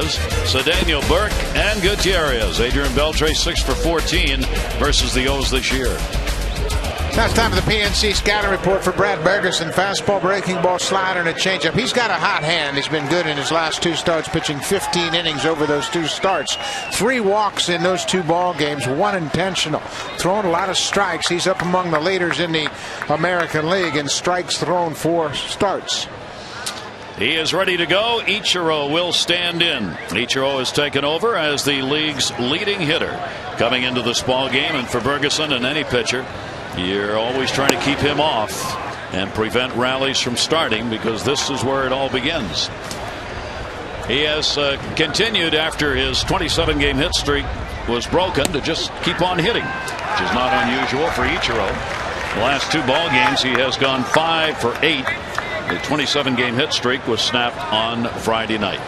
Gutierrez, Cedeno, Burke, and Gutierrez. Adrian Beltre 6 for 14 versus the O's this year. Now it's time for the PNC scouting report for Brad Bergeson. Fastball, breaking ball, slider, and a changeup. He's got a hot hand. He's been good in his last 2 starts, pitching 15 innings over those 2 starts. 3 walks in those 2 ball games, 1 intentional. Thrown a lot of strikes. He's up among the leaders in the American League in strikes thrown 4 starts. He is ready to go. Ichiro will stand in. Ichiro has taken over as the league's leading hitter coming into this ball game, and for Bergeson and any pitcher, you're always trying to keep him off and prevent rallies from starting, because this is where it all begins. He has continued after his 27-game hit streak was broken to just keep on hitting, which is not unusual for Ichiro. The last 2 ball games he has gone 5 for 8. The 27-game hit streak was snapped on Friday night.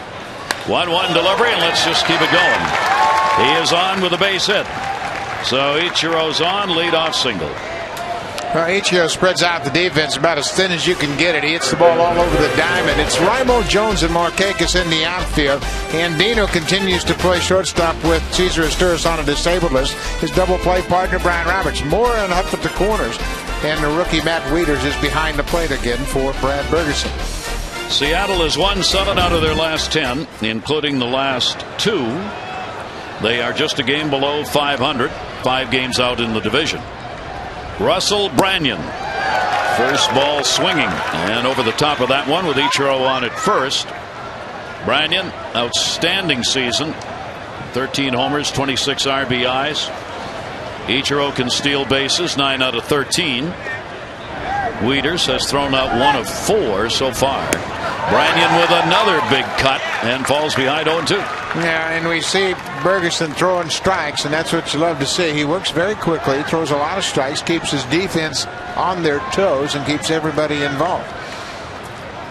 1-1 delivery, and let's just keep it going. He is on with a base hit. So Ichiro's on, leadoff single. Well, Ichiro spreads out the defense about as thin as you can get it. He hits the ball all over the diamond. It's Raimo Jones and Markakis in the outfield. Andino continues to play shortstop with Cesar Asturis on a disabled list. His double play partner, Brian Roberts. Moore and Huff at the corners. And the rookie Matt Wieters is behind the plate again for Brad Bergeson. Seattle has won 7 out of their last 10, including the last 2. They are just a game below 500, 5 games out in the division. Russell Branyan, first ball swinging, and over the top of that one with Ichiro on at first. Branyan, outstanding season, 13 homers, 26 RBIs. Ichiro can steal bases, 9 out of 13. Wieters has thrown out 1 of 4 so far. Branyan with another big cut and falls behind 0-2. Yeah, and we see Bergeson throwing strikes, and that's what you love to see. He works very quickly, he throws a lot of strikes, keeps his defense on their toes, and keeps everybody involved.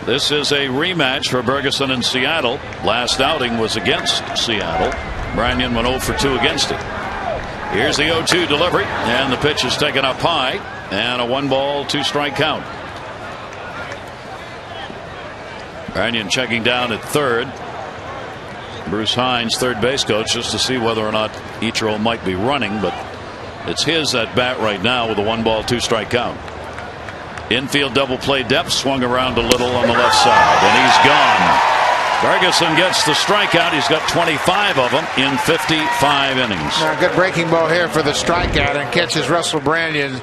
This is a rematch for Bergeson in Seattle. Last outing was against Seattle. Branyan went 0 for 2 against it. Here's the 0-2 delivery, and the pitch is taken up high, and a 1-ball, 2-strike count. Branyan checking down at third. Bruce Hines, third base coach, just to see whether or not Ichiro might be running, but it's his at bat right now with a 1-ball, 2-strike count. Infield double play depth, swung around a little on the left side, and he's gone. Bergeson gets the strikeout. He's got 25 of them in 55 innings. Now, good breaking ball here for the strikeout, and catches Russell Branyan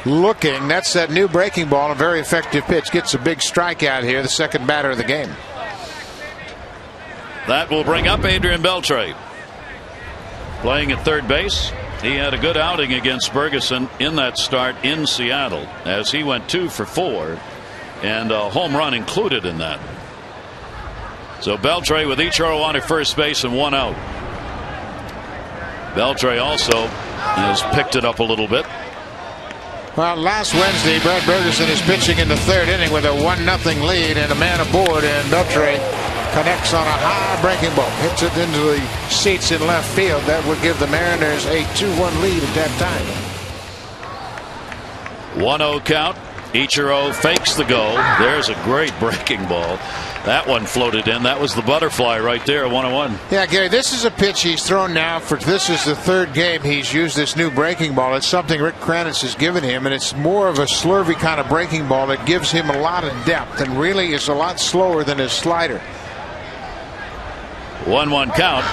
looking. That's that new breaking ball, a very effective pitch. Gets a big strikeout here, the second batter of the game. That will bring up Adrian Beltre, playing at third base. He had a good outing against Bergeson in that start in Seattle, as he went 2 for 4, and a home run included in that. So Beltre with Ichiro on at first base and 1 out. Beltre also has picked it up a little bit. Well, last Wednesday, Brad Bergeson is pitching in the 3rd inning with a 1-0 lead and a man aboard, and Beltre connects on a high breaking ball, hits it into the seats in left field. That would give the Mariners a 2-1 lead at that time. 1-0 count. Ichiro fakes the go. There's a great breaking ball. That one floated in. That was the butterfly right there, 1-1. Yeah, Gary, this is a pitch he's thrown now for, this is the 3rd game he's used this new breaking ball. It's something Rick Kranitz has given him, and it's more of a slurvy kind of breaking ball that gives him a lot of depth and really is a lot slower than his slider. 1-1 count.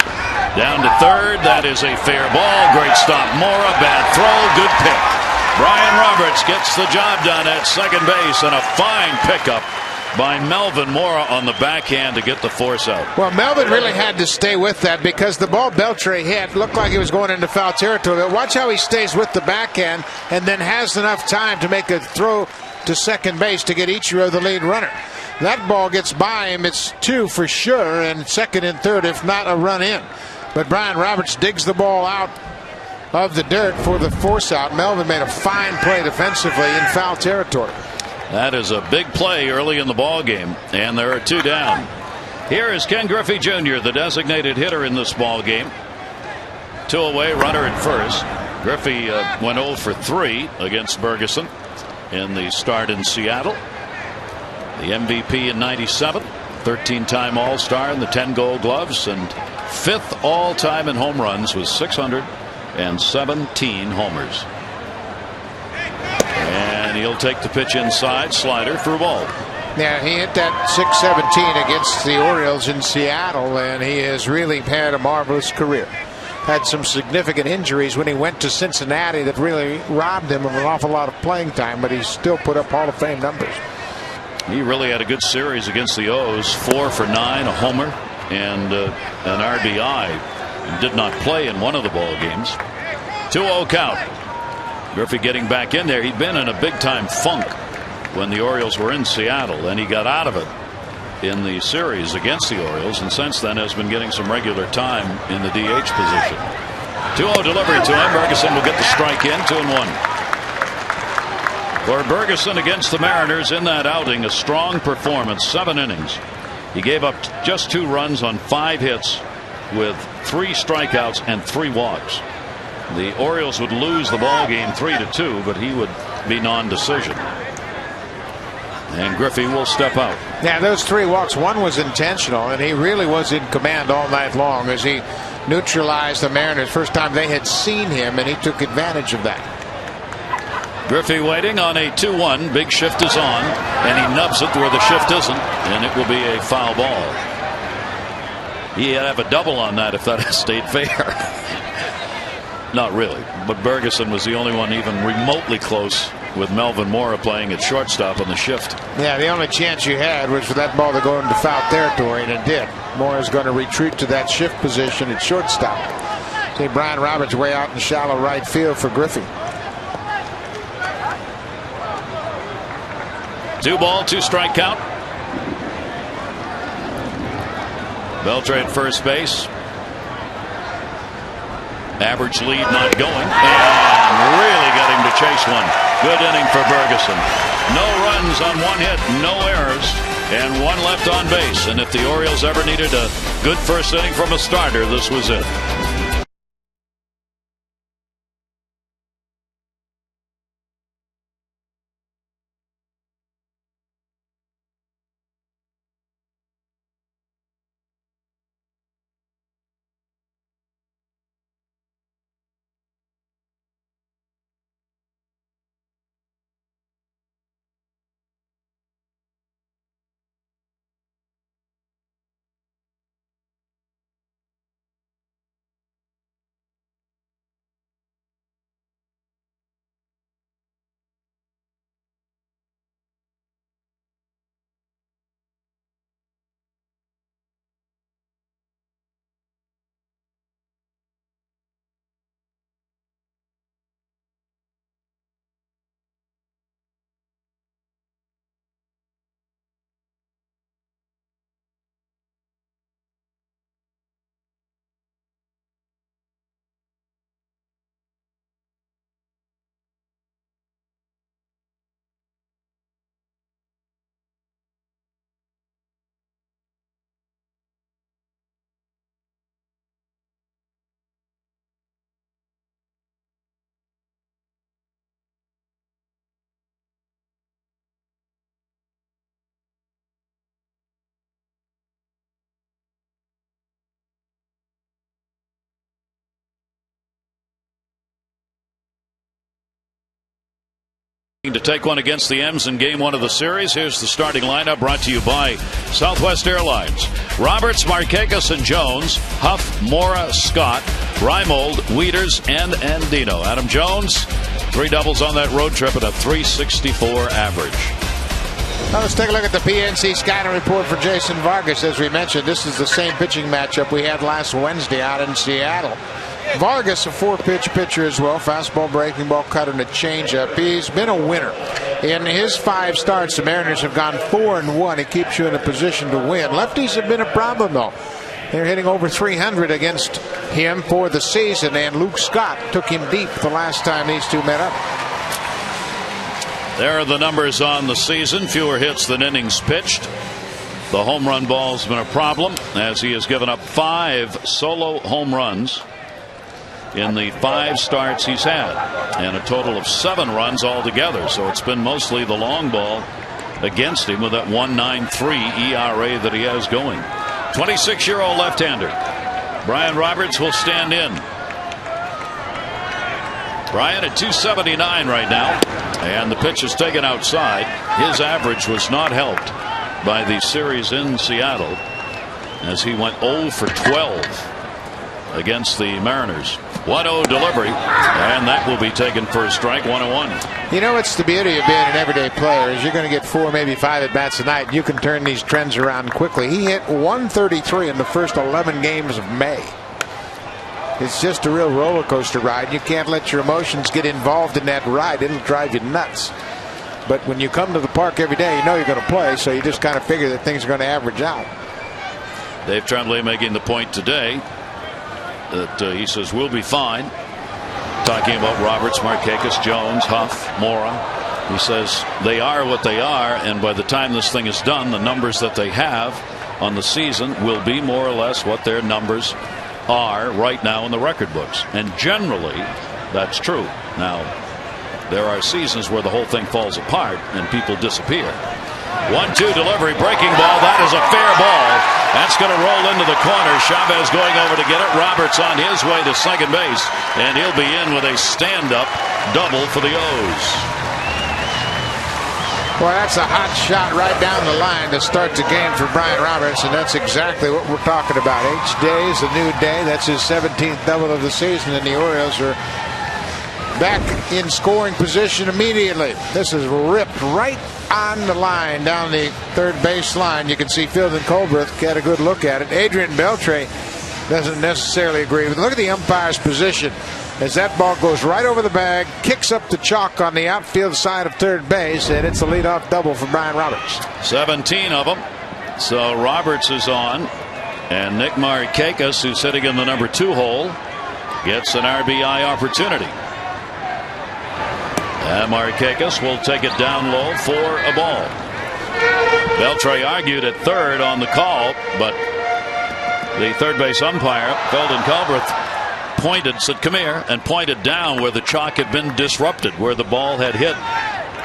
Down to third. That is a fair ball. Great stop. Mora, bad throw. Good pick. Brian Roberts gets the job done at second base, and a fine pickup by Melvin Mora on the backhand to get the force out. Well, Melvin really had to stay with that, because the ball Beltre hit looked like it was going into foul territory. But watch how he stays with the backhand and then has enough time to make a throw to second base to get Ichiro the lead runner. That ball gets by him. It's 2 for sure, and second and third, if not a run in. But Brian Roberts digs the ball out of the dirt for the force out. Melvin made a fine play defensively in foul territory. That is a big play early in the ball game, and there are 2 down. Here is Ken Griffey Jr., the designated hitter in this ball game. 2 away, runner at first. Griffey went 0 for 3 against Bergeson in the start in Seattle. The MVP in '97, 13-time All-Star in the 10 Gold Gloves, and 5th all-time in home runs with 617 homers. And he'll take the pitch inside, slider for a ball. Yeah, he hit that 617 against the Orioles in Seattle, and he has really had a marvelous career. Had some significant injuries when he went to Cincinnati that really robbed him of an awful lot of playing time, but he still put up Hall of Fame numbers. He really had a good series against the O's. 4 for 9, a homer, and an RBI. He did not play in one of the ball games. 2-0 count. Griffey getting back in there. He'd been in a big-time funk when the Orioles were in Seattle, and he got out of it in the series against the Orioles, and since then has been getting some regular time in the DH position. 2-0 delivery to him. Ferguson will get the strike in. 2-1. For Ferguson against the Mariners in that outing, a strong performance, 7 innings. He gave up just 2 runs on 5 hits with 3 strikeouts and 3 walks. The Orioles would lose the ball game 3-2, but he would be non-decision. And Griffey will step out. Yeah, those 3 walks, one was intentional, and he really was in command all night long as he neutralized the Mariners. First time they had seen him, and he took advantage of that. Griffey waiting on a 2-1. Big shift is on, and he nubs it where the shift isn't, and it will be a foul ball. He'd have a double on that if that had stayed fair. Not really, but Ferguson was the only one even remotely close, with Melvin Mora playing at shortstop on the shift. Yeah, the only chance you had was for that ball to go into foul territory, and it did. Mora's going to retreat to that shift position at shortstop. See Brian Roberts way out in shallow right field for Griffey. 2 ball, 2 strike count. Beltre at first base. Average lead not going, and really got him to chase one. Good inning for Ferguson. No runs on 1 hit, no errors, and 1 left on base. And if the Orioles ever needed a good first inning from a starter, this was it. To take one against the M's in game 1 of the series. Here's the starting lineup brought to you by Southwest Airlines. Roberts, Markakis, and Jones. Huff, Mora, Scott, Reimold, Wieters, and Andino. Adam Jones, 3 doubles on that road trip at a .364 average. Now let's take a look at the PNC scouting report for Jason Vargas. As we mentioned, this is the same pitching matchup we had last Wednesday out in Seattle. Vargas, a 4-pitch pitcher as well. Fastball, breaking ball, cutter, and a changeup. He's been a winner. In his 5 starts, the Mariners have gone 4-1. It keeps you in a position to win. Lefties have been a problem, though. They're hitting over 300 against him for the season, and Luke Scott took him deep the last time these two met up. There are the numbers on the season. Fewer hits than innings pitched. The home run ball's been a problem, as he has given up 5 solo home runs in the 5 starts he's had, and a total of 7 runs altogether. So it's been mostly the long ball against him with that 1.93 ERA that he has going. 26-year-old left-hander Brian Roberts will stand in. Brian at 279 right now, and the pitch is taken outside. His average was not helped by the series in Seattle as he went 0 for 12 against the Mariners. 1-0 delivery, and that will be taken for a strike. 1-1. You know, it's the beauty of being an everyday player is you're going to get 4, maybe 5 at bats a night. You can turn these trends around quickly. He hit 133 in the first 11 games of May. It's just a real roller coaster ride. You can't let your emotions get involved in that ride. It'll drive you nuts. But when you come to the park every day, you know you're going to play, so you just kind of figure that things are going to average out. Dave Tremblay making the point today that he says we'll be fine. Talking about Roberts, Markakis, Jones, Huff, Mora. He says they are what they are, and by the time this thing is done, the numbers that they have on the season will be more or less what their numbers are right now in the record books. And generally, that's true. Now, there are seasons where the whole thing falls apart and people disappear. 1-2 delivery, breaking ball. That is a fair ball. That's going to roll into the corner. Chavez going over to get it. Roberts on his way to second base, and he'll be in with a stand-up double for the O's. Well, that's a hot shot right down the line to start the game for Brian Roberts, and that's exactly what we're talking about. Each day is a new day. That's his 17th double of the season, and the Orioles are back in scoring position immediately. This is ripped right on the line down the third base line. You can see Philden Colbreth get a good look at it. Adrian Beltre doesn't necessarily agree with it. Look at the umpire's position as that ball goes right over the bag, kicks up the chalk on the outfield side of third base, and it's a leadoff double for Brian Roberts. 17 of them. So Roberts is on, and Nick Markakis, who's sitting in the number 2 hole, gets an RBI opportunity. And Markakis will take it down low for a ball. Beltre argued at third on the call, but the third base umpire, Philden Colbreth, pointed, said come here, and pointed down where the chalk had been disrupted, where the ball had hit.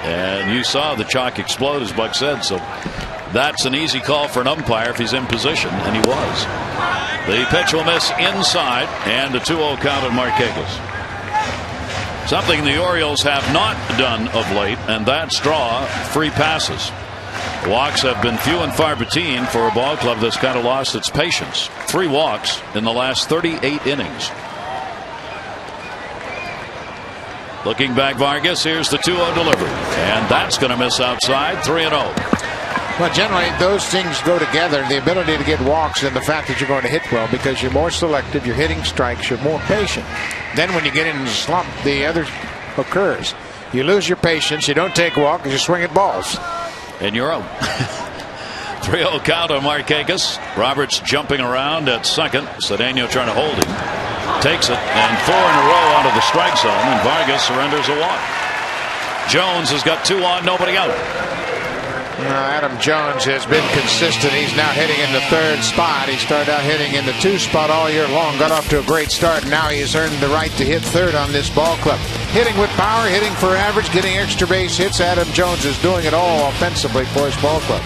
And you saw the chalk explode, as Buck said. So that's an easy call for an umpire if he's in position, and he was. The pitch will miss inside, and a 2-0 count on Markakis. Something the Orioles have not done of late, and that's draw free passes. Walks have been few and far between for a ball club that's kind of lost its patience. 3 walks in the last 38 innings. Looking back, Vargas, here's the 2-0 delivery, and that's going to miss outside. 3-0. Well, generally those things go together, the ability to get walks and the fact that you're going to hit well, because you're more selective, you're hitting strikes, you're more patient. Then when you get into the slump, the other occurs. You lose your patience, you don't take walks, you swing at balls. And you're out. 3-0 count on Markakis. Roberts jumping around at second. Cedeno trying to hold him. Takes it, and 4 in a row onto the strike zone, and Vargas surrenders a walk. Jones has got 2 on, nobody out. Adam Jones has been consistent. He's now hitting in the 3rd spot. He started out hitting in the 2 spot all year long. Got off to a great start. Now he's earned the right to hit 3rd on this ball club. Hitting with power, hitting for average, getting extra base hits. Adam Jones is doing it all offensively for his ball club.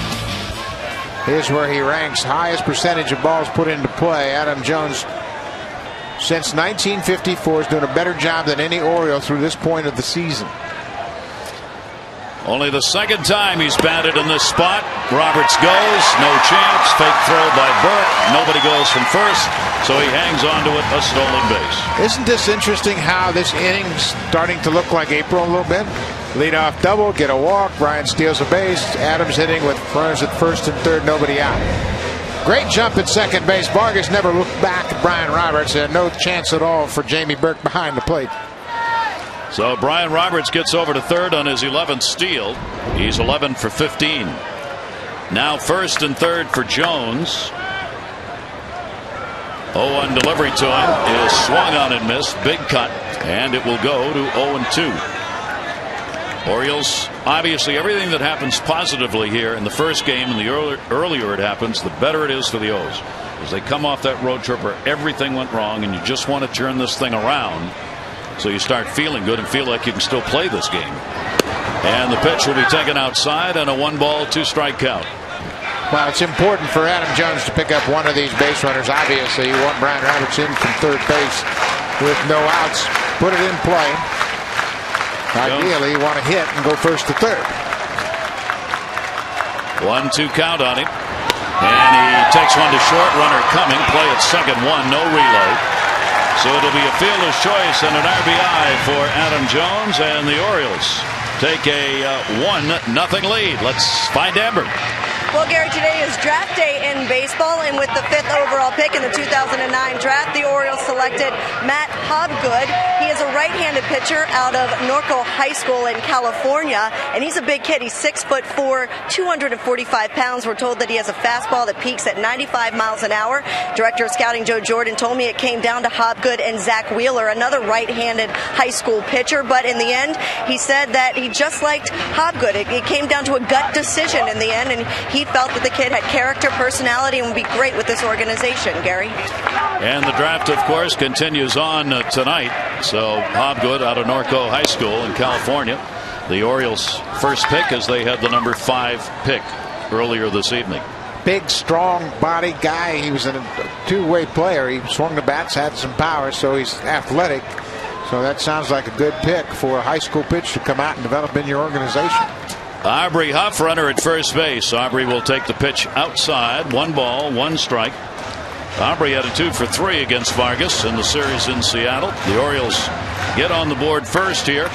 Here's where he ranks highest percentage of balls put into play. Adam Jones, since 1954, is doing a better job than any Oriole through this point of the season. Only the 2nd time he's batted in this spot. Roberts goes, no chance. Fake throw by Burke. Nobody goes from first, so he hangs on to it, a stolen base. Isn't this interesting how this inning's starting to look like April a little bit? Leadoff double, get a walk. Brian steals a base. Adams hitting with runners at 1st and 3rd, nobody out. Great jump at second base. Vargas never looked back at Brian Roberts, and no chance at all for Jamie Burke behind the plate. So Brian Roberts gets over to 3rd on his 11th steal. He's 11 for 15. Now 1st and 3rd for Jones. 0-1 delivery to him is swung on and missed. Big cut, and it will go to 0-2. Orioles, obviously everything that happens positively here in the first game, and the earlier it happens, the better it is for the O's. As they come off that road trip where everything went wrong and you just want to turn this thing around, so you start feeling good and feel like you can still play this game. And the pitch will be taken outside, and a 1-ball, 2-strike count. Well, it's important for Adam Jones to pick up one of these base runners. Obviously, you want Brian Roberts in from third base with no outs. Put it in play. Ideally, you want to hit and go first to third. 1-2 count on him. And he takes one to short. Runner coming. Play at second, 1. No relay. So it'll be a fielder's choice and an RBI for Adam Jones, and the Orioles take a 1-0 lead. Let's find Amber. Well, Gary, today is draft day in baseball, and with the 5th overall pick in the 2009 draft, the Orioles selected Matt Hobgood. He is a right-handed pitcher out of Norco High School in California, and he's a big kid. He's 6'4", 245 pounds. We're told that he has a fastball that peaks at 95 miles an hour. Director of Scouting Joe Jordan told me it came down to Hobgood and Zach Wheeler, another right-handed high school pitcher, but in the end, he said that he just liked Hobgood. It came down to a gut decision in the end, and he felt that the kid had character, personality, and would be great with this organization, Gary. And the draft, of course, continues on tonight. So Hobgood out of Norco High School in California. The Orioles' first pick as they had the number 5 pick earlier this evening. Big, strong body guy. He was a two-way player. He swung the bats, had some power, so he's athletic. So that sounds like a good pick for a high school pitch to come out and develop in your organization. Aubrey Huff, runner at first base. Aubrey will take the pitch outside. 1 ball, 1 strike. Aubrey had a 2 for 3 against Vargas in the series in Seattle. The Orioles get on the board first here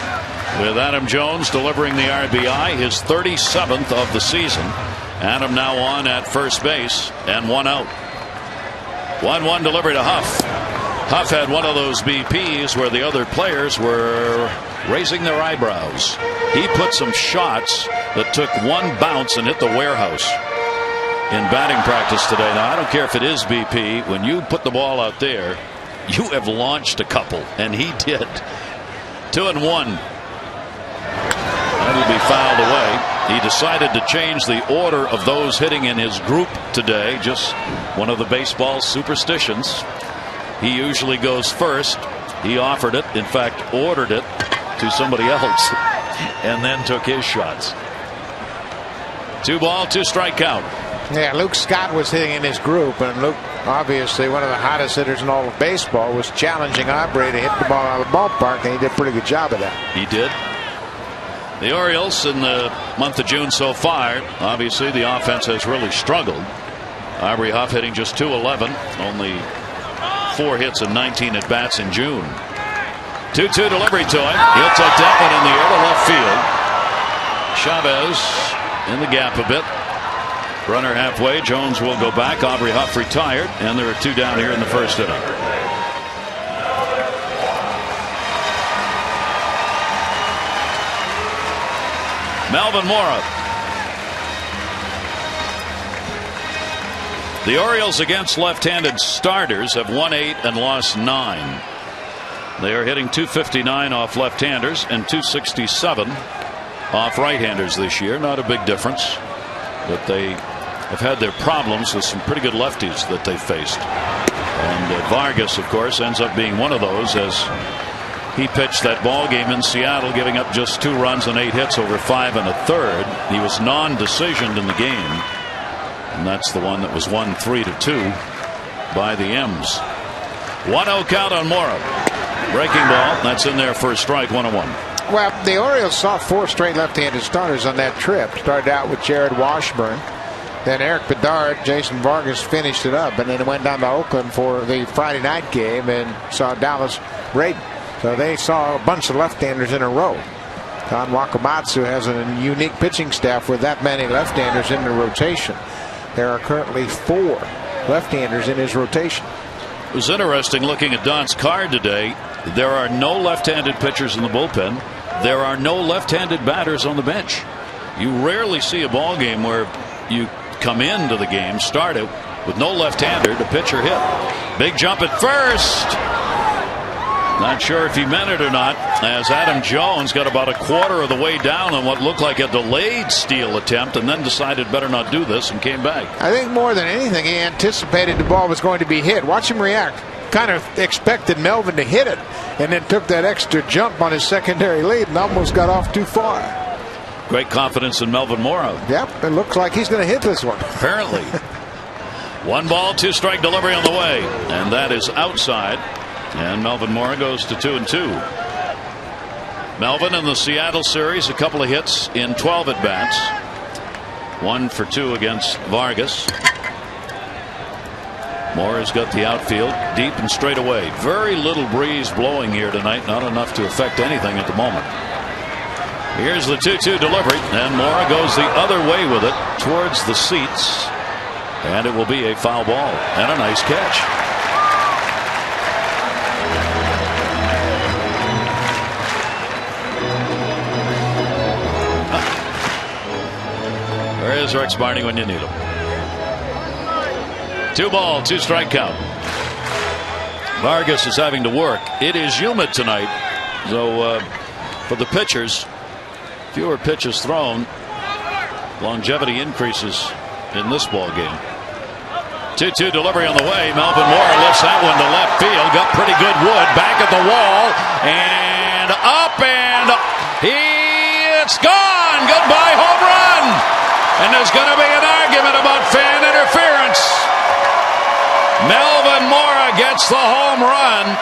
with Adam Jones delivering the RBI, his 37th of the season. Adam now on at first base and 1 out. 1-1 delivery to Huff. Huff had one of those BPs where the other players were raising their eyebrows. He put some shots that took 1 bounce and hit the warehouse in batting practice today. Now, I don't care if it is BP. When you put the ball out there, you have launched a couple, and he did. 2-1. That will be fouled away. He decided to change the order of those hitting in his group today. Just one of the baseball superstitions. He usually goes first. He offered it, in fact ordered it to somebody else, and then took his shots. 2 ball, 2 strike count. Yeah, Luke Scott was hitting in his group, and Luke, obviously one of the hottest hitters in all of baseball, was challenging Aubrey to hit the ball out of the ballpark, and he did a pretty good job of that. He did. The Orioles in the month of June so far, obviously the offense has really struggled. Aubrey Huff hitting just .211, only 4 hits and 19 at bats in June. 2-2 delivery to him. He'll take that one in the air to left field. Chavez in the gap a bit. Runner halfway. Jones will go back. Aubrey Huff retired, and there are 2 down here in the first inning. Melvin Mora. The Orioles against left-handed starters have won 8 and lost 9. They are hitting .259 off left-handers and .267 off right-handers this year. Not a big difference, but they have had their problems with some pretty good lefties that they faced. And Vargas, of course, ends up being one of those, as he pitched that ball game in Seattle, giving up just 2 runs and 8 hits over 5 1/3. He was non-decisioned in the game, and that's the one that was won 3-2 by the M's. 1-0 count on Mora. Breaking ball, that's in there for a strike. 1-1. Well, the Orioles saw 4 straight left-handed starters on that trip. Started out with Jared Washburn, then Eric Bedard, Jason Vargas finished it up, and then it went down to Oakland for the Friday night game and saw Dallas Braden. So they saw a bunch of left-handers in a row. Don Wakamatsu has a unique pitching staff with that many left-handers in the rotation. There are currently 4 left-handers in his rotation. It was interesting looking at Don's card today. There are no left-handed pitchers in the bullpen. There are no left-handed batters on the bench. You rarely see a ball game where you come into the game, start it with no left-hander, the pitcher hit. Big jump at first. Not sure if he meant it or not, as Adam Jones got about a quarter of the way down on what looked like a delayed steal attempt, and then decided better not do this and came back. I think more than anything, he anticipated the ball was going to be hit. Watch him react. Kind of expected Melvin to hit it, and then took that extra jump on his secondary lead and almost got off too far. Great confidence in Melvin Mora. Yep, it looks like he's going to hit this one. Apparently. 1 ball, 2 strike delivery on the way, and that is outside. And Melvin Mora goes to 2-2. Melvin in the Seattle series, a couple of hits in 12 at bats. 1 for 2 against Vargas. Mora's got the outfield deep and straight away. Very little breeze blowing here tonight, not enough to affect anything at the moment. Here's the 2-2 delivery, and Mora goes the other way with it towards the seats, and it will be a foul ball and a nice catch. There is Rex Barney when you need him. 2 ball, 2 strike count. Vargas is having to work. It is humid tonight, so for the pitchers, fewer pitches thrown. Longevity increases in this ball game. 2-2 delivery on the way. Melvin Mora lifts that one to left field. Got pretty good wood. Back at the wall and up, and it's gone. Goodbye home run. And there's going to be an argument about fan interference. Melvin Mora gets the home run,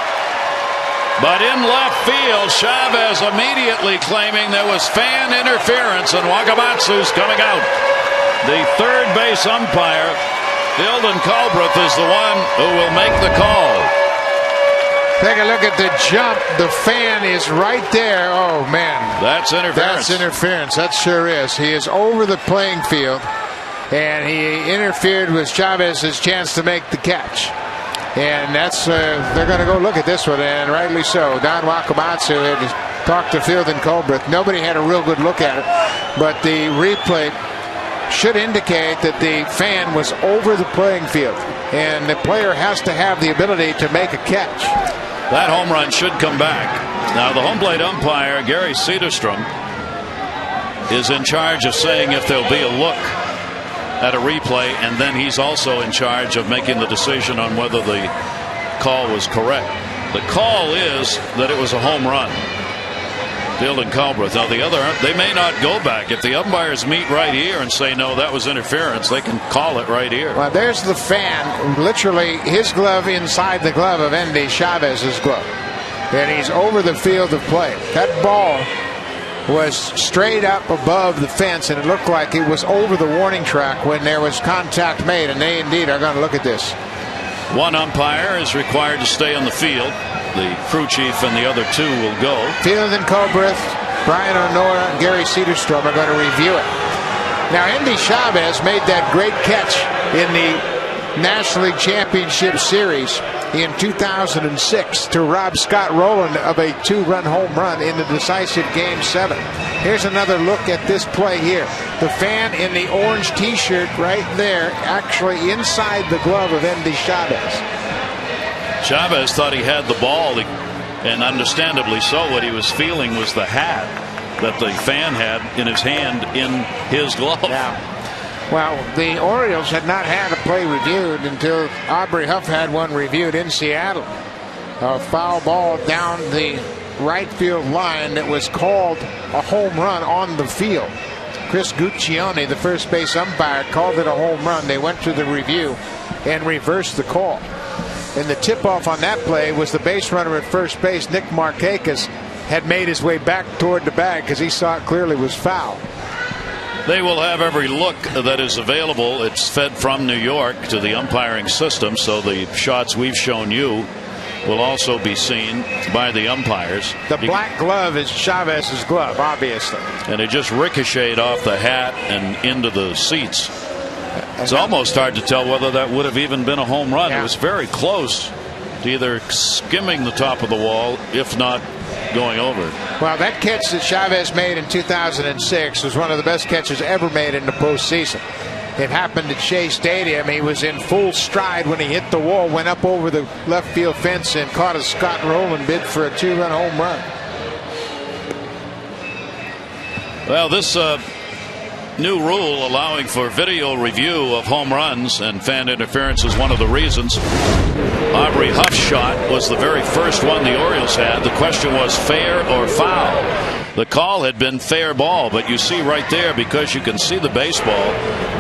but in left field, Chavez immediately claiming there was fan interference, and Wakamatsu's coming out. The third base umpire, Dylan Culbreth, is the one who will make the call. Take a look at the jump. The fan is right there. Oh, man. That's interference. That's interference. That sure is. He is over the playing field, and he interfered with Chavez's chance to make the catch. And that's they're going to go look at this one, and rightly so. Don Wakamatsu had talked to Field and Culbreth. Nobody had a real good look at it, but the replay should indicate that the fan was over the playing field, and the player has to have the ability to make a catch. That home run should come back. Now the home plate umpire, Gary Cederstrom, is in charge of saying if there'll be a look at a replay, and then he's also in charge of making the decision on whether the call was correct. The call is that it was a home run. Field and Culbreth. Now the other, they may not go back. If the umpires meet right here and say no, that was interference, they can call it right here. Well, there's the fan, literally his glove inside the glove of Endy Chavez's glove, and he's over the field of play. That ball was straight up above the fence, and it looked like it was over the warning track when there was contact made, and they indeed are going to look at this. One umpire is required to stay on the field. The crew chief and the other 2 will go. Field and Culbreth, Brian O'Nora, and Gary Cederstrom are going to review it. Now, Endy Chavez made that great catch in the National League Championship Series in 2006 to rob Scott Rowland of a 2-run home run in the decisive Game 7. Here's another look at this play here. The fan in the orange T-shirt right there, actually inside the glove of Endy Chavez. Chavez thought he had the ball, and understandably so. What he was feeling was the hat that the fan had in his hand in his glove. Yeah. Well, the Orioles had not had a play reviewed until Aubrey Huff had one reviewed in Seattle. A foul ball down the right field line that was called a home run on the field. Chris Gutierrez, the first base umpire, called it a home run. They went to the review and reversed the call. And the tip-off on that play was the base runner at first base, Nick Markakis, had made his way back toward the bag because he saw it clearly was foul. They will have every look that is available. It's fed from New York to the umpiring system, so the shots we've shown you will also be seen by the umpires. The black glove is Chavez's glove, obviously. And it just ricocheted off the hat and into the seats. It's almost hard to tell whether that would have even been a home run. Yeah. It was very close to either skimming the top of the wall, if not going over. Well, that catch that Chavez made in 2006 was one of the best catches ever made in the postseason. It happened at Shea Stadium. He was in full stride when he hit the wall, went up over the left field fence, and caught a Scott Rowland bid for a 2-run home run. Well, this new rule allowing for video review of home runs and fan interference is one of the reasons. Aubrey Huff's shot was the very first one the Orioles had. The question was fair or foul. the call had been fair ball. But you see right there, because you can see the baseball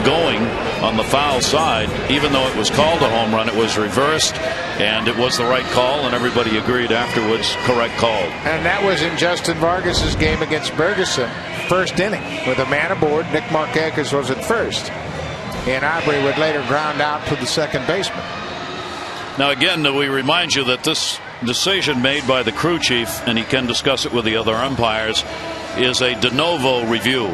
going on the foul side, even though it was called a home run, it was reversed, and it was the right call, and everybody agreed afterwards, correct call. And that was in Justin Vargas's game against Bergeson, first inning, with a man aboard. Nick Markakis was at first, and Aubrey would later ground out to the second baseman. Now again, we remind you that this decision made by the crew chief, and he can discuss it with the other umpires, is a de novo review.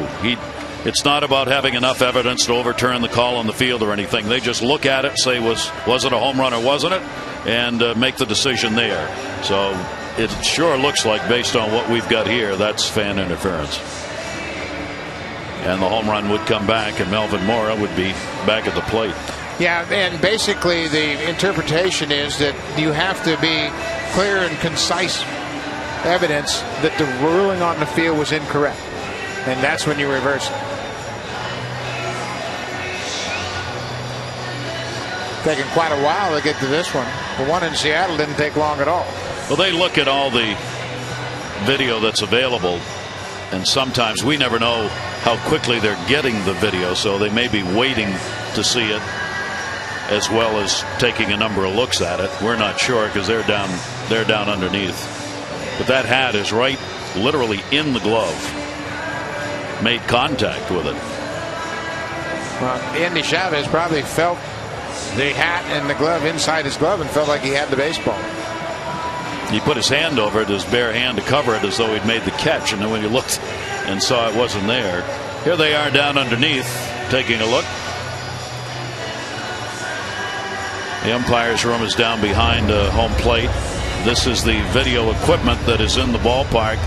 It's not about having enough evidence to overturn the call on the field or anything. They just look at it, say was it a home run or wasn't it, and make the decision there. So it sure looks like, based on what we've got here, that's fan interference. And the home run would come back, and Melvin Mora would be back at the plate. Yeah, and basically the interpretation is that you have to be clear and concise evidence that the ruling on the field was incorrect, and that's when you reverse it. Taking quite a while to get to this one. The one in Seattle didn't take long at all. Well, they look at all the video that's available, and sometimes we never know how quickly they're getting the video, so they may be waiting to see it as well as taking a number of looks at it. We're not sure because they're down underneath. But that hat is right literally in the glove. Made contact with it. Well, Andy Chavez probably felt the hat and the glove inside his glove and felt like he had the baseball. He put his hand over it, his bare hand, to cover it as though he'd made the catch, and then when he looked and saw it wasn't there. Here they are down underneath taking a look. The umpire's room is down behind home plate. This is the video equipment that is in the ballpark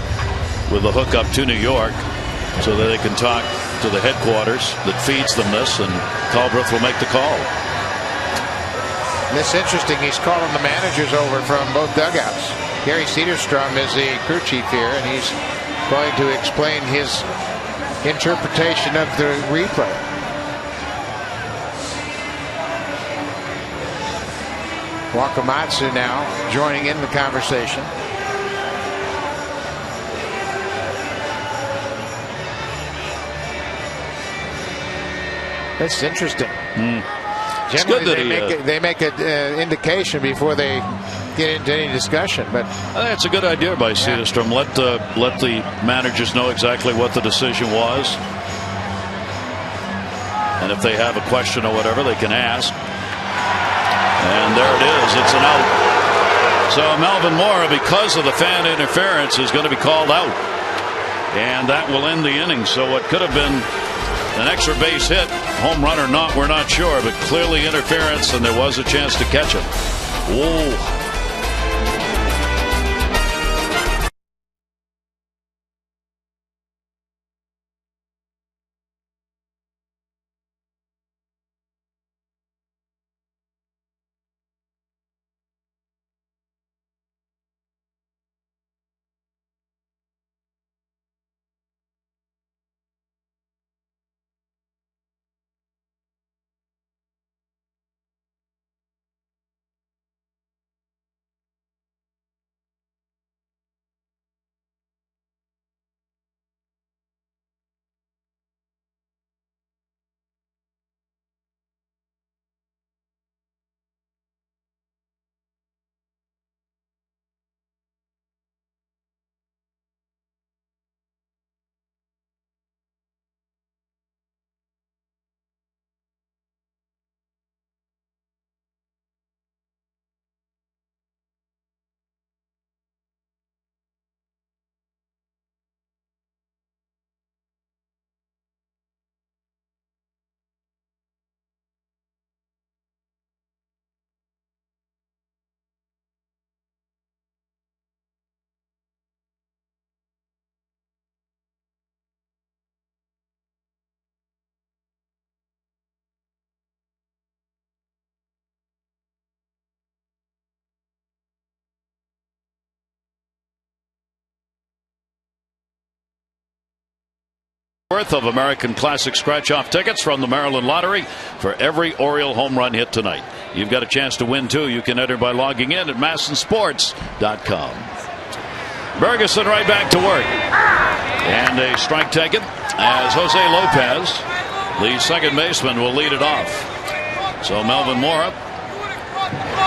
with a hookup to New York so that they can talk to the headquarters that feeds them this, and Culbreth will make the call. It's interesting. He's calling the managers over from both dugouts. Gary Cederstrom is the crew chief here, and he's going to explain his interpretation of the replay. Wakamatsu now joining in the conversation. That's interesting. Generally, they make an indication before they get into any discussion. But I think it's a good idea by Cederstrom. Let the managers know exactly what the decision was, and if they have a question or whatever, they can ask. And there it is. It's an out. So Melvin Mora, because of the fan interference, is going to be called out, and that will end the inning. So what could have been an extra base hit, home run or not, we're not sure, but clearly interference, and there was a chance to catch it. Whoa. Worth of American Classic scratch-off tickets from the Maryland Lottery for every Oriole home run hit tonight. You've got a chance to win too. You can enter by logging in at MASNsports.com. Bergeson right back to work. And a strike taken as Jose Lopez, the second baseman, will lead it off. So Melvin Mora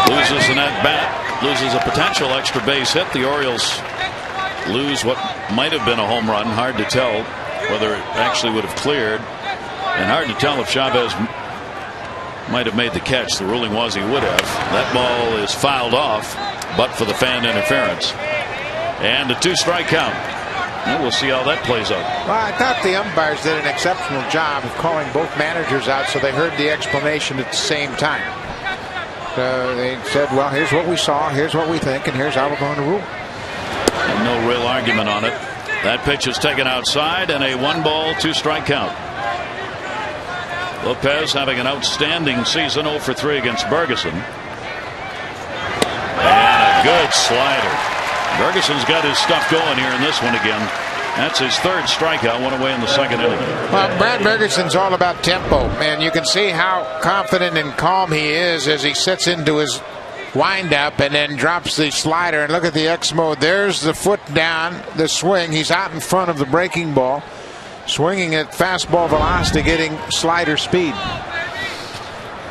loses an at-bat, loses a potential extra base hit. The Orioles lose what might have been a home run. Hard to tell whether it actually would have cleared, and hard to tell if Chavez might have made the catch. The ruling was he would have. That ball is fouled off, but for the fan interference. And a 2-strike count. And we'll see how that plays out. Well, I thought the umpires did an exceptional job of calling both managers out so they heard the explanation at the same time. They said, well, here's what we saw, here's what we think, and here's how we're going to rule. And no real argument on it. That pitch is taken outside, and a 1-ball, 2-strike count. Lopez having an outstanding season, 0 for 3 against Bergeson. And a good slider. Bergeson's got his stuff going here in this one again. That's his third strikeout, one away in the second inning. Well, Brad Bergeson's all about tempo, and you can see how confident and calm he is as he sets into his windup and then drops the slider. And look at the X mode. There's the foot down, the swing. He's out in front of the breaking ball, swinging at fastball velocity, getting slider speed.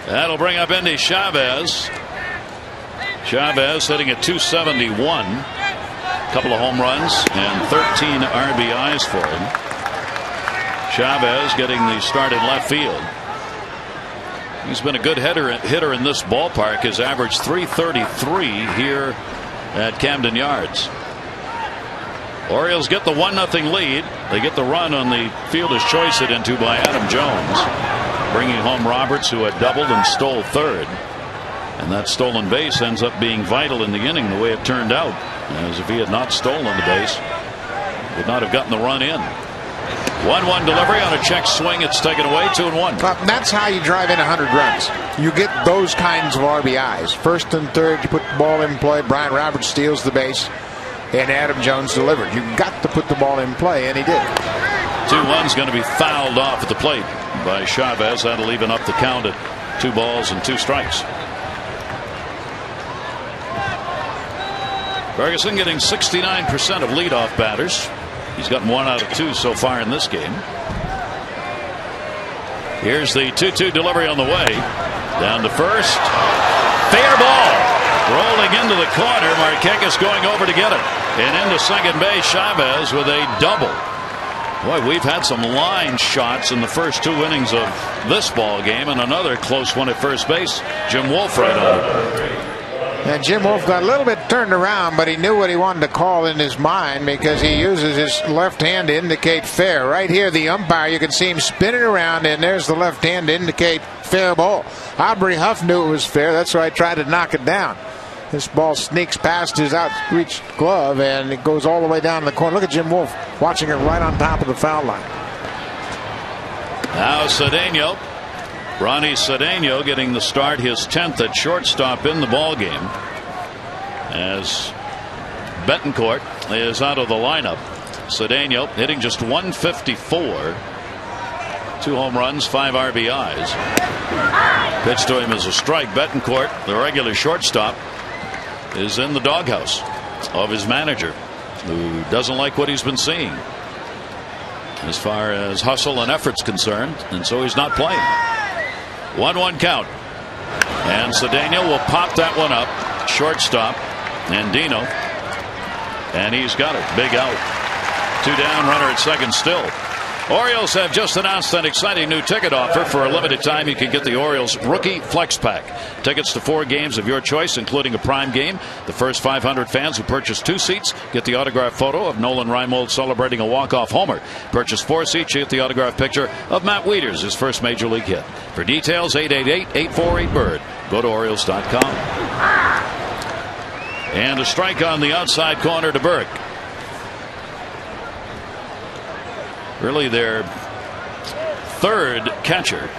That'll bring up Endy Chavez. Chavez hitting at 271. Couple of home runs and 13 RBIs for him. Chavez getting the start in left field. He's been a good hitter in this ballpark. His average 333 here at Camden Yards. Orioles get the 1-0 lead. They get the run on the fielder's choice hit into by Adam Jones, bringing home Roberts, who had doubled and stole third. And that stolen base ends up being vital in the inning the way it turned out, as if he had not stolen the base, would not have gotten the run in. 1-1 delivery on a check swing. It's taken away, 2-1. That's how you drive in 100 runs. You get those kinds of RBIs. First and third, you put the ball in play. Brian Roberts steals the base, and Adam Jones delivered. You got to put the ball in play, and he did. 2-1's going to be fouled off at the plate by Chavez. That'll even up the count at 2 balls and 2 strikes. Ferguson getting 69% of leadoff batters. He's gotten 1 out of 2 so far in this game. Here's the 2-2 delivery on the way. Down to first. Fair ball. Rolling into the corner. Markakis going over to get it. And into second base, Chavez with a double. Boy, we've had some line shots in the first 2 innings of this ball game, and another close one at first base. Jim Wolf right on it. And Jim Wolf got a little bit turned around, but he knew what he wanted to call in his mind, because he uses his left hand to indicate fair. Right here, the umpire, you can see him spinning around, and there's the left hand to indicate fair ball. Aubrey Huff knew it was fair. That's why he tried to knock it down. This ball sneaks past his outreached glove, and it goes all the way down the corner. Look at Jim Wolf watching it right on top of the foul line. Now Cedeno. Ronnie Cedeno getting the start, his 10th at shortstop in the ball game, as Betancourt is out of the lineup. Cedeno hitting just 154, 2 home runs, 5 RBIs. Pitch to him as a strike. Betancourt, the regular shortstop, is in the doghouse of his manager, who doesn't like what he's been seeing as far as hustle and effort's concerned, and so he's not playing. 1-1 count, and Cedeno will pop that one up. Shortstop Andino, and he's got it. Big out. 2 down, runner at second still. Orioles have just announced an exciting new ticket offer. For a limited time, you can get the Orioles Rookie Flex Pack. Tickets to 4 games of your choice, including a prime game. The first 500 fans who purchase 2 seats get the autographed photo of Nolan Reimold celebrating a walk-off homer. Purchase 4 seats, you get the autographed picture of Matt Wieters, his first major league hit. For details, 888-848-BIRD. Go to Orioles.com. And a strike on the outside corner to Burke. Really their 3rd catcher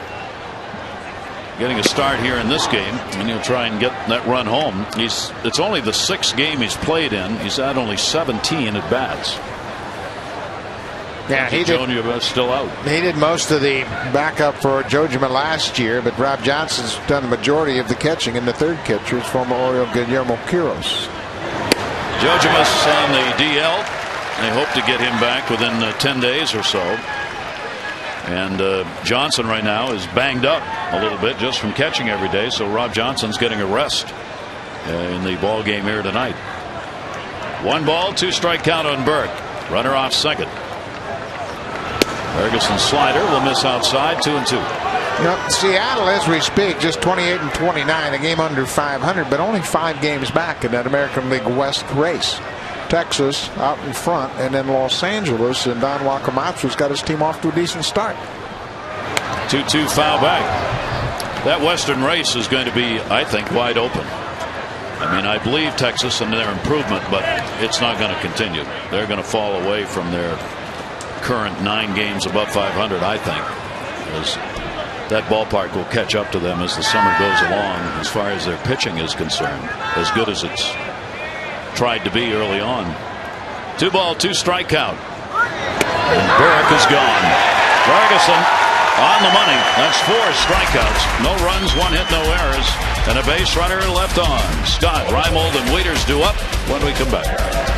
getting a start here in this game, and he'll try and get that run home. It's only the 6th game he's played in. He's had only 17 at bats. Yeah, Jojima still out. He did most of the backup for Jojima last year, but Rob Johnson's done the majority of the catching, and the 3rd catcher is former Oriole Guillermo Quiros. Jojima's on the DL. They hope to get him back within 10 days or so. And Johnson right now is banged up a little bit just from catching every day. So Rob Johnson's getting a rest in the ball game here tonight. 1 ball, 2 strike count on Burke. Runner off second. Ferguson's slider will miss outside. 2-2. Seattle, as we speak, just 28-29, a game under 500, but only 5 games back in that American League West race. Texas out in front, and then Los Angeles, and Don Wakamatsu's got his team off to a decent start. 2-2 foul back. That Western race is going to be, I think, wide open. I mean, I believe Texas and their improvement, but it's not going to continue. They're going to fall away from their current 9 games above 500, I think, as that ballpark will catch up to them as the summer goes along as far as their pitching is concerned, as good as it's tried to be early on. 2 ball, 2 strike count. And Burke is gone. Ferguson on the money. That's 4 strikeouts. No runs, 1 hit, no errors, and a base runner left on. Scott, Reimold, and Wieters due up when we come back.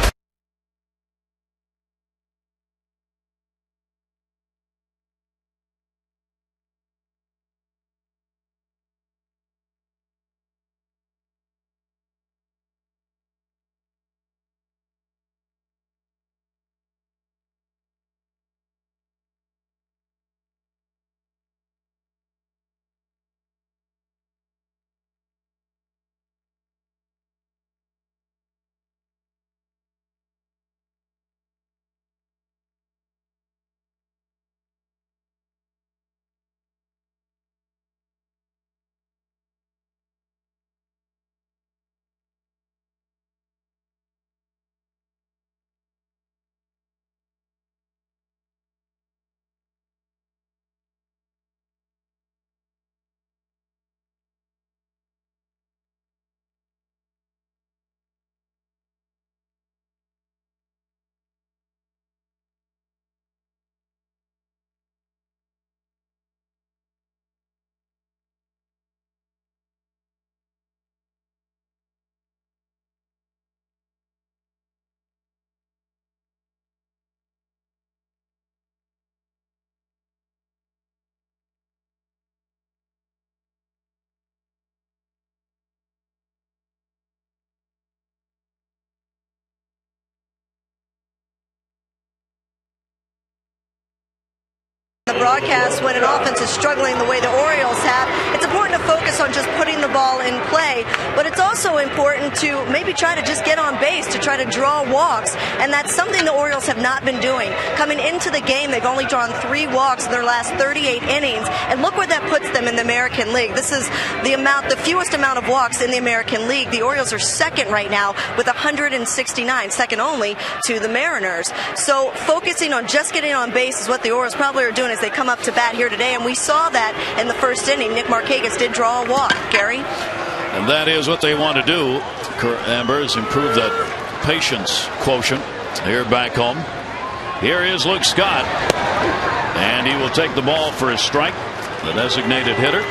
The broadcast, when an offense is struggling the way the Orioles have, it's important to focus on just putting the ball in play, but it's also important to maybe try to just get on base, to try to draw walks, and that's something the Orioles have not been doing. Coming into the game, they've only drawn 3 walks in their last 38 innings, and look where that puts them in the American League. This is the fewest amount of walks in the American League. The Orioles are second right now with 169, second only to the Mariners. So focusing on just getting on base is what the Orioles probably are doing as they come up to bat here today, and we saw that in the first inning. Nick Markakis did draw a walk. Gary? And that is what they want to do, Amber, is improve that patience quotient here back home. Here is Luke Scott, and he will take the ball for his strike. The designated hitter.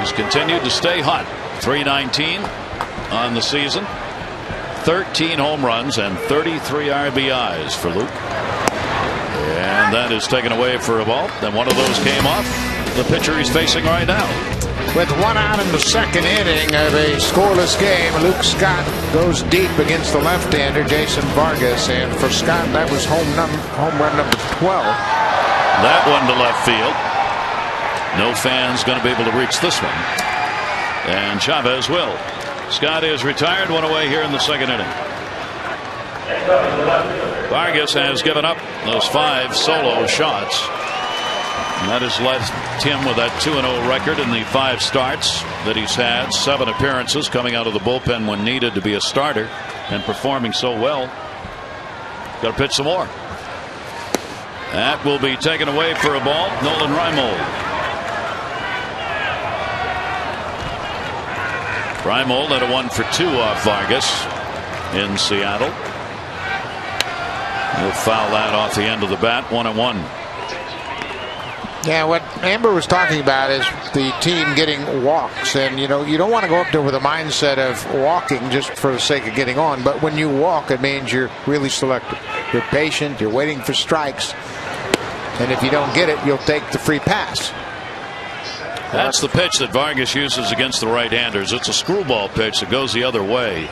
He's continued to stay hot. 319 on the season, 13 home runs and 33 RBIs for Luke. And that is taken away for a ball. Then one of those came off the pitcher he's facing right now. With 1 out in the second inning of a scoreless game, Luke Scott goes deep against the left-hander Jason Vargas, and for Scott that was home run number 12. That one to left field. No fan's going to be able to reach this one, and Chavez will. Scott is retired, 1 away here in the second inning. Vargas has given up those 5 solo shots, and that has left him with that 2-0 record in the 5 starts that he's had. 7 appearances, coming out of the bullpen when needed to be a starter and performing so well. Got to pitch some more. That will be taken away for a ball. Nolan Reimold. Reimold had a 1 for 2 off Vargas in Seattle. He'll foul that off the end of the bat. 1-1. Yeah, what Amber was talking about is the team getting walks, and you don't want to go up there with a mindset of walking just for the sake of getting on, but when you walk, it means you're really selective. You're patient, you're waiting for strikes, and if you don't get it, you'll take the free pass. That's the pitch that Vargas uses against the right-handers. It's a screwball pitch that goes the other way,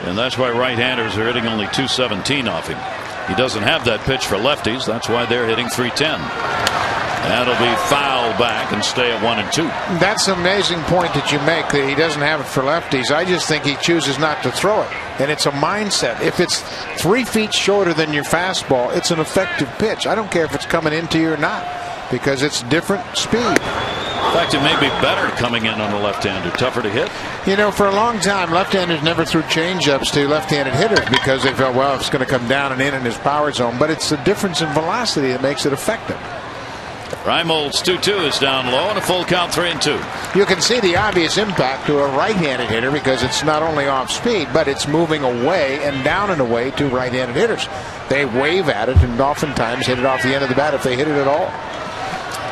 and that's why right-handers are hitting only .217 off him. He doesn't have that pitch for lefties. That's why they're hitting .310. That'll be foul back and stay at 1-2. That's an amazing point that you make, that he doesn't have it for lefties. I just think he chooses not to throw it, and it's a mindset. If it's 3 feet shorter than your fastball, it's an effective pitch. I don't care if it's coming into you or not, because it's different speed. In fact, it may be better coming in on a left-hander, tougher to hit. For a long time, left-handers never threw changeups to left-handed hitters because they felt, well, it's going to come down and in his power zone. But it's the difference in velocity that makes it effective. Reimold's 2-2 is down low, and a full count 3-2. You can see the obvious impact to a right-handed hitter because it's not only off speed, but it's moving away and down and away to right-handed hitters. They wave at it and oftentimes hit it off the end of the bat if they hit it at all.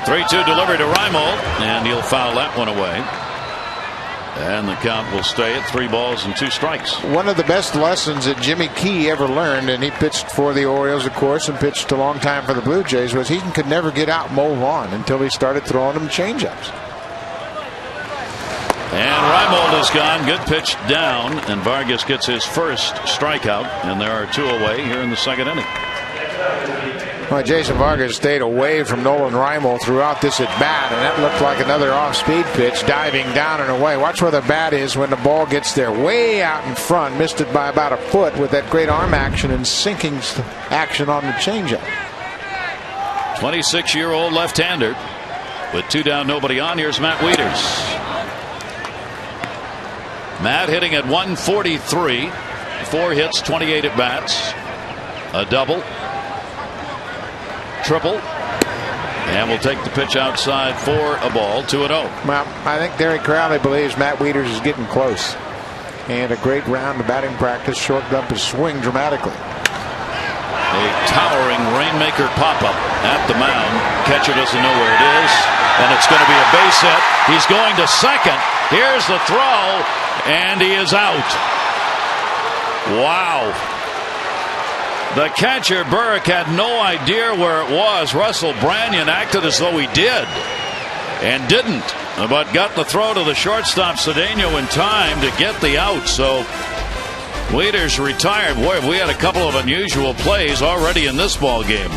3-2 delivery to Reimold, and he'll foul that one away. And the count will stay at 3 balls and 2 strikes. One of the best lessons that Jimmy Key ever learned, and he pitched for the Orioles, of course, and pitched a long time for the Blue Jays, was he could never get out Mo Vaughn until he started throwing him changeups. And Reimold is gone. Good pitch down, and Vargas gets his first strikeout, and there are 2 away here in the second inning. Well, Jason Vargas stayed away from Nolan Reimold throughout this at bat, and that looked like another off-speed pitch, diving down and away. Watch where the bat is when the ball gets there, way out in front. Missed it by about a foot with that great arm action and sinking action on the changeup. 26-year-old left-hander with 2 down, nobody on. Here's Matt Wieters. Matt hitting at 143, 4 hits, 28 at bats, a double. Triple, and we'll take the pitch outside for a ball, 2-0. Well, I think Derek Crowley believes Matt Wieters is getting close, and a great round of batting practice shortened up his swing dramatically. A towering rainmaker pop-up at the mound. Catcher doesn't know where it is, and it's going to be a base hit. He's going to second. Here's the throw, and he is out. Wow. The catcher, Burke, had no idea where it was. Russell Branyan acted as though he did and didn't, but got the throw to the shortstop Cedeno in time to get the out. So Wieters retired. Boy, we had a couple of unusual plays already in this ball game.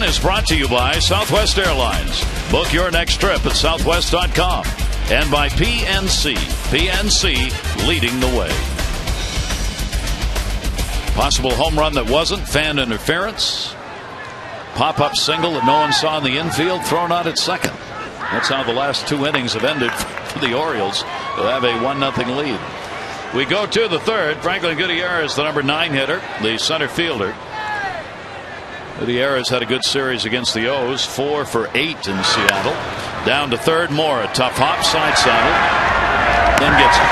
Is brought to you by Southwest Airlines. Book your next trip at southwest.com. And by PNC. PNC leading the way. Possible home run that wasn't. Fan interference. Pop-up single that no one saw in the infield. Thrown out at second. That's how the last 2 innings have ended for the Orioles, who have a 1-0 lead. We go to the third. Franklin Gutierrez, the number 9 hitter, the center fielder. Gutierrez had a good series against the O's, 4 for 8 in Seattle. Down to third, Moore, a tough hop, side saddle, then gets it.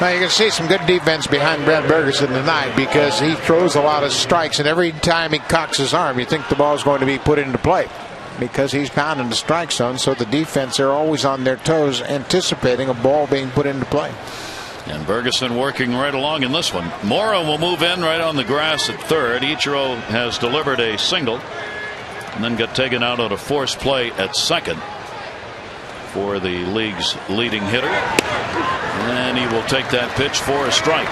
Now you can see some good defense behind Brad Bergeson tonight because he throws a lot of strikes, and every time he cocks his arm, you think the ball is going to be put into play because he's pounding the strike zone. So the defense are always on their toes, anticipating a ball being put into play. And Bergeson working right along in this one. Mora will move in right on the grass at third. Ichiro has delivered a single and then got taken out on a forced play at second for the league's leading hitter. And he will take that pitch for a strike.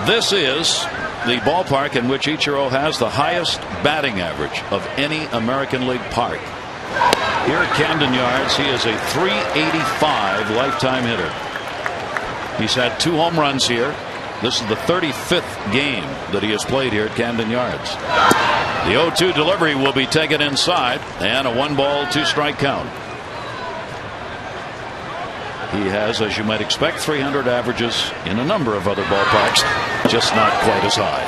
This is the ballpark in which Ichiro has the highest batting average of any American League park. Here at Camden Yards, he is a .385 lifetime hitter. He's had 2 home runs here. This is the 35th game that he has played here at Camden Yards. The 0-2 delivery will be taken inside, and a 1-ball 2-strike count. He has, as you might expect, 300 averages in a number of other ballparks, just not quite as high.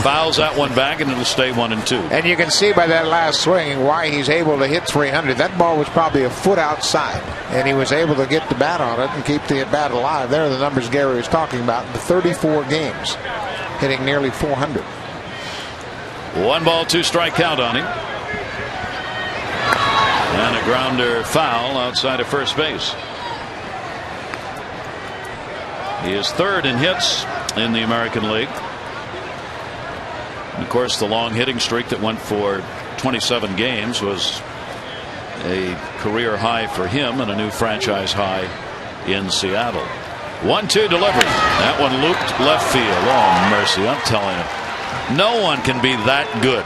Fouls that one back, and it'll stay 1-2. And you can see by that last swing why he's able to hit 300. That ball was probably a foot outside, and he was able to get the bat on it and keep the at bat alive. There are the numbers Gary was talking about. The 34 games, hitting nearly 400. 1-ball 2-strike count on him. And a grounder foul outside of first base. He is third in hits in the American League. And of course, the long hitting streak that went for 27 games was a career high for him and a new franchise high in Seattle. 1-2 delivery. That one looped left field. Oh, mercy. I'm telling you, no one can be that good.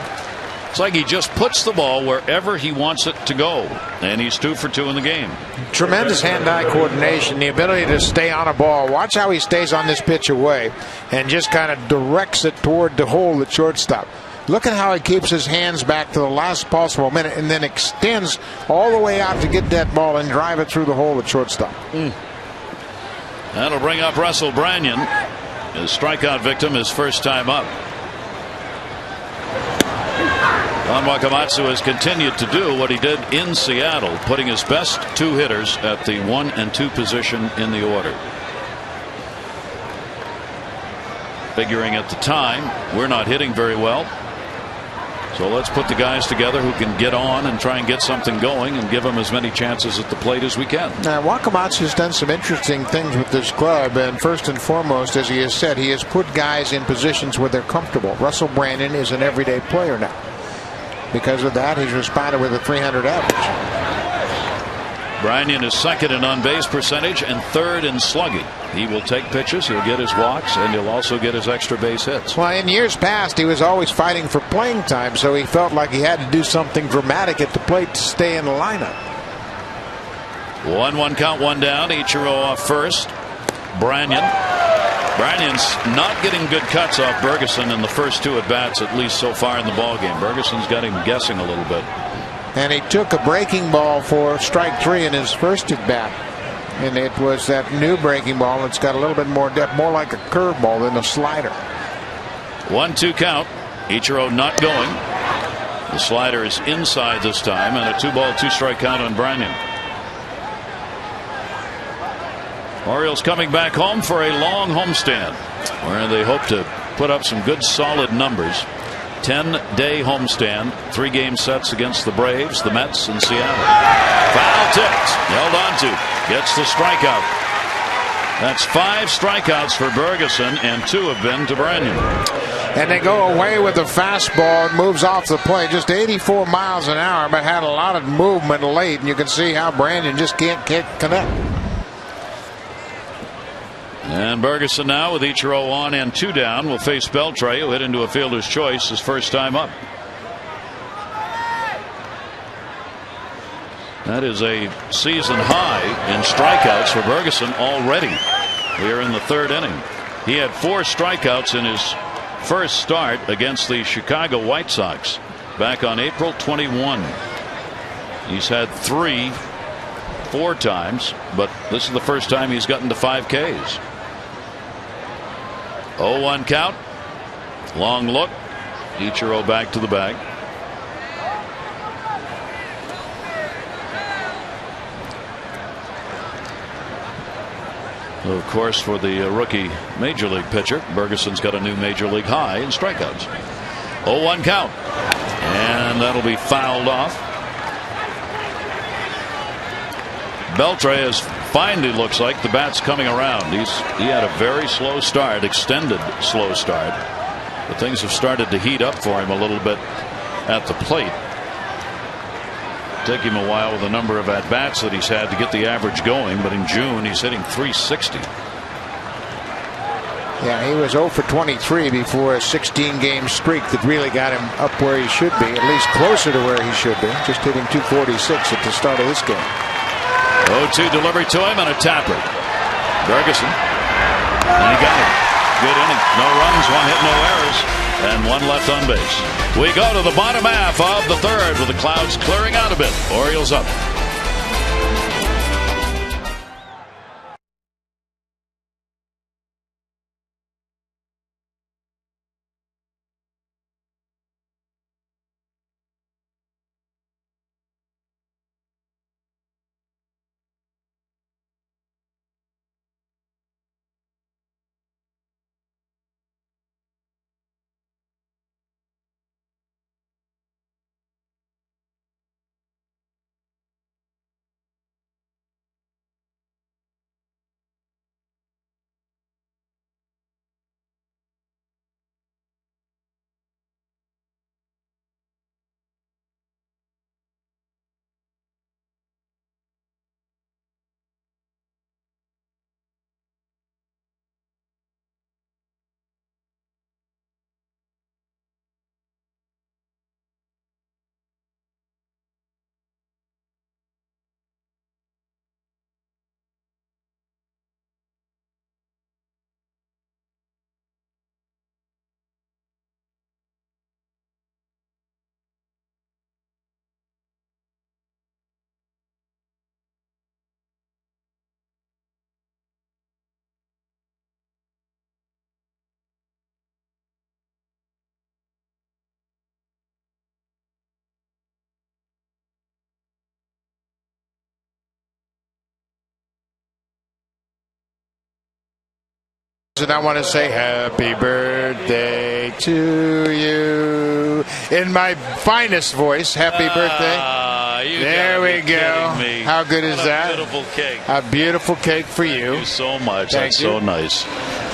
It's like he just puts the ball wherever he wants it to go, and he's 2 for 2 in the game. Tremendous hand-eye coordination, the ability to stay on a ball. Watch how he stays on this pitch away and just kind of directs it toward the hole at shortstop. Look at how he keeps his hands back to the last possible minute and then extends all the way out to get that ball and drive it through the hole at shortstop. That'll bring up Russell Branyan, his strikeout victim, his first time up. Don Wakamatsu has continued to do what he did in Seattle, putting his best 2 hitters at the 1 and 2 position in the order. Figuring at the time we're not hitting very well, so let's put the guys together who can get on and try and get something going and give them as many chances at the plate as we can. Now, Wakamatsu has done some interesting things with this club, and first and foremost, as he has said, he has put guys in positions where they're comfortable. Russell Branyan is an everyday player now. Because of that, he's responded with a 300 average. Branyan is second in on-base percentage and third in slugging. He will take pitches, he'll get his walks, and he'll also get his extra base hits. Well, in years past, he was always fighting for playing time, so he felt like he had to do something dramatic at the plate to stay in the lineup. 1-1 count, 1 down. Ichiro off first. Branyan's not getting good cuts off Bergeson in the first 2 at-bats, at least so far in the ballgame. Bergeson's got him guessing a little bit. And he took a breaking ball for strike 3 in his first at-bat. And it was that new breaking ball. It's got a little bit more depth, more like a curveball than a slider. 1-2 count. Ichiro not going. The slider is inside this time, and a 2-ball 2-strike count on Branyan. Orioles coming back home for a long homestand where they hope to put up some good solid numbers. 10-day homestand, 3-game sets against the Braves, the Mets, and Seattle. Foul tipped, held on to, gets the strikeout. That's 5 strikeouts for Bergeson, and 2 have been to Branyan. And they go away with the fastball. It moves off the plate, just 84 miles an hour, but had a lot of movement late, and you can see how Branyan just can't connect. And Bergeson now with Ichiro on and 2 down will face Beltre, who hit into a fielder's choice his first time up. That is a season high in strikeouts for Bergeson already. We are in the 3rd inning. He had 4 strikeouts in his first start against the Chicago White Sox back on April 21. He's had 3 4 times, but this is the first time he's gotten to 5 Ks. 0-1 count. Long look. Ichiro back to the bag. Of course, for the rookie major league pitcher, Bergeson's got a new major league high in strikeouts. 0-1 count, and that'll be fouled off. Beltre is finally, looks like the bat's coming around. He had a very slow start, extended slow start, but things have started to heat up for him a little bit at the plate. Take him a while with a number of at bats that he's had to get the average going, but in June he's hitting .360. Yeah, he was 0 for 23 before a 16-game streak that really got him up where he should be, at least closer to where he should be. Just hitting .246 at the start of this game. 0-2 delivery to him and a tapper. Bergeson, and he got it. Good inning. No runs, 1 hit, no errors, and 1 left on base. We go to the bottom half of the 3rd with the clouds clearing out a bit. Orioles up. And I want to say happy birthday to you in my finest voice. Happy birthday. There we go. Me. How good is that? Beautiful cake. A beautiful cake for you. Thank you so much. That's so nice.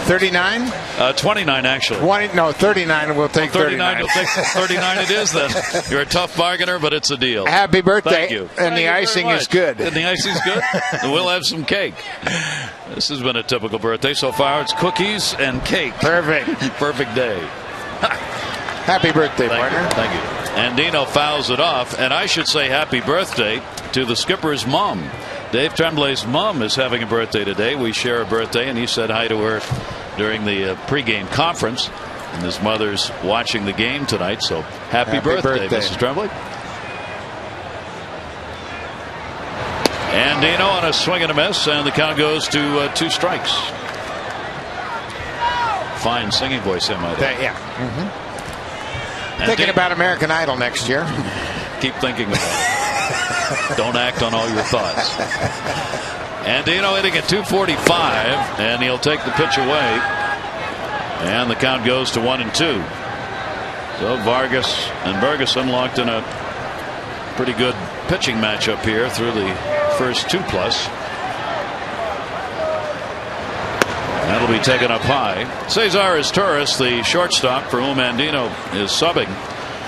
39? 29 actually. 39. We'll take 39. We'll take 39 it is then. You're a tough bargainer, but it's a deal. Happy birthday. Thank you. And Thank the icing is good. And the icing's good? And we'll have some cake. This has been a typical birthday so far. It's cookies and cake. Perfect. Perfect day. Happy birthday, partner. Thank you. Andino fouls it off, and I should say happy birthday to the skipper's mom. Dave Tremblay's mom is having a birthday today. We share a birthday, and he said hi to her during the pregame conference. And his mother's watching the game tonight, so happy birthday, Mrs. Tremblay. Andino on a swing and a miss, and the count goes to 2 strikes. Fine singing voice, I might add. Yeah. Thinking about American Idol next year. Keep thinking about it. Don't act on all your thoughts. Andino hitting at 245, and he'll take the pitch away. And the count goes to 1-2. So Vargas and Bergeson locked in a pretty good pitching matchup here through the first 2+. That'll be taken up high. Cesar Torres, the shortstop for whom Andino is subbing,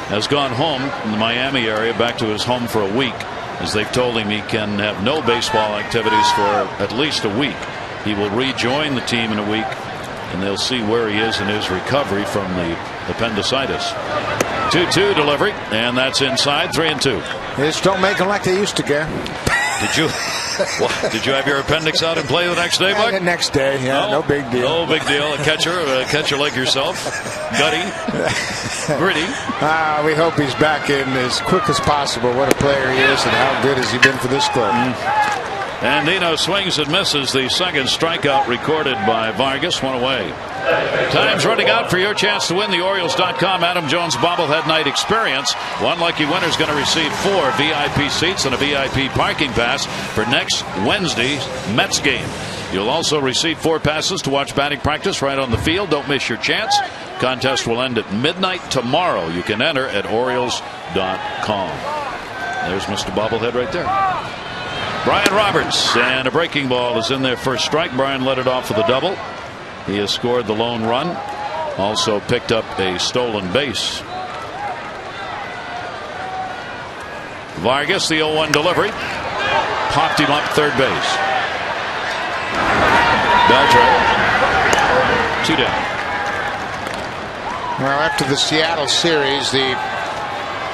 has gone home in the Miami area, back to his home for a week, as they've told him he can have no baseball activities for at least a week. He will rejoin the team in a week, and they'll see where he is in his recovery from the appendicitis. 2-2 delivery, and that's inside. 3-2. They just don't make them like they used to, Gary. Did you have your appendix out and play the next day, Buck? The next day, yeah, no big deal. No big deal. A catcher like yourself, gutty, gritty. We hope he's back in as quick as possible. What a player he is, and how good has he been for this club. And Nino swings and misses. The second strikeout recorded by Vargas. One away. Time's running out for your chance to win the Orioles.com Adam Jones bobblehead night experience. One lucky winner is going to receive 4 VIP seats and a VIP parking pass for next Wednesday's Mets game. You'll also receive 4 passes to watch batting practice right on the field. Don't miss your chance. Contest will end at midnight tomorrow. You can enter at Orioles.com. There's Mr. Bobblehead right there. Brian Roberts, and a breaking ball is in there first strike. Brian led it off with a double. He has scored the lone run. Also picked up a stolen base. Vargas, the 0-1 delivery. Popped him up third base. Beltre, 2 down. Well, after the Seattle series, the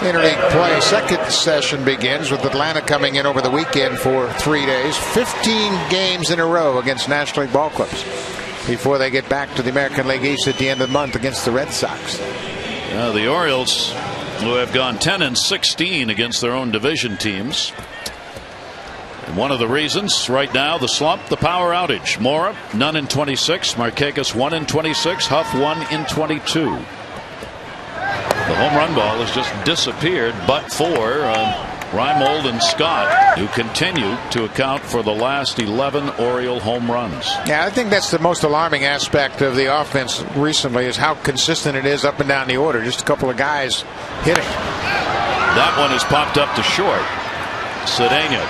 interleague play second session begins with Atlanta coming in over the weekend for 3 days. 15 games in a row against National League ball clubs before they get back to the American League East at the end of the month against the Red Sox. The Orioles, who have gone 10-16 against their own division teams. And one of the reasons right now, the slump, the power outage. Mora, none in 26. Markakis, 1 in 26. Huff, 1 in 22. The home run ball has just disappeared, but for Reimold and Scott, who continue to account for the last 11 Oriole home runs. Yeah, I think that's the most alarming aspect of the offense recently, is how consistent it is up and down the order. Just a couple of guys hitting. That one is popped up to short. Cedeno.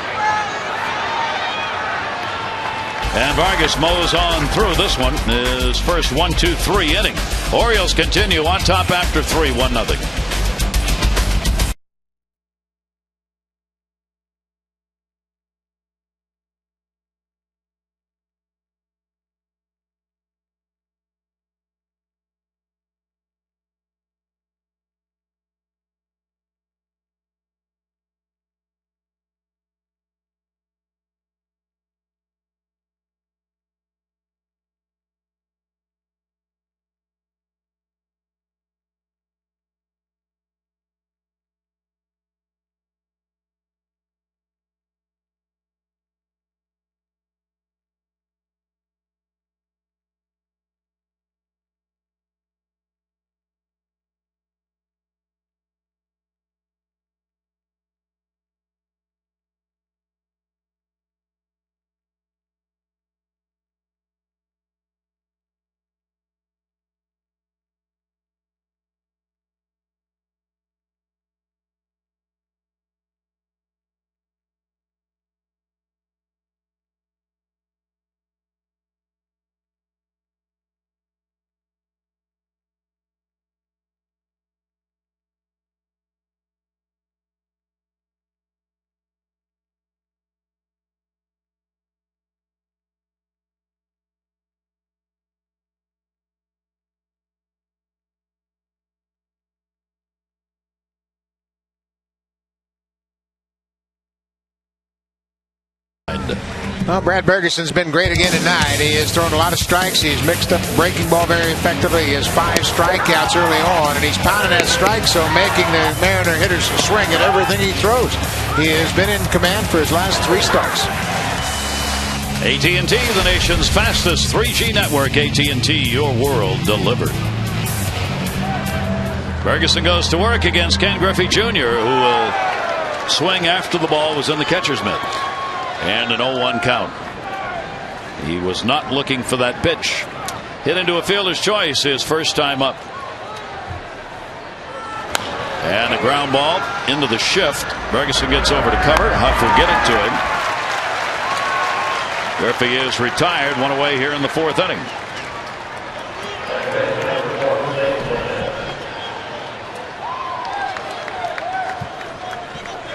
And Vargas mows on through this one. His first 1-2-3 inning. Orioles continue on top after 3, 1-0. Well, Brad Bergeson's been great again tonight. He has thrown a lot of strikes. He's mixed up the breaking ball very effectively. He has 5 strikeouts early on, and he's pounding that strike zone, making the Mariner hitters swing at everything he throws. He has been in command for his last 3 starts. AT&T, the nation's fastest 3G network. AT&T, your world delivered. Ferguson goes to work against Ken Griffey Jr., who will swing after the ball was in the catcher's mitt. And an 0-1 count. He was not looking for that pitch. Hit into a fielder's choice his first time up. And a ground ball into the shift. Ferguson gets over to cover. Huff will get it to him. Griffey is retired. 1 away here in the 4th inning.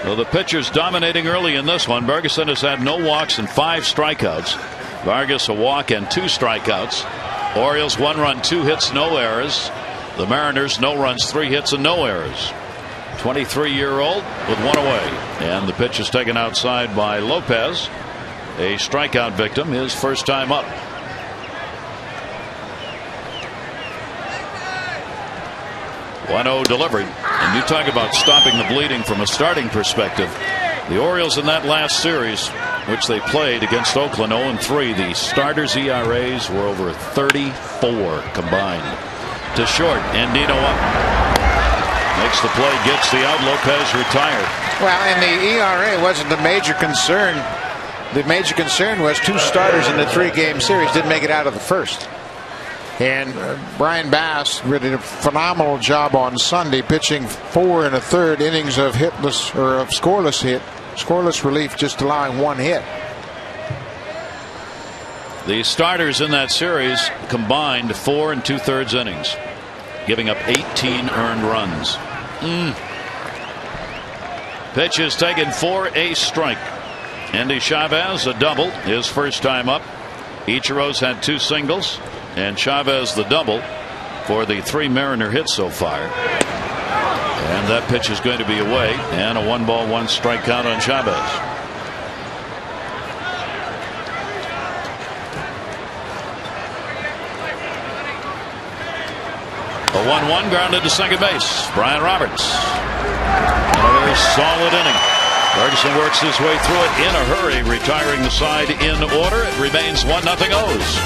Well, the pitcher's dominating early in this one. Ferguson has had no walks and 5 strikeouts. Vargas a walk and 2 strikeouts. Orioles 1 run, 2 hits, no errors. The Mariners no runs, 3 hits and no errors. 23-year-old with 1 away. And the pitch is taken outside by Lopez, a strikeout victim, his first time up. .0 delivery. And you talk about stopping the bleeding from a starting perspective. The Orioles in that last series which they played against Oakland 0-3. The starters' ERAs were over 34 combined. To short, Andino up. Makes the play, gets the out. Lopez retired. Well, and the ERA wasn't the major concern. The major concern was 2 starters in the 3-game series didn't make it out of the first. And Brian Bass did a phenomenal job on Sunday, pitching 4 1/3 innings of hitless or of scoreless relief, just allowing 1 hit. The starters in that series combined 4 2/3 innings, giving up 18 earned runs. Pitch is taken for a strike. Andy Chavez a double, his first time up. Ichiro's had 2 singles, and Chavez the double for the 3 Mariner hits so far. And that pitch is going to be away, and a 1-ball 1-strike count on Chavez. A 1-1 grounded to second base. Brian Roberts. Another solid inning. Ferguson works his way through it in a hurry, retiring the side in order. It remains 1-0 O's.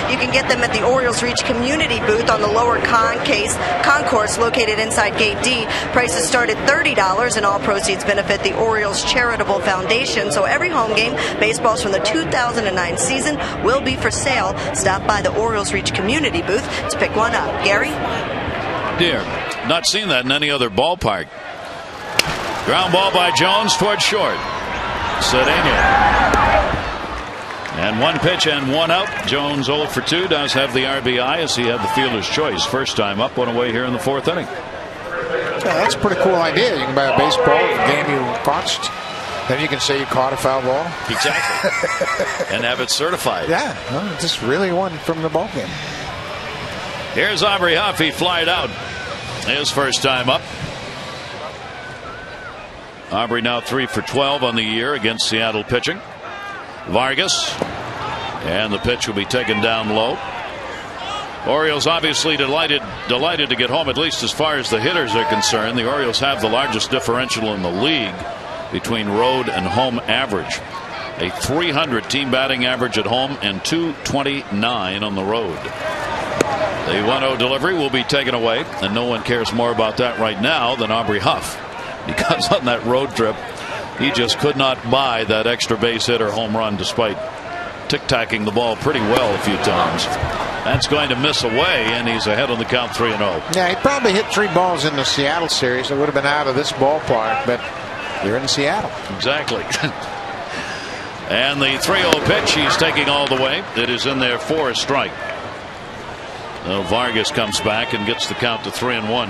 You can get them at the Orioles Reach community booth on the lower concourse located inside Gate D. Prices start at $30 and all proceeds benefit the Orioles Charitable Foundation. So every home game, baseballs from the 2009 season will be for sale. Stop by the Orioles Reach community booth to pick one up. Gary? Dear, not seen that in any other ballpark. Ground ball by Jones toward short. Cedeno. And 1 pitch and 1 out. Jones 0 for 2 does have the RBI as he had the fielder's choice. First time up, 1 away here in the 4th inning. Yeah, that's a pretty cool idea. You can buy a baseball game you watched. Then you can say you caught a foul ball. Exactly. And have it certified. Yeah, well, just really won from the ball game. Here's Aubrey Huff. He flied out. His first time up. Aubrey now 3 for 12 on the year against Seattle pitching. Vargas, and the pitch will be taken down low. Orioles obviously delighted to get home, at least as far as the hitters are concerned. The Orioles have the largest differential in the league between road and home average. A .300 team batting average at home and .229 on the road. The 1-0 delivery will be taken away, and no one cares more about that right now than Aubrey Huff, because on that road trip he just could not buy that extra base hit or home run despite tic-tacking the ball pretty well a few times. That's going to miss away, and he's ahead on the count 3-0. Yeah, he probably hit 3 balls in the Seattle series. It would have been out of this ballpark, but you're in Seattle. Exactly. And the 3-0 pitch he's taking all the way. It is in there for a strike. Well, Vargas comes back and gets the count to 3-1.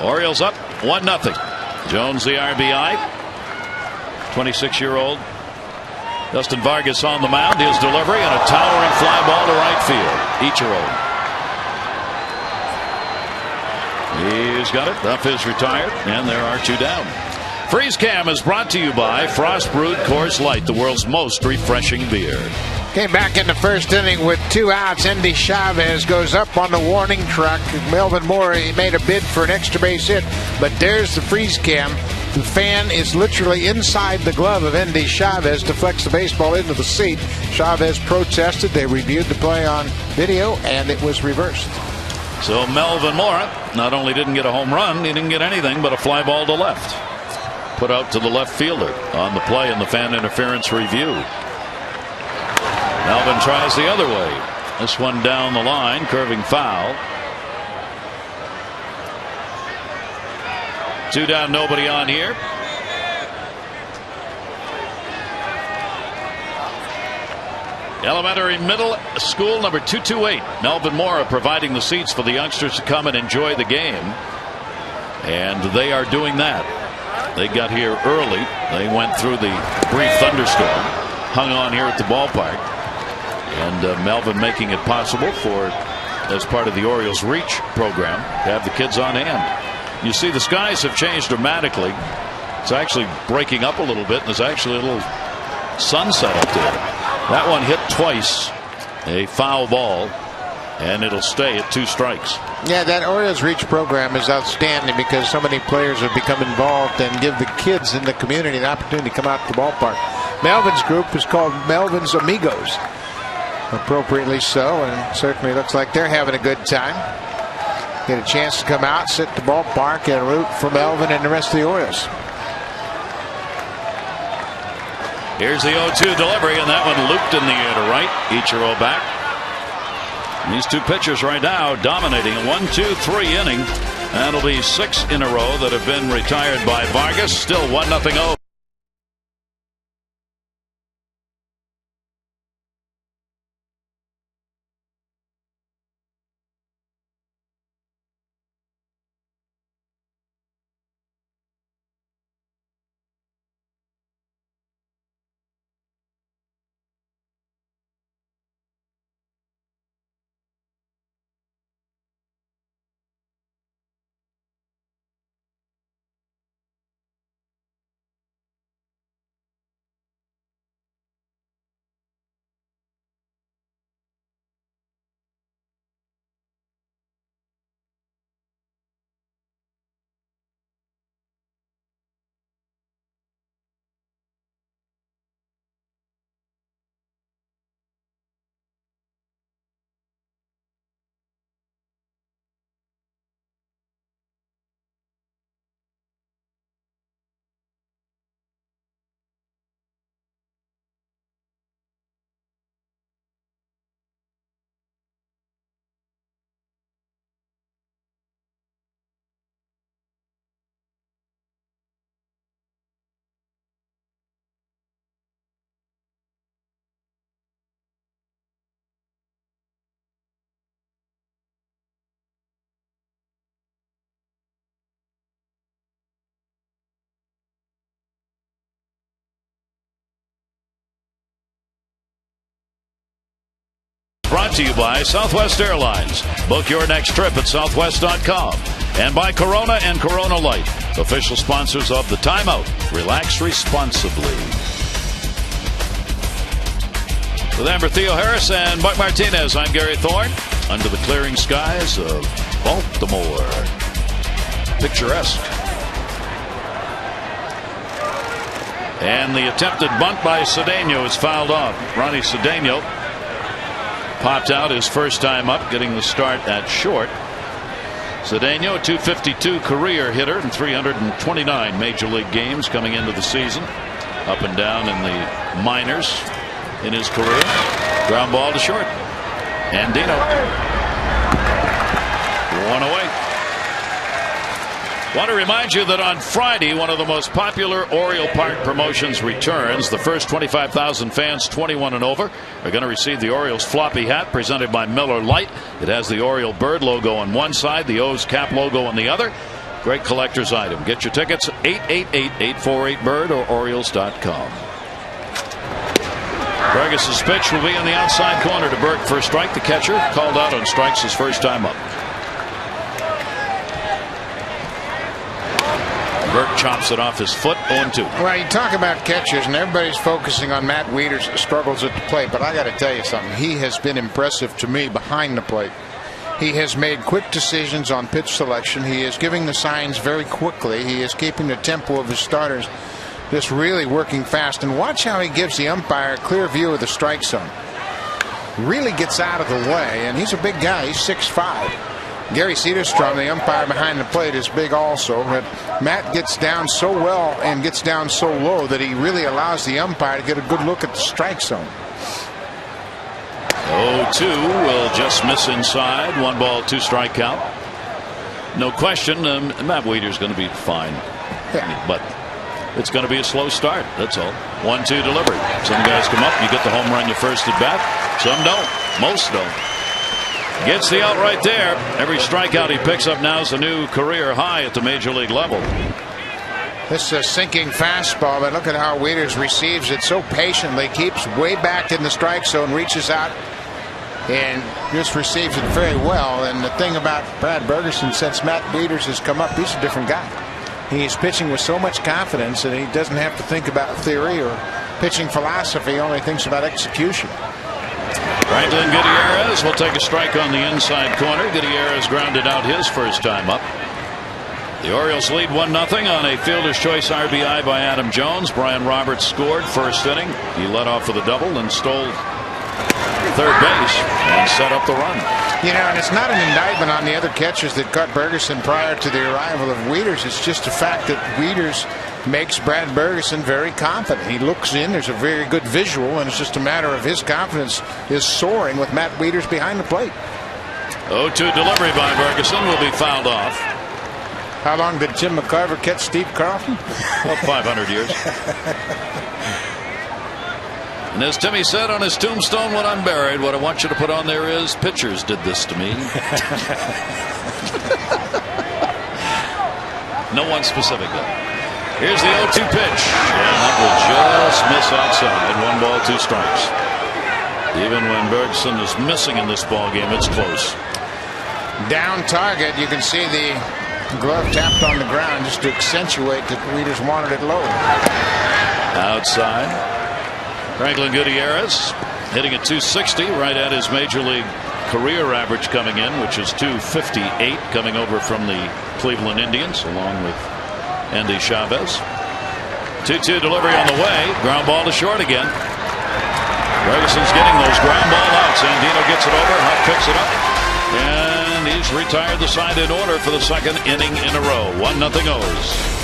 Orioles up 1-0. Jones the RBI. 26-year-old Justin Vargas on the mound. His delivery and a towering fly ball to right field. Ichiro. He's got it. Duff is retired, and there are 2 down. Freeze Cam is brought to you by Frost Brewed Coors Light, the world's most refreshing beer. Came back in the first inning with 2 outs. Endy Chavez goes up on the warning track. Melvin Moore, he made a bid for an extra base hit, but there's the freeze cam. The fan is literally inside the glove of Endy Chavez, deflects the baseball into the seat. Chavez protested. They reviewed the play on video, and it was reversed. So Melvin Moore not only didn't get a home run, he didn't get anything but a fly ball to left. Put out to the left fielder on the play in the fan interference review. Melvin tries the other way. This one down the line, curving foul. 2 down, nobody on here. Elementary Middle School number 228. Melvin Moore providing the seats for the youngsters to come and enjoy the game. And they are doing that. They got here early. They went through the brief thunderstorm. Hung on here at the ballpark. And Melvin making it possible for, as part of the Orioles Reach program, to have the kids on hand. You see the skies have changed dramatically. It's actually breaking up a little bit, and there's actually a little sunset up there. That one hit twice, a foul ball, and it'll stay at 2 strikes. Yeah, that Orioles Reach program is outstanding because so many players have become involved and give the kids in the community an opportunity to come out to the ballpark. Melvin's group is called Melvin's Amigos, appropriately so, and certainly looks like they're having a good time. Get a chance to come out, sit at the ballpark, and root for Melvin and the rest of the Orioles. Here's the 0-2 delivery, and that one looped in the air to right. Ichiro back. And these 2 pitchers right now dominating a 1-2-3 inning. That'll be 6 in a row that have been retired by Vargas. Still 1-0. Brought to you by Southwest Airlines. Book your next trip at southwest.com. And by Corona and Corona Light, official sponsors of the Timeout. Relax responsibly. With Amber Theo Harris and Buck Martinez, I'm Gary Thorne. Under the clearing skies of Baltimore. Picturesque. And the attempted bunt by Cedeno is fouled off. Ronnie Cedeno popped out his first time up, getting the start at short. Cedeno, a .252 career hitter in 329 major league games coming into the season. Up and down in the minors in his career. Ground ball to short. And Dino. 1 away. Want to remind you that on Friday, one of the most popular Oriole Park promotions returns. The first 25,000 fans 21 and over are going to receive the Orioles floppy hat presented by Miller Lite. It has the Oriole bird logo on one side, the O's cap logo on the other. Great collector's item. Get your tickets at 888-848-BIRD or Orioles.com. Ferguson's pitch will be in the outside corner to Burke for a strike. The catcher called out on strikes his first time up. Burke chops it off his foot. 0-2. Well, you talk about catchers, and everybody's focusing on Matt Wieters' struggles at the plate, but I got to tell you something. He has been impressive to me behind the plate. He has made quick decisions on pitch selection. He is giving the signs very quickly. He is keeping the tempo of his starters just really working fast. And watch how he gives the umpire a clear view of the strike zone. Really gets out of the way, and he's a big guy. He's 6'5". Gary Cederstrom, the umpire behind the plate, is big also. But Matt gets down so well and gets down so low that he really allows the umpire to get a good look at the strike zone. 0-2 will just miss inside. 1 ball, 2 strike count. No question, Matt Wieters going to be fine. Yeah. But it's going to be a slow start. That's all. 1-2 delivery. Some guys come up, you get the home run your first at bat. Some don't. Most don't. Gets the out right there. Every strikeout he picks up now is a new career high at the major league level. This is a sinking fastball, but look at how Wieters receives it so patiently. Keeps way back in the strike zone, reaches out, and just receives it very well. And the thing about Brad Bergeson, since Matt Wieters has come up, he's a different guy. He's pitching with so much confidence that he doesn't have to think about theory or pitching philosophy. He only thinks about execution. Franklin Gutierrez will take a strike on the inside corner. Gutierrez grounded out his first time up. The Orioles lead 1-0 on a fielder's choice RBI by Adam Jones. Brian Roberts scored first inning. He led off with a double and stole third base and set up the run. You know, and it's not an indictment on the other catchers that cut Bergeson prior to the arrival of Wieters. It's just the fact that Wieters makes Brad Bergeson very confident. He looks in, there's a very good visual, and it's just a matter of his confidence is soaring with Matt Wieters behind the plate. 0-2 delivery by Bergeson will be fouled off. How long did Jim McCarver catch Steve Carlton? Well, 500 years. And as Timmy said on his tombstone when I'm buried, what I want you to put on there is pitchers did this to me. No one specific though. Here's the 0-2 pitch, and that will just miss outside. 1 ball, 2 strikes. Even when Bergeson is missing in this ball game, it's close. Down target, you can see the glove tapped on the ground just to accentuate that Wieters wanted it low. Outside. Franklin Gutierrez hitting at 260, right at his major league career average coming in, which is 258, coming over from the Cleveland Indians along with Andy Chavez. 2-2 delivery on the way. Ground ball to short again. Ferguson's getting those ground ball outs. Andino gets it over. Huck picks it up. And he's retired the side in order for the second inning in a row. 1-0 O's.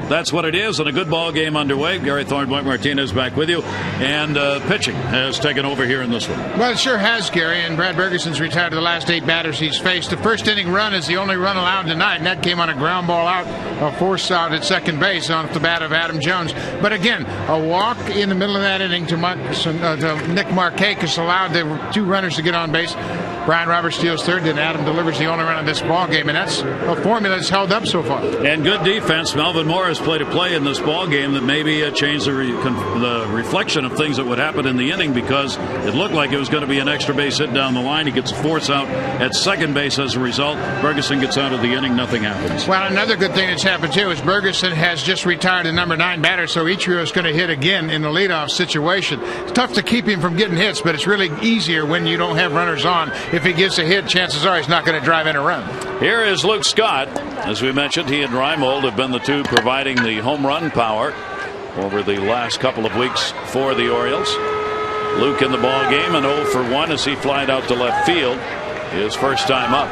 That's what it is, and a good ball game underway. Gary Thornburg Martinez back with you, and pitching has taken over here in this one. Well, it sure has, Gary, and Brad Bergeson's retired the last 8 batters he's faced. The first inning run is the only run allowed tonight, and that came on a ground ball out, a force out at second base off the bat of Adam Jones. But again, a walk in the middle of that inning to Nick Markakis allowed the 2 runners to get on base. Brian Roberts steals third, then Adam delivers the only run of this ball game, and that's a formula that's held up so far. And good defense. Melvin Morris play-to-play in this ball game that maybe changed the reflection of things that would happen in the inning, because it looked like it was going to be an extra base hit down the line. He gets a force out at second base as a result. Ferguson gets out of the inning. Nothing happens. Well, another good thing that's happened too is Ferguson has just retired the number 9 batter, so Ichiro is going to hit again in the leadoff situation. It's tough to keep him from getting hits, but it's really easier when you don't have runners on. If he gets a hit, chances are he's not going to drive in a run. Here is Luke Scott. As we mentioned, he and Reimold have been the two providing the home run power over the last couple of weeks for the Orioles. Luke in the ball game, and 0 for 1 as he flied out to left field. His first time up.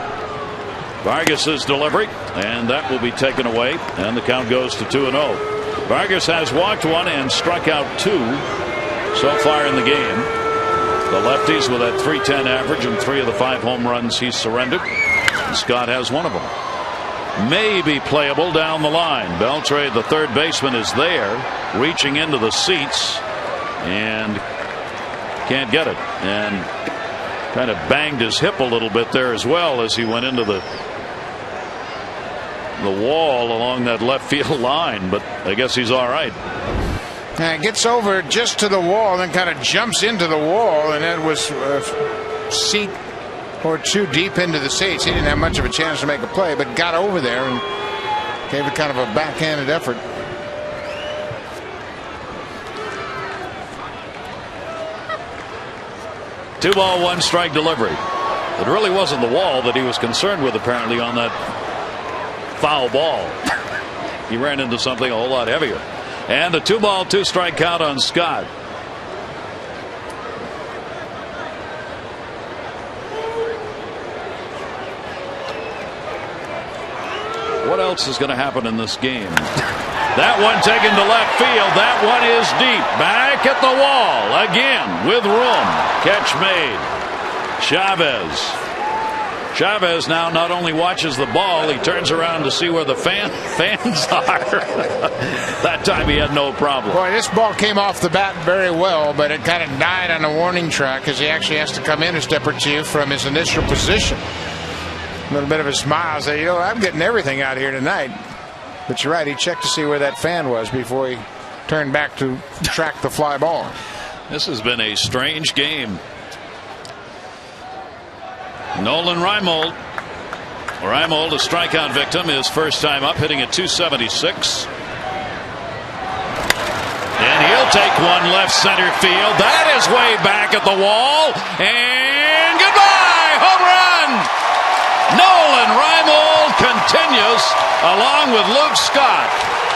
Vargas's delivery, and that will be taken away, and the count goes to 2-0. Vargas has walked 1 and struck out 2 so far in the game. The lefties with that .310 average and 3 of the 5 home runs he's surrendered. And Scott has 1 of them. May be playable down the line. Beltre, the third baseman, is there, reaching into the seats, and can't get it, and kind of banged his hip a little bit there as well as he went into the wall along that left field line, but I guess he's all right. Gets over just to the wall, then kind of jumps into the wall, and it was a seat or 2 deep into the seats. He didn't have much of a chance to make a play, but got over there and gave it kind of a backhanded effort. Two ball, 1 strike delivery. It really wasn't the wall that he was concerned with, apparently, on that foul ball. He ran into something a whole lot heavier. And the 2 ball, 2 strike count on Scott. What else is going to happen in this game? That one taken to left field. That one is deep. Back at the wall again with room. Catch made. Chavez now not only watches the ball, he turns around to see where the fans are. That time he had no problem. Boy, this ball came off the bat very well, but it kind of died on the warning track as he actually has to come in a step or 2 from his initial position. A little bit of a smile, say, I'm getting everything out here tonight. But you're right, he checked to see where that fan was before he turned back to track the fly ball. This has been a strange game. Nolan Reimold. Reimold, a strikeout victim, his first time up, hitting at .276. And he'll take one left center field. That is way back at the wall. And goodbye! Home run! Nolan Reimold continues, along with Luke Scott,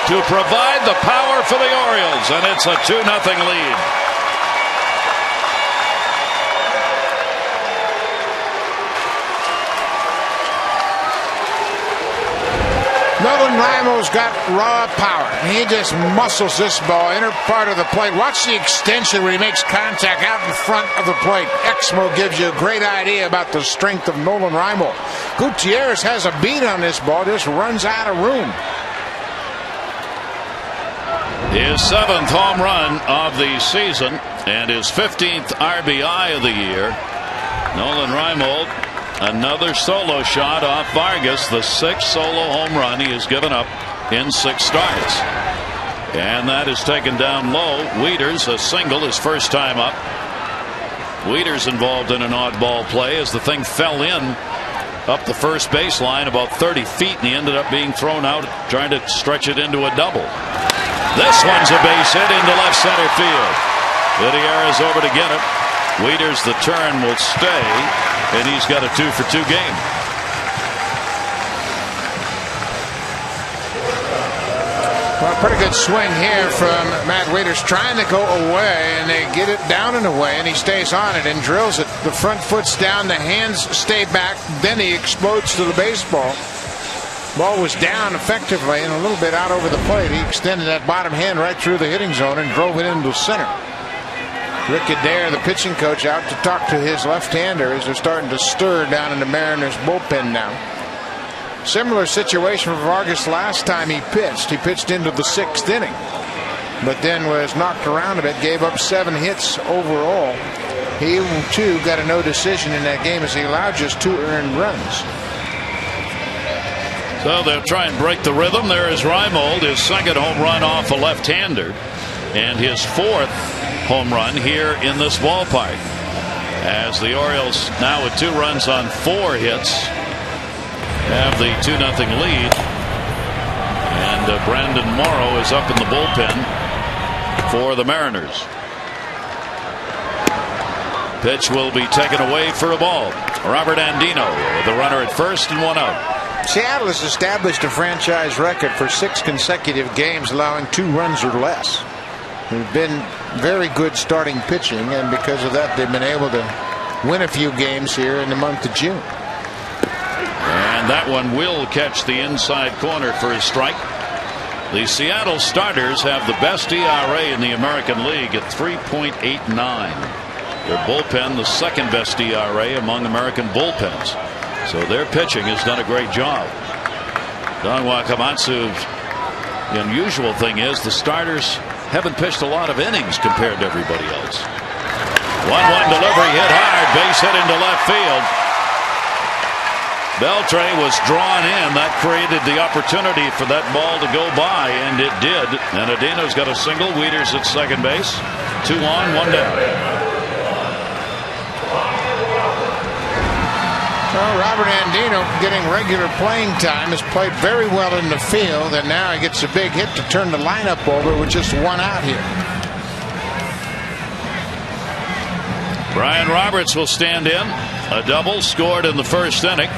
to provide the power for the Orioles, and it's a 2-0 lead. Nolan Reimold's got raw power. He just muscles this ball, inner part of the plate. Watch the extension where he makes contact out in front of the plate. Exmo gives you a great idea about the strength of Nolan Reimold. Gutierrez has a beat on this ball, just runs out of room. His 7th home run of the season and his 15th RBI of the year. Nolan Reimold, another solo shot off Vargas, the 6th solo home run he has given up in 6 starts. And that is taken down low. Wieters, a single, his first time up. Wieters involved in an oddball play as the thing fell in up the first baseline about 30 feet, and he ended up being thrown out trying to stretch it into a double. This one's a base hit into left center field. Gutierrez over to get it. Wieters, the turn, will stay, and he's got a 2-for-2 game. Well, pretty good swing here from Matt Wieters, trying to go away, and they get it down and away, and he stays on it and drills it. The front foot's down, the hands stay back, then he explodes to the baseball. Ball was down effectively and a little bit out over the plate. He extended that bottom hand right through the hitting zone and drove it into center. Rick Adair, the pitching coach, out to talk to his left-hander as they're starting to stir down in the Mariners bullpen now. Similar situation for Vargas last time he pitched. He pitched into the 6th inning, but then was knocked around a bit, gave up 7 hits overall. He, too, got a no decision in that game as he allowed just 2 earned runs. So they'll try and break the rhythm. There is Reimold, his second home run off a left-hander, and his fourth home run here in this ballpark. As the Orioles now with 2 runs on 4 hits have the 2-0 lead, and Brandon Morrow is up in the bullpen for the Mariners. Pitch will be taken away for a ball. Robert Andino with a runner at first and 1 out. Seattle has established a franchise record for 6 consecutive games allowing 2 runs or less. They've been very good starting pitching, and because of that they've been able to win a few games here in the month of June. And that one will catch the inside corner for a strike. The Seattle starters have the best ERA in the American League at 3.89. Their bullpen the second best ERA among American bullpens. So their pitching has done a great job. Don Wakamatsu, the unusual thing is the starters haven't pitched a lot of innings compared to everybody else. 1-1 delivery hit hard, base hit into left field. Beltre was drawn in. That created the opportunity for that ball to go by, and it did. And Adino's got a single. Wieters at second base. 2 on, 1 down. Well, Robert Andino getting regular playing time, has played very well in the field, and now he gets a big hit to turn the lineup over with just 1 out here. Brian Roberts will stand in. A double scored in the first inning.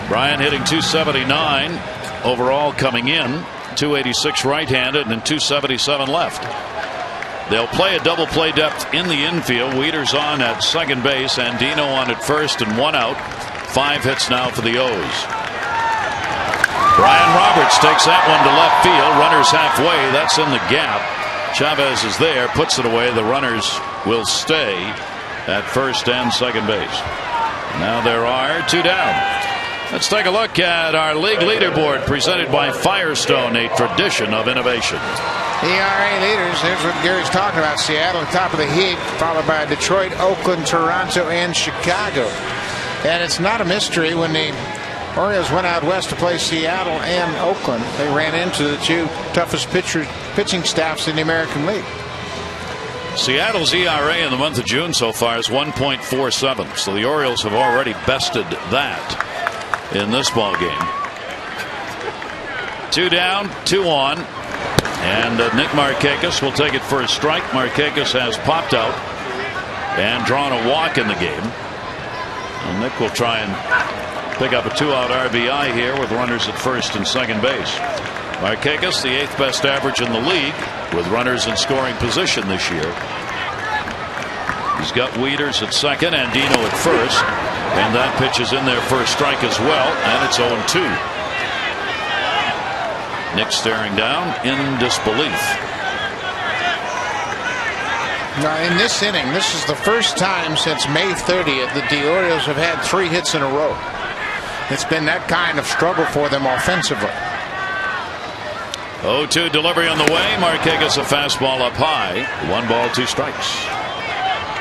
Brian hitting .279 overall coming in, .286 right-handed and .277 left. They'll play a double play depth in the infield. Wieters on at second base, Andino on at first and 1 out. 5 hits now for the O's. Brian Roberts takes that one to left field. Runners halfway. That's in the gap. Chavez is there, puts it away. The runners will stay at first and second base. Now there are 2 down. Let's take a look at our league leaderboard presented by Firestone, a tradition of innovation. ERA leaders, here's what Gary's talking about. Seattle at top of the heap, followed by Detroit, Oakland, Toronto, and Chicago. And it's not a mystery when the Orioles went out west to play Seattle and Oakland. They ran into the 2 toughest pitching staffs in the American League. Seattle's ERA in the month of June so far is 1.47. So the Orioles have already bested that in this ball game. 2 down, 2 on. And Nick Markakis will take it for a strike. Markakis has popped out and drawn a walk in the game. And Nick will try and pick up a 2-out RBI here with runners at first and second base. Markakis, the 8th best average in the league with runners in scoring position this year. He's got Wieters at second and Dino at first. And that pitch is in there for a strike as well. And it's 0-2. Nick staring down in disbelief. Now in this inning, this is the first time since May 30th that the Orioles have had 3 hits in a row. It's been that kind of struggle for them offensively. 0-2 delivery on the way. Markakis a fastball up high. 1 ball, 2 strikes.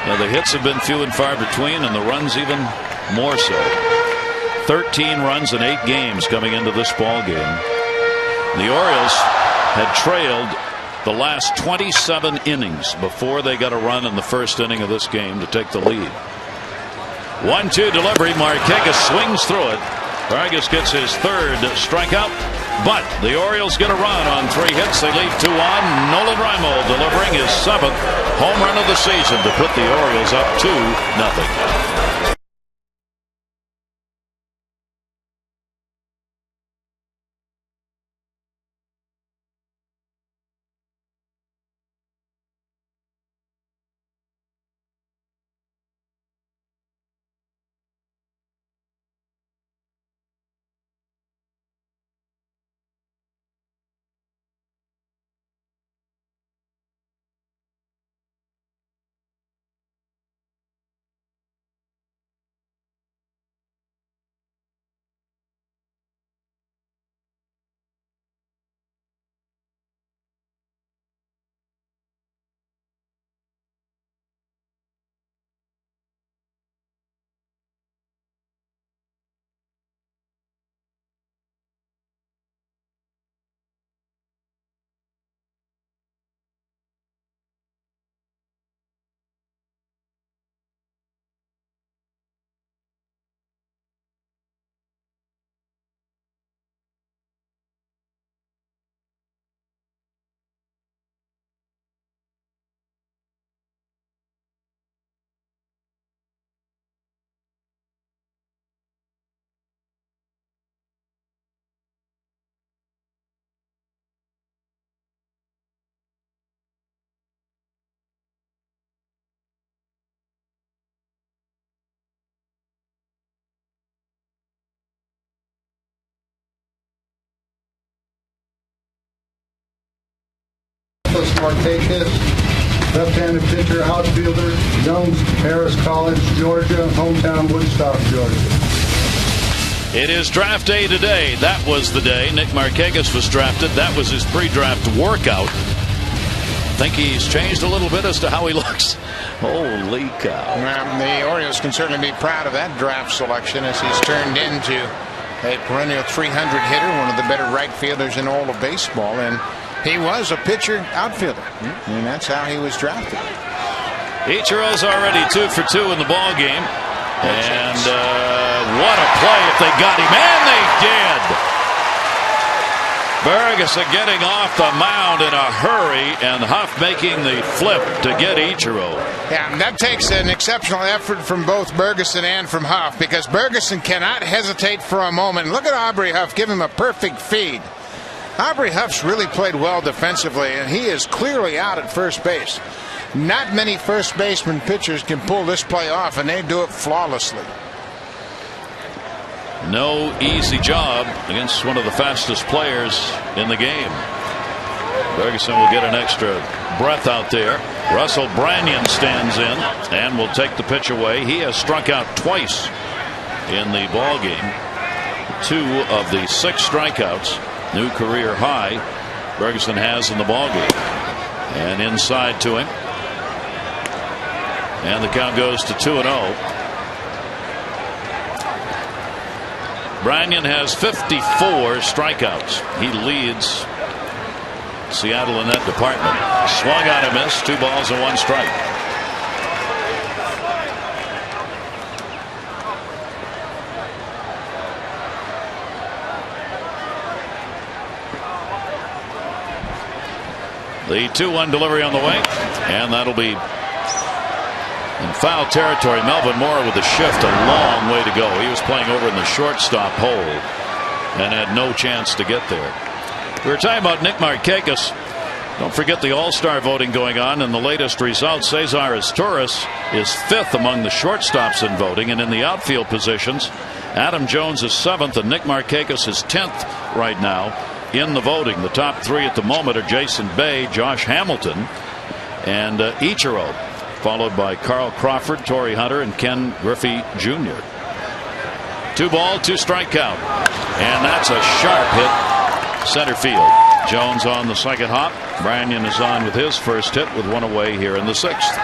Now the hits have been few and far between, and the runs even more so. 13 runs in 8 games coming into this ball game. The Orioles had trailed the last 27 innings before they got a run in the first inning of this game to take the lead. 1-2 delivery. Markakis swings through it. Vargas gets his 3rd strikeout, but the Orioles get a run on 3 hits. They leave 2 on. Nolan Reimold delivering his 7th home run of the season to put the Orioles up 2-0. Markakis, left-handed pitcher, outfielder, Jones, Harris College, Georgia, hometown Woodstock, Georgia. It is draft day today. That was the day Nick Markakis was drafted. That was his pre-draft workout. I think he's changed a little bit as to how he looks. Holy cow. Well, the Orioles can certainly be proud of that draft selection as he's turned into a perennial 300 hitter, one of the better right fielders in all of baseball, and he was a pitcher outfielder, and that's how he was drafted. Ichiro's already 2 for 2 in the ball game, and what a play if they got him, and they did. Ferguson getting off the mound in a hurry, and Huff making the flip to get Ichiro. Yeah, that takes an exceptional effort from both Ferguson and from Huff, because Ferguson cannot hesitate for a moment. Look at Aubrey Huff give him a perfect feed. Aubrey Huff's really played well defensively, and he is clearly out at first base. Not many first baseman pitchers can pull this play off, and they do it flawlessly. No easy job against one of the fastest players in the game. Ferguson will get an extra breath out there. Russell Branyan stands in and will take the pitch away. He has struck out twice in the ball game. 2 of the 6 strikeouts, new career high, Ferguson has in the ball game. And inside to him, and the count goes to 2-0. Branyan has 54 strikeouts. He leads Seattle in that department. Swung out a miss, 2 balls and 1 strike. The 2-1 delivery on the way, and that'll be in foul territory. Melvin Moore with the shift, a long way to go. He was playing over in the shortstop hole and had no chance to get there. We were talking about Nick Markakis. Don't forget the All-Star voting going on, and the latest results, Cesar Torres is 5th among the shortstops in voting, and in the outfield positions, Adam Jones is 7th and Nick Markakis is 10th right now in the voting. The top 3 at the moment are Jason Bay, Josh Hamilton, and Ichiro, followed by Carl Crawford, Torrey Hunter, and Ken Griffey Jr. 2 ball, 2 strike count, and that's a sharp hit center field. Jones on the second hop. Branyan is on with his first hit with 1 away here in the 6th.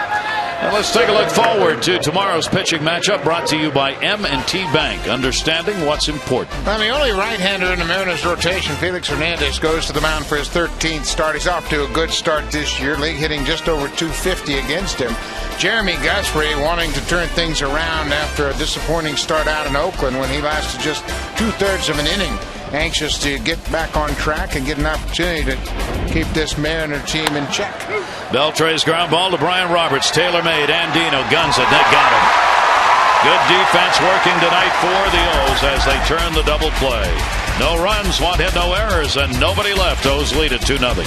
And let's take a look forward to tomorrow's pitching matchup, brought to you by M&T Bank. Understanding what's important. Well, the only right-hander in the Mariners rotation, Felix Hernandez, goes to the mound for his 13th start. He's off to a good start this year, league hitting just over 250 against him. Jeremy Guthrie wanting to turn things around after a disappointing start out in Oakland when he lasted just 2/3 of an inning. Anxious to get back on track and get an opportunity to keep this Mariner team in check. Beltre's ground ball to Brian Roberts. Taylor-made. Andino guns it. They got him. Good defense working tonight for the O's as they turn the double play. No runs, 1 hit, no errors, and nobody left. O's lead at 2-0.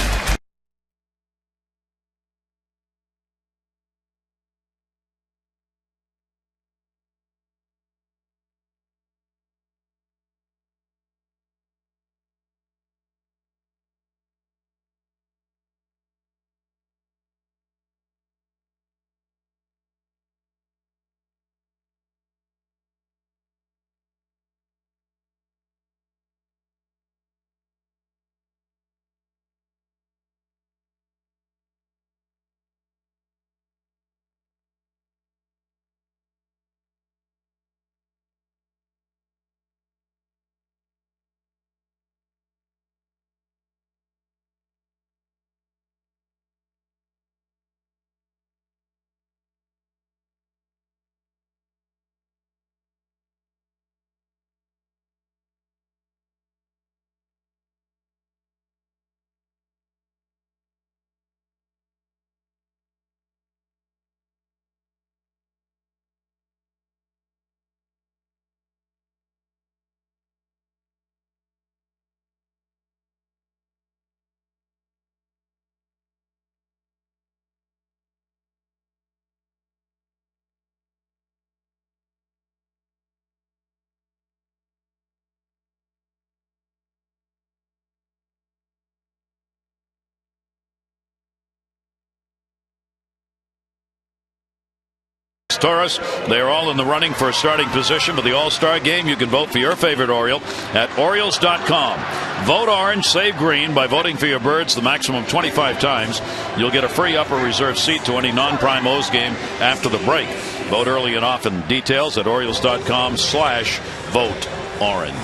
Carlos Torres. They are all in the running for a starting position for the All-Star game. You can vote for your favorite Oriole at Orioles.com. Vote orange, save green by voting for your birds the maximum 25 times. You'll get a free upper reserve seat to any non-prime O's game after the break. Vote early and often. Details at Orioles.com/vote orange.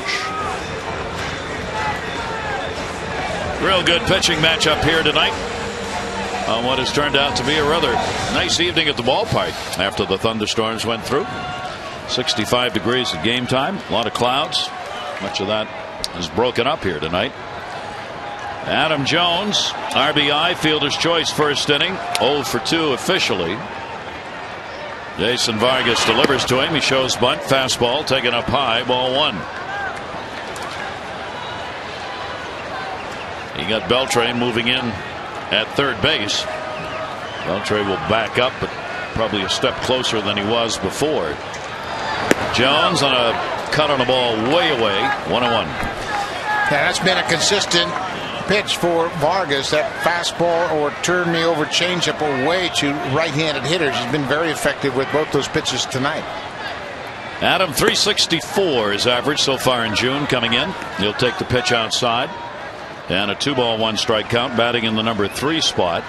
Real good pitching matchup here tonight on what has turned out to be a rather nice evening at the ballpark after the thunderstorms went through. 65 degrees at game time. A lot of clouds. Much of that is broken up here tonight. Adam Jones, RBI, fielder's choice first inning. 0 for 2 officially. Jason Vargas delivers to him. He shows bunt, fastball taken up high, ball 1. You got Beltre moving in at third base. Beltre will back up, but probably a step closer than he was before. Jones on a cut on a ball way away. 1-1. Yeah, that's been a consistent pitch for Vargas. That fastball or turn me over changeup away to right-handed hitters. He's been very effective with both those pitches tonight. Adam, 364 is average so far in June coming in. He'll take the pitch outside. And a 2-1 strike count, batting in the number 3 spot.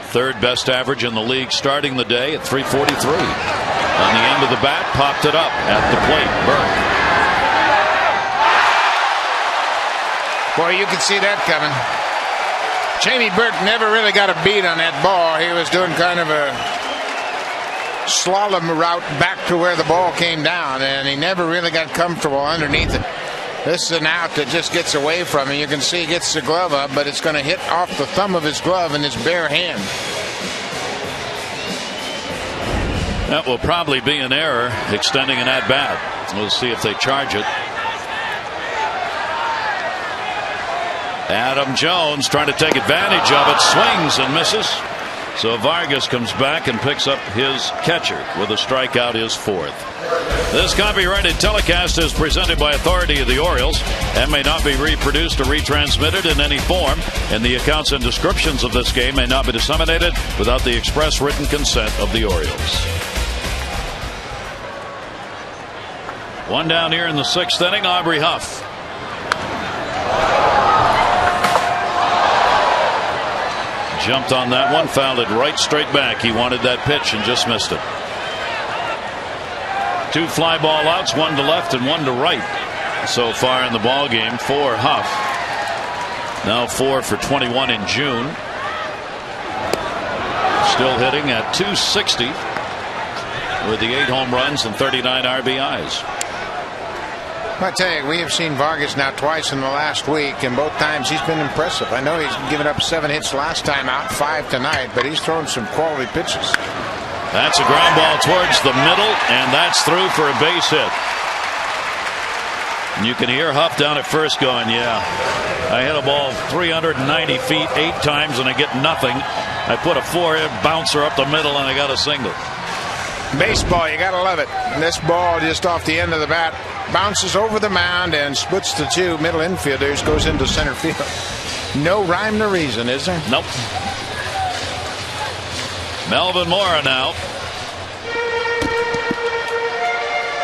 Third best average in the league starting the day at 343. On the end of the bat, popped it up at the plate. Boy, you can see that coming. Jamie Burke never really got a beat on that ball. He was doing kind of a slalom route back to where the ball came down, and he never really got comfortable underneath it. This is an out that just gets away from him. You can see he gets the glove up, but it's going to hit off the thumb of his glove in his bare hand. That will probably be an error, extending an at-bat. We'll see if they charge it. Adam Jones trying to take advantage of it, swings and misses. So Vargas comes back and picks up his catcher with a strikeout, his 4th. This copyrighted telecast is presented by authority of the Orioles and may not be reproduced or retransmitted in any form, and the accounts and descriptions of this game may not be disseminated without the express written consent of the Orioles. One down here in the 6th inning. Aubrey Huff. Jumped on that one, fouled it right straight back. He wanted that pitch and just missed it. 2 fly ball outs, 1 to left and 1 to right so far in the ball game for Huff. Now 4 for 21 in June. Still hitting at .260 with the 8 home runs and 39 RBIs. I tell you, we have seen Vargas now twice in the last week, and both times he's been impressive. I know he's given up 7 hits last time out, 5 tonight, but he's thrown some quality pitches. That's a ground ball towards the middle, and that's through for a base hit. And you can hear Huff down at first going, yeah, I hit a ball 390 feet 8 times and I get nothing. I put a 4-hit bouncer up the middle and I got a single. Baseball, you gotta love it. And this ball just off the end of the bat bounces over the mound and splits the 2 middle infielders, goes into center field. No rhyme or reason, is there? Nope. Melvin Mora now.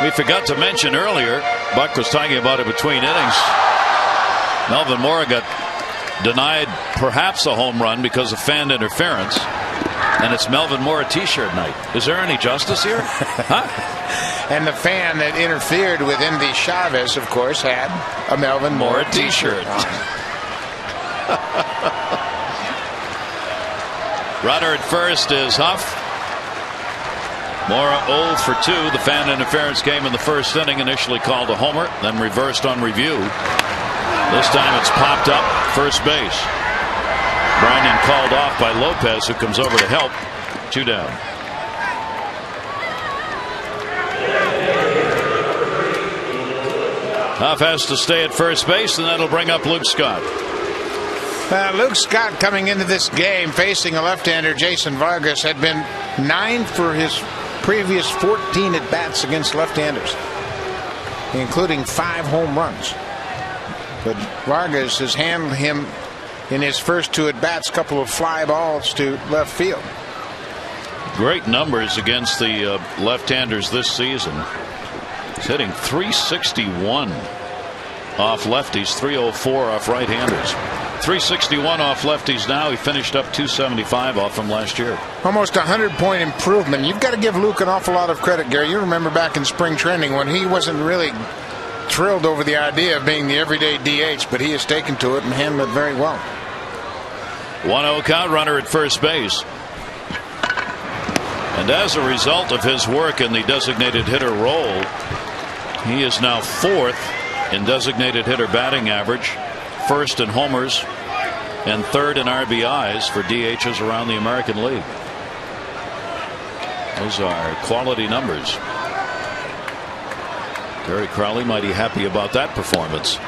We forgot to mention earlier, Buck was talking about it between innings. Melvin Mora got denied perhaps a home run because of fan interference. And it's Melvin Mora t-shirt night. Is there any justice here? Huh? And the fan that interfered with Endy Chavez, of course, had a Melvin Mora t-shirt on. Runner at first is Huff. Mora 0 for 2. The fan interference came in the first inning, initially called a homer, then reversed on review. This time it's popped up first base. Brandon called off by Lopez, who comes over to help. 2 down. Huff has to stay at first base, and that'll bring up Luke Scott. Luke Scott, coming into this game facing a left-hander, Jason Vargas, had been 9 for his previous 14 at-bats against left-handers, including 5 home runs. But Vargas has handled him in his first 2 at-bats, couple of fly balls to left field. Great numbers against the left-handers this season. He's hitting .361 off lefties, .304 off right-handers. .361 off lefties now. He finished up .275 off from last year. Almost 100-point improvement. You've got to give Luke an awful lot of credit, Gary. You remember back in spring training when he wasn't really thrilled over the idea of being the everyday DH, but he has taken to it and handled it very well. 1-0 count, runner at first base. And as a result of his work in the designated hitter role, he is now 4th in designated hitter batting average, 1st in homers, and 3rd in RBIs for DHs around the American League. Those are quality numbers. Gary Crowley mighty happy about that performance.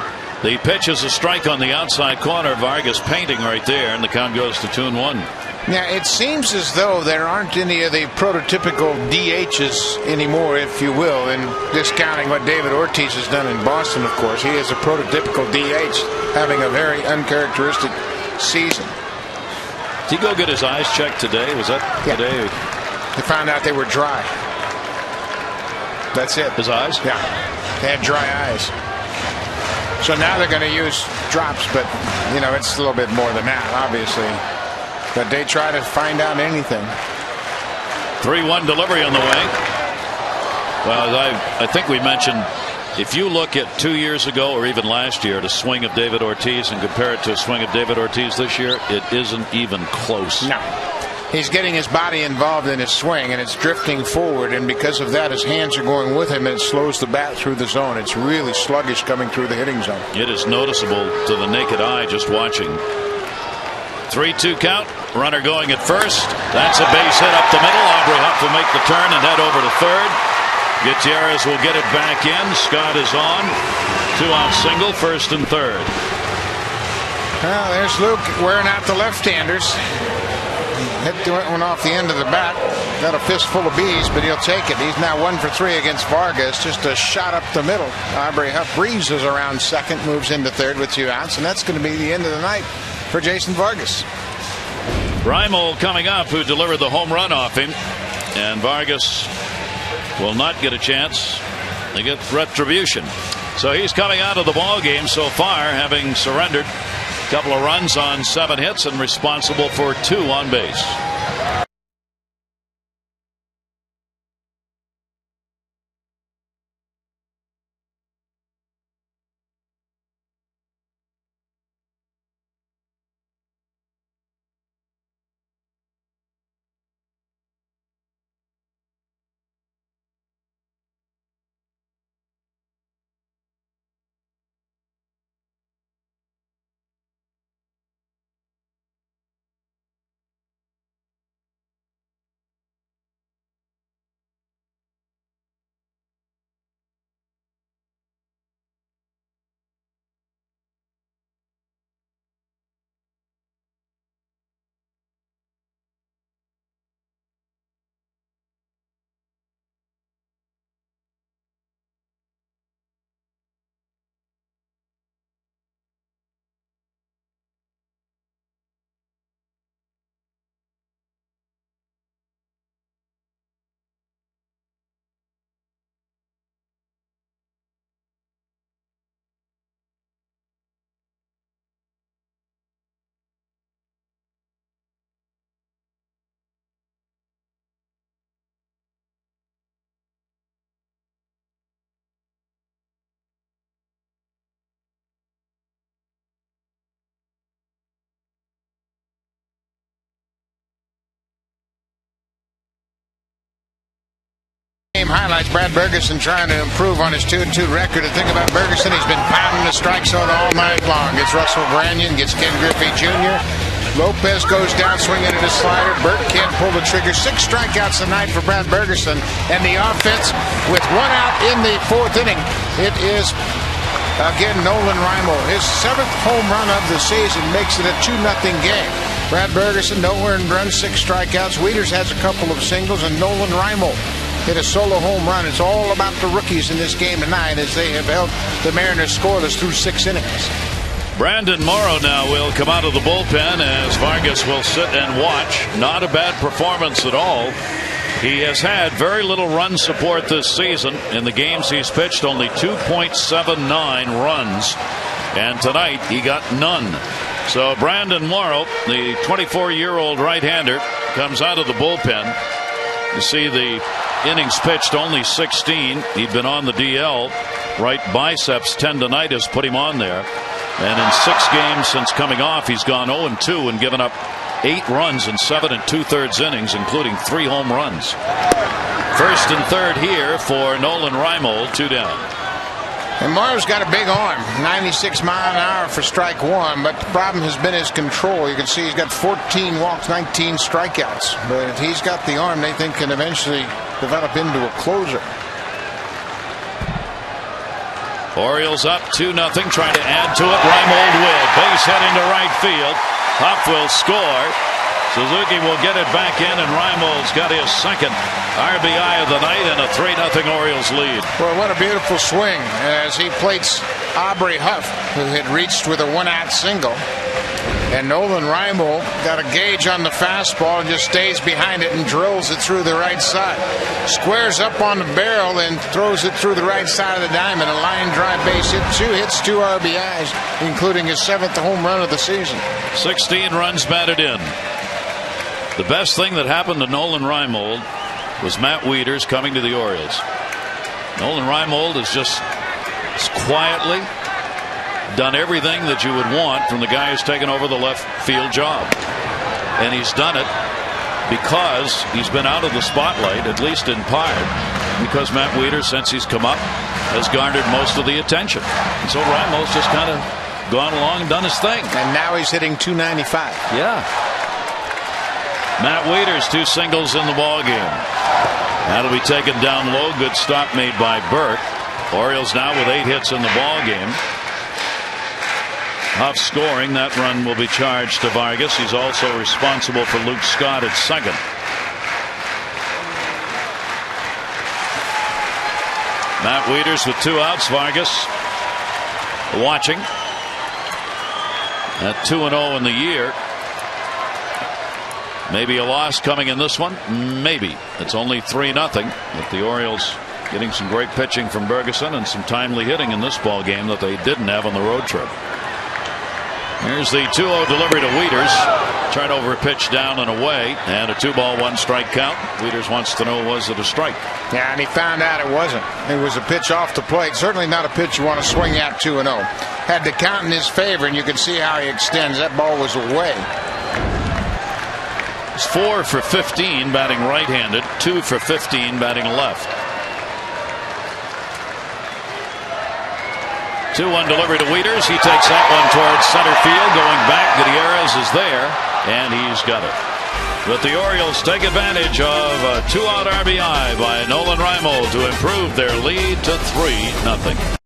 The pitch is a strike on the outside corner. Vargas painting right there, and the count goes to 2-1. Yeah, it seems as though there aren't any of the prototypical DHs anymore, if you will, and discounting what David Ortiz has done in Boston, of course. He is a prototypical DH, having a very uncharacteristic season. Did he go get his eyes checked today? Was that today? They found out they were dry. That's it. His eyes? Yeah. They had dry eyes. So now they're going to use drops, but, you know, it's a little bit more than that, obviously. But they try to find out anything. 3-1 delivery on the way. Well, I think we mentioned, if you look at 2 years ago or even last year at a swing of David Ortiz and compare it to a swing of David Ortiz this year, it isn't even close. No. He's getting his body involved in his swing, and it's drifting forward, and because of that, his hands are going with him, and it slows the bat through the zone. It's really sluggish coming through the hitting zone. It is noticeable to the naked eye just watching. 3-2 count. Runner going at first. That's a base hit up the middle. Aubrey Huff will make the turn and head over to third. Gutierrez will get it back in. Scott is on. 2-out single, first and third. Well, there's Luke wearing out the left-handers. Hit one off the end of the bat. Got a fistful of bees, but he'll take it. He's now 1 for 3 against Vargas. Just a shot up the middle. Aubrey Huff breezes around second, moves into third with 2 outs, and that's going to be the end of the night for Jason Vargas. Reimel coming up, who delivered the home run off him, and Vargas will not get a chance to get retribution. So he's coming out of the ball game so far, having surrendered a couple of runs on 7 hits and responsible for 2 on base. Highlights Brad Bergeson trying to improve on his 2-2 record. And think about Bergeson, he's been pounding the strike zone all night long. Gets Russell Branyan, gets Ken Griffey Jr. Lopez goes down swinging at his slider. Burt can't pull the trigger. 6 strikeouts tonight for Brad Bergeson. And the offense with 1 out in the 4th inning. It is again Nolan Reimel. His 7th home run of the season makes it a 2-0 game. Brad Bergeson, no earned runs, 6 strikeouts. Wieters has a couple of singles, and Nolan Reimel hit a solo home run. It's all about the rookies in this game tonight as they have held the Mariners scoreless through 6 innings. Brandon Morrow now will come out of the bullpen as Vargas will sit and watch. Not a bad performance at all. He has had very little run support this season. In the games he's pitched, only 2.79 runs. And tonight he got none. So Brandon Morrow, the 24-year-old right-hander, comes out of the bullpen. You see the innings pitched only 16. He'd been on the DL. Right biceps tendonitis put him on there. And in 6 games since coming off, he's gone 0-2 and given up 8 runs in 7 2/3 innings, including 3 home runs. First and third here for Nolan Reimold, 2 down. And Morrow's got a big arm, 96 mile an hour for strike 1, but the problem has been his control. You can see he's got 14 walks, 19 strikeouts, but he's got the arm they think can eventually develop into a closer. Orioles up 2-0, trying to add to it. Reimold will. Base heading to right field. Huff will score. Suzuki will get it back in, and Reimold's got his second RBI of the night and a 3-0 Orioles lead. Well, what a beautiful swing as he plates Aubrey Huff, who had reached with a 1-out single. And Nolan Reimold got a gauge on the fastball and just stays behind it and drills it through the right side. Squares up on the barrel and throws it through the right side of the diamond. A line drive base hit, 2 hits, 2 RBIs, including his 7th home run of the season. 16 runs batted in. The best thing that happened to Nolan Reimold was Matt Wieters coming to the Orioles. Nolan Reimold has just quietly done everything that you would want from the guy who's taken over the left field job. And he's done it because he's been out of the spotlight, at least in part, because Matt Wieters, since he's come up, has garnered most of the attention. And so Reimold's just kind of gone along and done his thing. And now he's hitting .295. Yeah. Matt Wieters, 2 singles in the ball game. That'll be taken down low. Good stop made by Burke. Orioles now with 8 hits in the ball game. Huff scoring. That run will be charged to Vargas. He's also responsible for Luke Scott at second. Matt Wieters with 2 outs. Vargas watching at 2-0 in the year. Maybe a loss coming in this one. Maybe. It's only 3-0. But the Orioles getting some great pitching from Bergeson and some timely hitting in this ball game that they didn't have on the road trip. Here's the 2-0 delivery to Wieters. Turned over a pitch down and away, and a 2-ball 1-strike count. Wieters wants to know, was it a strike? Yeah, and he found out it wasn't. It was a pitch off the plate. Certainly not a pitch you want to swing at 2-0. Had the count in his favor, and you can see how he extends. That ball was away. He's 4 for 15 batting right-handed, 2 for 15 batting left. 2-1 delivery to Wieters. He takes that one towards center field. Going back, Gutierrez is there, and he's got it. But the Orioles take advantage of a 2-out RBI by Nolan Reimold to improve their lead to 3-0.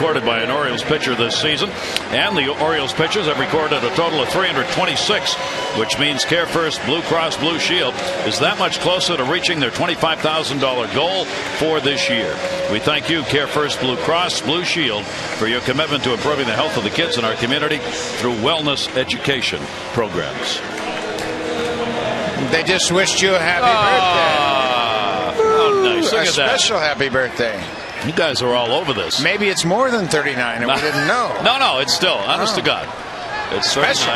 recorded by an Orioles pitcher this season. And the Orioles pitchers have recorded a total of 326, which means Care First Blue Cross Blue Shield is that much closer to reaching their $25,000 goal for this year. We thank you, Care First Blue Cross Blue Shield, for your commitment to improving the health of the kids in our community through wellness education programs. They just wished you a happy birthday. Oh, nice. Look at that. Special happy birthday. You guys are all over this. Maybe it's more than 39 and we didn't know. No, it's still, honest to God. It's special.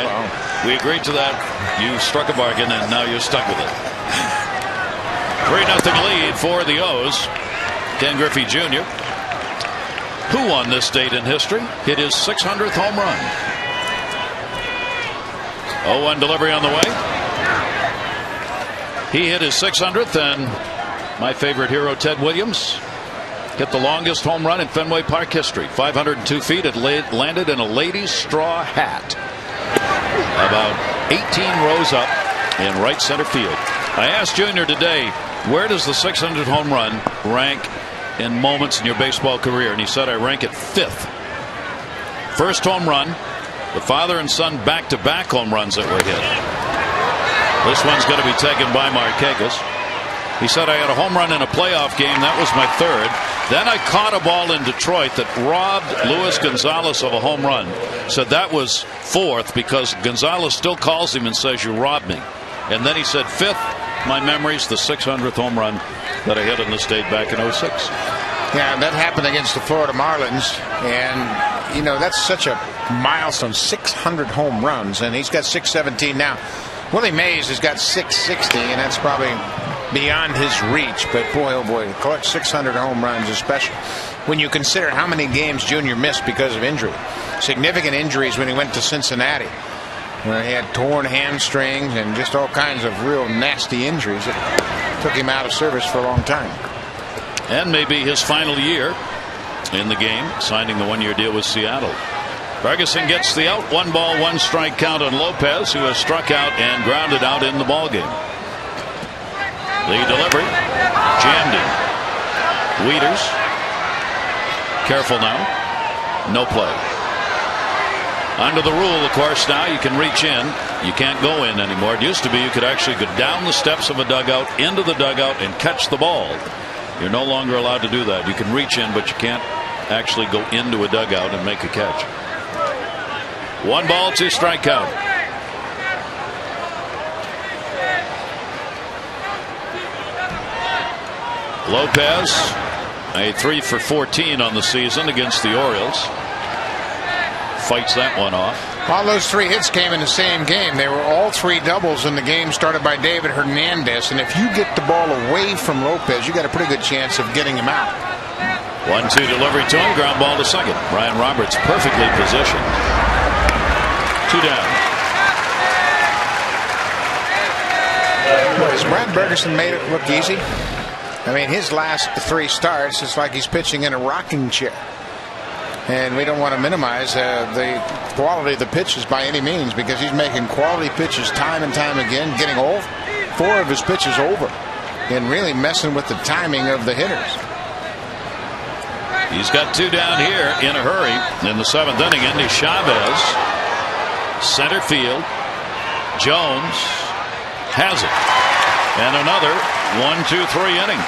We agreed to that. You struck a bargain, and now you're stuck with it. 3-0 lead for the O's. Ken Griffey Jr., who on this date in history hit his 600th home run. 0-1 delivery on the way. He hit his 600th, and my favorite hero, Ted Williams, hit the longest home run in Fenway Park history. 502 feet. It landed in a lady's straw hat, about 18 rows up in right center field. I asked Junior today, where does the 600th home run rank in moments in your baseball career? And he said, I rank it 5th. First home run, the father and son back-to-back home runs that were hit. This one's going to be taken by Markakis. He said, I had a home run in a playoff game. That was my 3rd. Then I caught a ball in Detroit that robbed Luis Gonzalez of a home run. Said that was 4th because Gonzalez still calls him and says, you robbed me. And then he said, 5th, my memories, the 600th home run that I hit in the state back in 06. Yeah, that happened against the Florida Marlins. And, you know, that's such a milestone, 600 home runs. And he's got 617 now. Willie Mays has got 660, and that's probably beyond his reach. But boy, oh boy, to collect 600 home runs is special. When you consider how many games Junior missed because of injury. Significant injuries when he went to Cincinnati, where he had torn hamstrings and just all kinds of real nasty injuries that took him out of service for a long time. And maybe his final year in the game, signing the 1-year deal with Seattle. Ferguson gets the out. 1 ball, 1 strike count on Lopez, who has struck out and grounded out in the ballgame. The delivery, jammed in. Wieters, careful now. No play. Under the rule, of course, now you can reach in. You can't go in anymore. It used to be you could actually go down the steps of a dugout, into the dugout, and catch the ball. You're no longer allowed to do that. You can reach in, but you can't actually go into a dugout and make a catch. 1 ball, 2 strike count. Lopez, a 3 for 14 on the season against the Orioles. Fights that one off. All those 3 hits came in the same game. They were all 3 doubles in the game started by David Hernandez. And if you get the ball away from Lopez, you got a pretty good chance of getting him out. 1-2 delivery to him. Ground ball to second. Ryan Roberts perfectly positioned. 2 down. Has Brad Bergeson made it look easy? I mean, his last 3 starts, it's like he's pitching in a rocking chair. And we don't want to minimize the quality of the pitches by any means, because he's making quality pitches time and time again, getting all 4 of his pitches over and really messing with the timing of the hitters. He's got 2 down here in a hurry in the 7th inning. Andy Chavez, center field. Jones has it. And another 1-2-3 inning.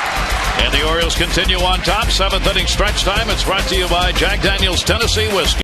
And the Orioles continue on top. 7th inning stretch time. It's brought to you by Jack Daniel's Tennessee Whiskey.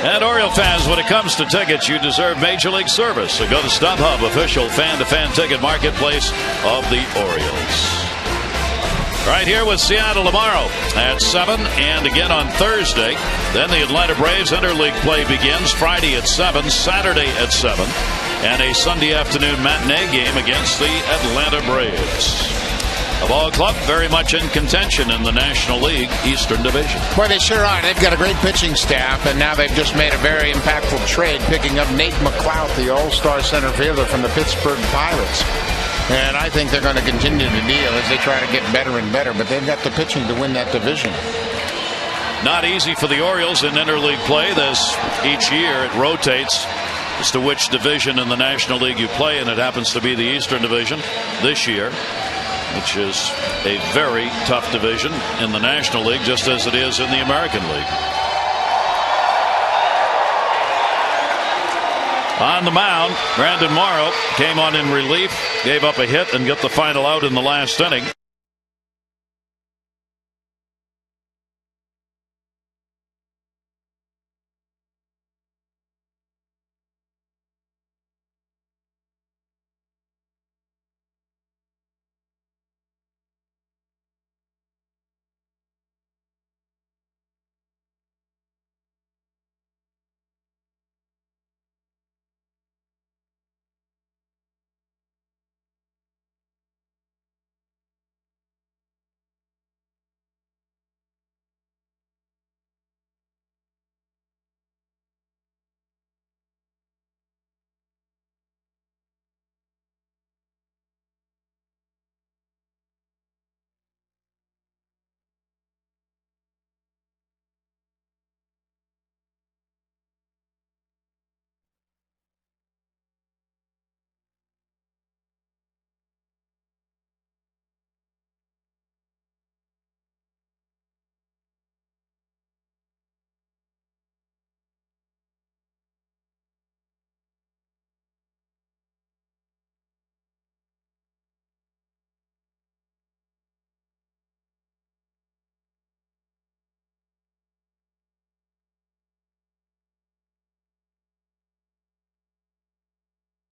And Oriole fans, when it comes to tickets, you deserve Major League service. So go to StubHub, official fan-to-fan ticket marketplace of the Orioles. Right here with Seattle tomorrow at 7 and again on Thursday. Then the Atlanta Braves interleague play begins Friday at 7, Saturday at 7, and a Sunday afternoon matinee game against the Atlanta Braves. A ball club very much in contention in the National League Eastern Division. Well, they sure are. They've got a great pitching staff, and now they've just made a very impactful trade, picking up Nate McLouth, the all-star center fielder from the Pittsburgh Pirates. And I think they're going to continue to deal as they try to get better and better, but they've got the pitching to win that division. Not easy for the Orioles in interleague play. This each year it rotates as to which division in the National League you play, and it happens to be the Eastern Division this year, which is a very tough division in the National League, just as it is in the American League. On the mound, Brandon Morrow came on in relief, gave up a hit, and got the final out in the last inning.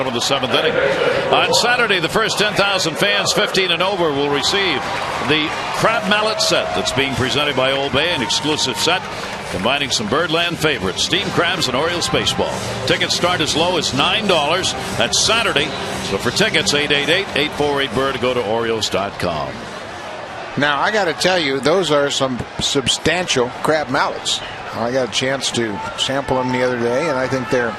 Of the seventh inning. On Saturday, the first 10,000 fans 15 and over will receive the Crab Mallet set that's being presented by Old Bay, an exclusive set combining some Birdland favorites, steamed crabs and Orioles baseball. Tickets start as low as $9. That's Saturday. So for tickets, 888-848-BIRD, go to Orioles.com. Now, I got to tell you, those are some substantial crab mallets. I got a chance to sample them the other day, and I think they're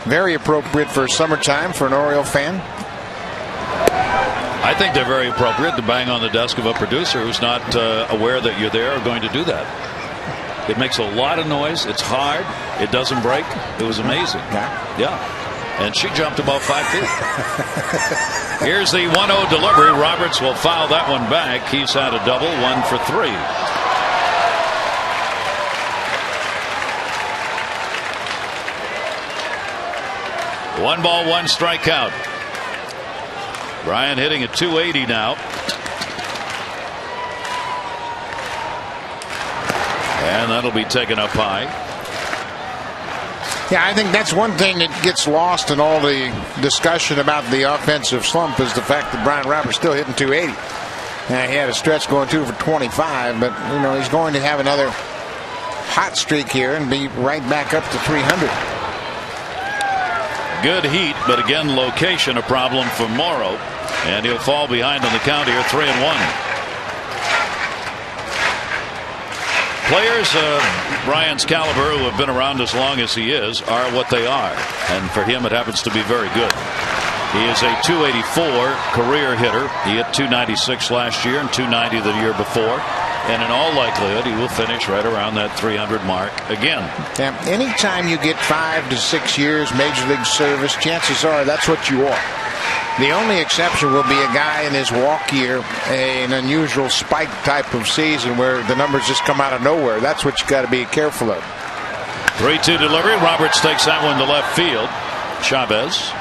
very appropriate for summertime for an Oriole fan. I think they're very appropriate to bang on the desk of a producer who's not aware that you're there or going to do that. It makes a lot of noise. It's hard. It doesn't break. It was amazing. Yeah. And she jumped about 5 feet. Here's the 1-0 delivery. Roberts will foul that one back. He's had a double, 1 for 3. One ball, one strikeout. Bryant hitting at 280 now. And that'll be taken up high. Yeah, I think that's one thing that gets lost in all the discussion about the offensive slump is the fact that Brian Roberts still hitting 280. He had a stretch going 2 for 25, but you know he's going to have another hot streak here and be right back up to 300. Good heat, but again, location a problem for Morrow, and he'll fall behind on the count here, 3-1. Players of Bryant's caliber who have been around as long as he is are what they are, and for him it happens to be very good. He is a 284 career hitter. He hit 296 last year and 290 the year before. And in all likelihood, he will finish right around that 300 mark again. Yeah, anytime you get 5 to 6 years Major League service, chances are that's what you are. The only exception will be a guy in his walk year, an unusual spike type of season where the numbers just come out of nowhere. That's what you got to be careful of. 3-2 delivery. Roberts takes that one to left field. Chavez.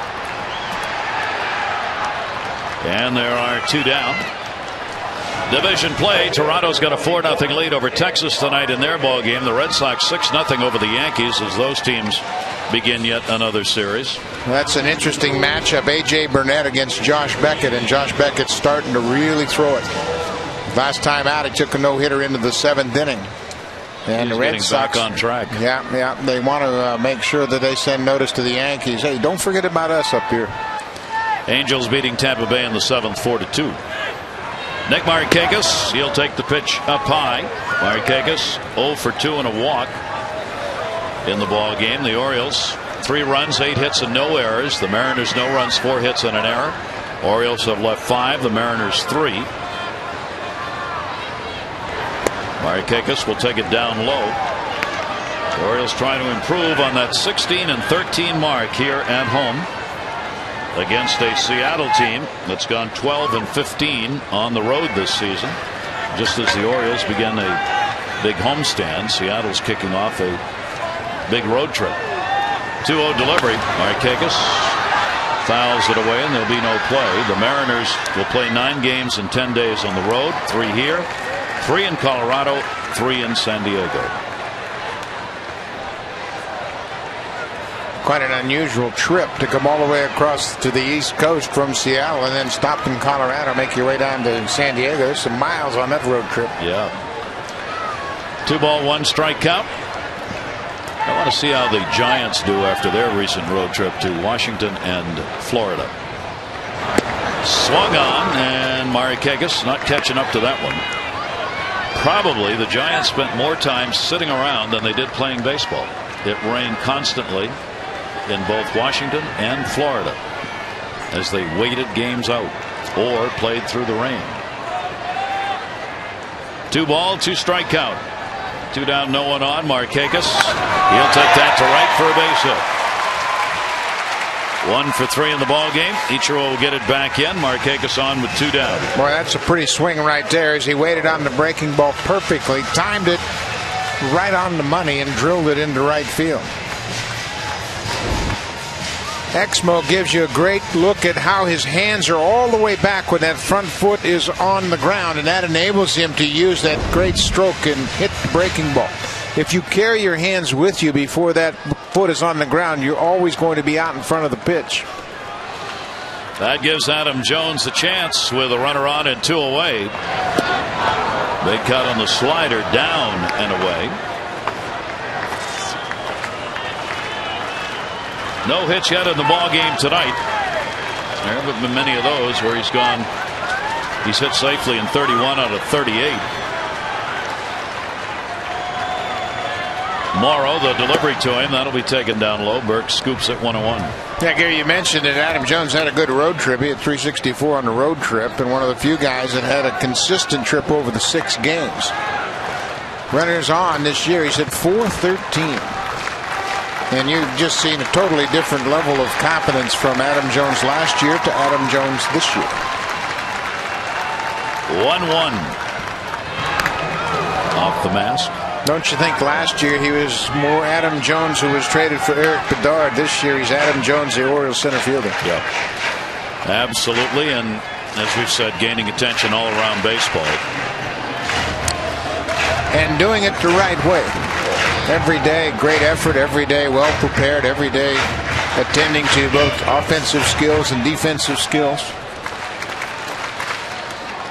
And there are 2 down. Division play. Toronto's got a 4-0 lead over Texas tonight in their ball game. The Red Sox 6-0 over the Yankees as those teams begin yet another series. That's an interesting matchup. A.J. Burnett against Josh Beckett, and Josh Beckett's starting to really throw it. Last time out, he took a no-hitter into the 7th inning. And He's the Red Sox back on track. Yeah, they want to make sure that they send notice to the Yankees. Hey, don't forget about us up here. Angels beating Tampa Bay in the 7th 4-2. Nick Markakis, he'll take the pitch up high. Markakis 0 for 2 and a walk in the ball game. The Orioles 3 runs, 8 hits and no errors. The Mariners no runs, 4 hits and an error. Orioles have left 5, the Mariners 3. Markakis will take it down low. The Orioles trying to improve on that 16-13 mark here at home against a Seattle team that's gone 12-15 on the road this season. Just as the Orioles begin a big homestand, Seattle's kicking off a big road trip. 2-0 delivery. Markakis fouls it away, and there'll be no play. The Mariners will play 9 games in 10 days on the road, 3 here, 3 in Colorado, 3 in San Diego. Quite an unusual trip to come all the way across to the East Coast from Seattle and then stop in Colorado, make your way down to San Diego. There's some miles on that road trip. Yeah. 2-1 strike count. I want to see how the Giants do after their recent road trip to Washington and Florida. Swung on, and Markakis not catching up to that one. Probably the Giants spent more time sitting around than they did playing baseball. It rained constantly in both Washington and Florida as they waited games out or played through the rain. 2-2 strike count. 2 down, no one on. Markakis, he'll take that to right for a base hit. 1 for 3 in the ball game. Ichiro will get it back in. Markakis on with 2 down. Boy, that's a pretty swing right there as he waited on the breaking ball perfectly, timed it right on the money, and drilled it into right field. Exmo gives you a great look at how his hands are all the way back when that front foot is on the ground, and that enables him to use that great stroke and hit the breaking ball. If you carry your hands with you before that foot is on the ground, you're always going to be out in front of the pitch. That gives Adam Jones a chance with a runner on and 2 away. Big cut on the slider, down and away. No hits yet in the ball game tonight. There haven't been many of those where he's hit safely in 31 out of 38. Morrow, the delivery to him, that'll be taken down low. Burke scoops it 1-1. Yeah, Gary, you mentioned that Adam Jones had a good road trip. He had 364 on the road trip, and one of the few guys that had a consistent trip over the 6 games. Runners on this year, he's hit .413. And you've just seen a totally different level of confidence from Adam Jones last year to Adam Jones this year. 1-1 off the mask. Don't you think last year he was more Adam Jones, who was traded for Eric Bedard? This year he's Adam Jones, the Orioles center fielder. Yeah, absolutely. And as we've said, gaining attention all around baseball. And doing it the right way. Every day, great effort. Every day, well prepared. Every day, attending to both offensive skills and defensive skills.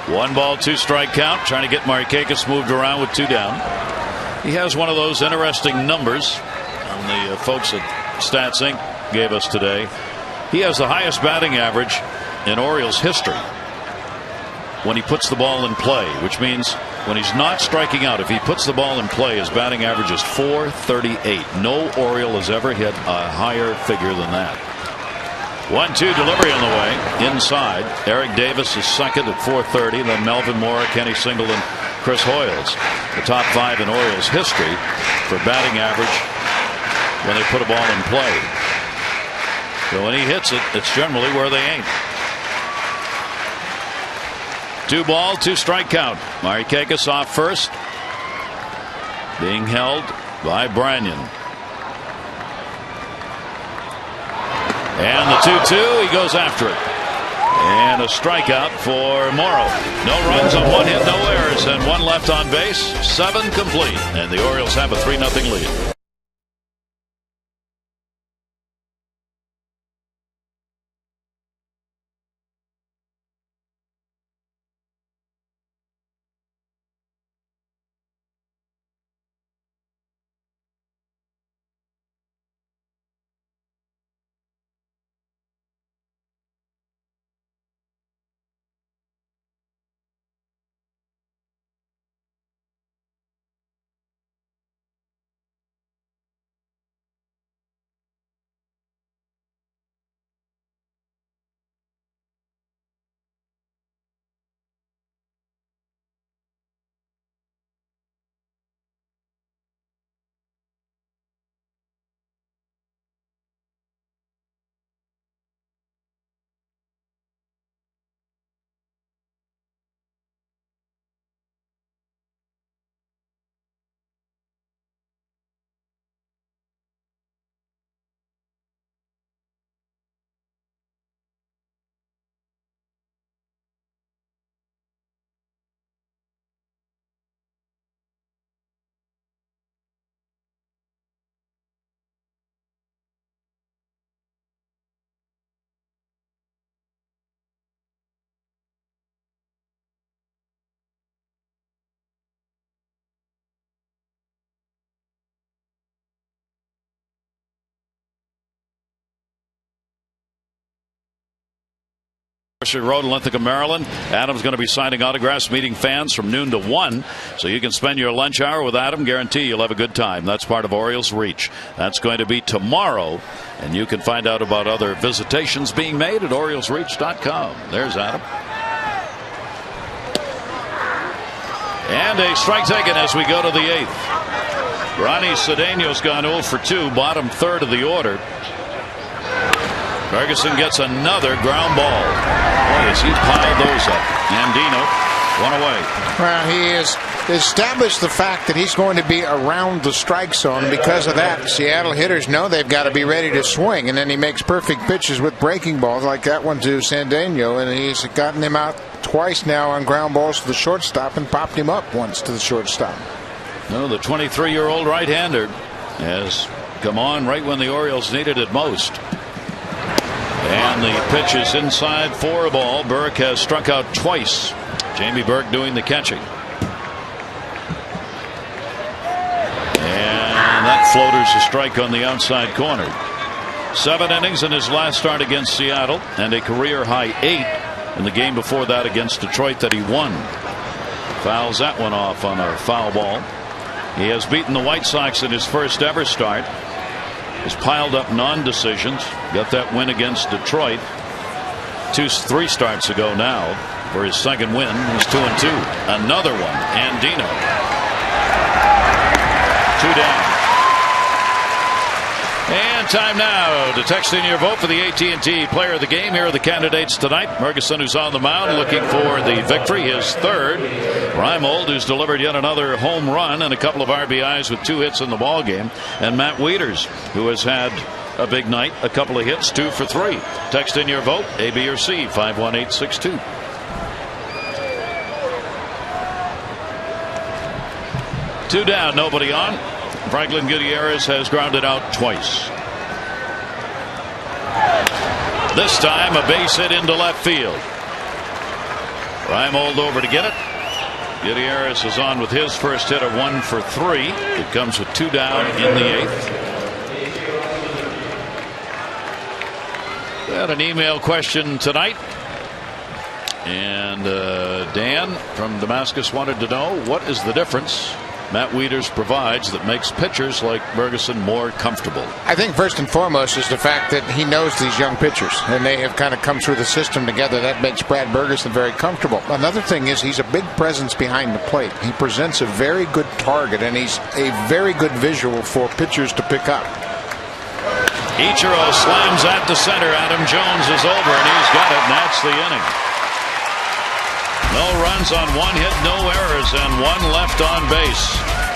1 ball, 2 strike count. Trying to get Markakis moved around with 2 down. He has one of those interesting numbers on the folks at Stats Inc. gave us today. He has the highest batting average in Orioles history when he puts the ball in play, which means when he's not striking out, if he puts the ball in play, his batting average is .438. No Oriole has ever hit a higher figure than that. 1-2 delivery on the way inside. Eric Davis is second at .430. Then Melvin Moore, Kenny Singleton, Chris Hoyles, the top 5 in Orioles history for batting average when they put a ball in play. So when he hits it, it's generally where they ain't. 2 ball, 2 strike count. Markakis off first, being held by Branyan. And the 2-2, he goes after it. And a strikeout for Morrow. No runs on 1 hit, no errors, and 1 left on base. 7 complete, and the Orioles have a 3-0 lead. Road in Ithaca, Maryland. Adam's going to be signing autographs, meeting fans from noon to 1. So you can spend your lunch hour with Adam. Guarantee you'll have a good time. That's part of Orioles Reach. That's going to be tomorrow. And you can find out about other visitations being made at OriolesReach.com. There's Adam. And a strike taken as we go to the 8th. Ronnie Cedeno's gone 0 for 2, bottom third of the order. Ferguson gets another ground ball. Boy, has he piled those up. Andino, 1 away. Well, he has established the fact that he's going to be around the strike zone. Because of that, Seattle hitters know they've got to be ready to swing. And then he makes perfect pitches with breaking balls like that one to Cedeno. And he's gotten him out twice now on ground balls to the shortstop and popped him up once to the shortstop. No, the 23-year-old right-hander has come on right when the Orioles needed it most. And the pitch is inside for a ball. Burke has struck out twice. Jamie Burke doing the catching. And that floater's a strike on the outside corner. 7 innings in his last start against Seattle, and a career high 8 in the game before that against Detroit that he won. Fouls that one off on a foul ball. He has beaten the White Sox in his first ever start. Has piled up non-decisions. Got that win against Detroit 3 starts ago now. For his second win, he's 2-2. Another one, Andino. 2 down. And time now to text in your vote for the AT&T Player of the Game. Here are the candidates tonight. Ferguson, who's on the mound, looking for the victory, his 3rd. Reimold, who's delivered yet another home run and a couple of RBIs with 2 hits in the ballgame. And Matt Wieters, who has had a big night, a couple of hits, 2 for 3. Text in your vote, A, B, or C, 51862. Two down, nobody on. Franklin Gutierrez has grounded out twice. This time a base hit into left field. Reimold over to get it. Gutierrez is on with his first hit, a 1 for 3. It comes with 2 down in the 8th. We had an email question tonight, and Dan from Damascus wanted to know, what is the difference Matt Wieters provides that makes pitchers like Ferguson more comfortable? I think first and foremost is the fact that he knows these young pitchers, and they have kind of come through the system together. That makes Brad Ferguson very comfortable. Another thing is he's a big presence behind the plate. He presents a very good target, and he's a very good visual for pitchers to pick up. Ichiro slams at the center. Adam Jones is over, and he's got it, and that's the inning. No runs on 1 hit, no errors, and 1 left on base.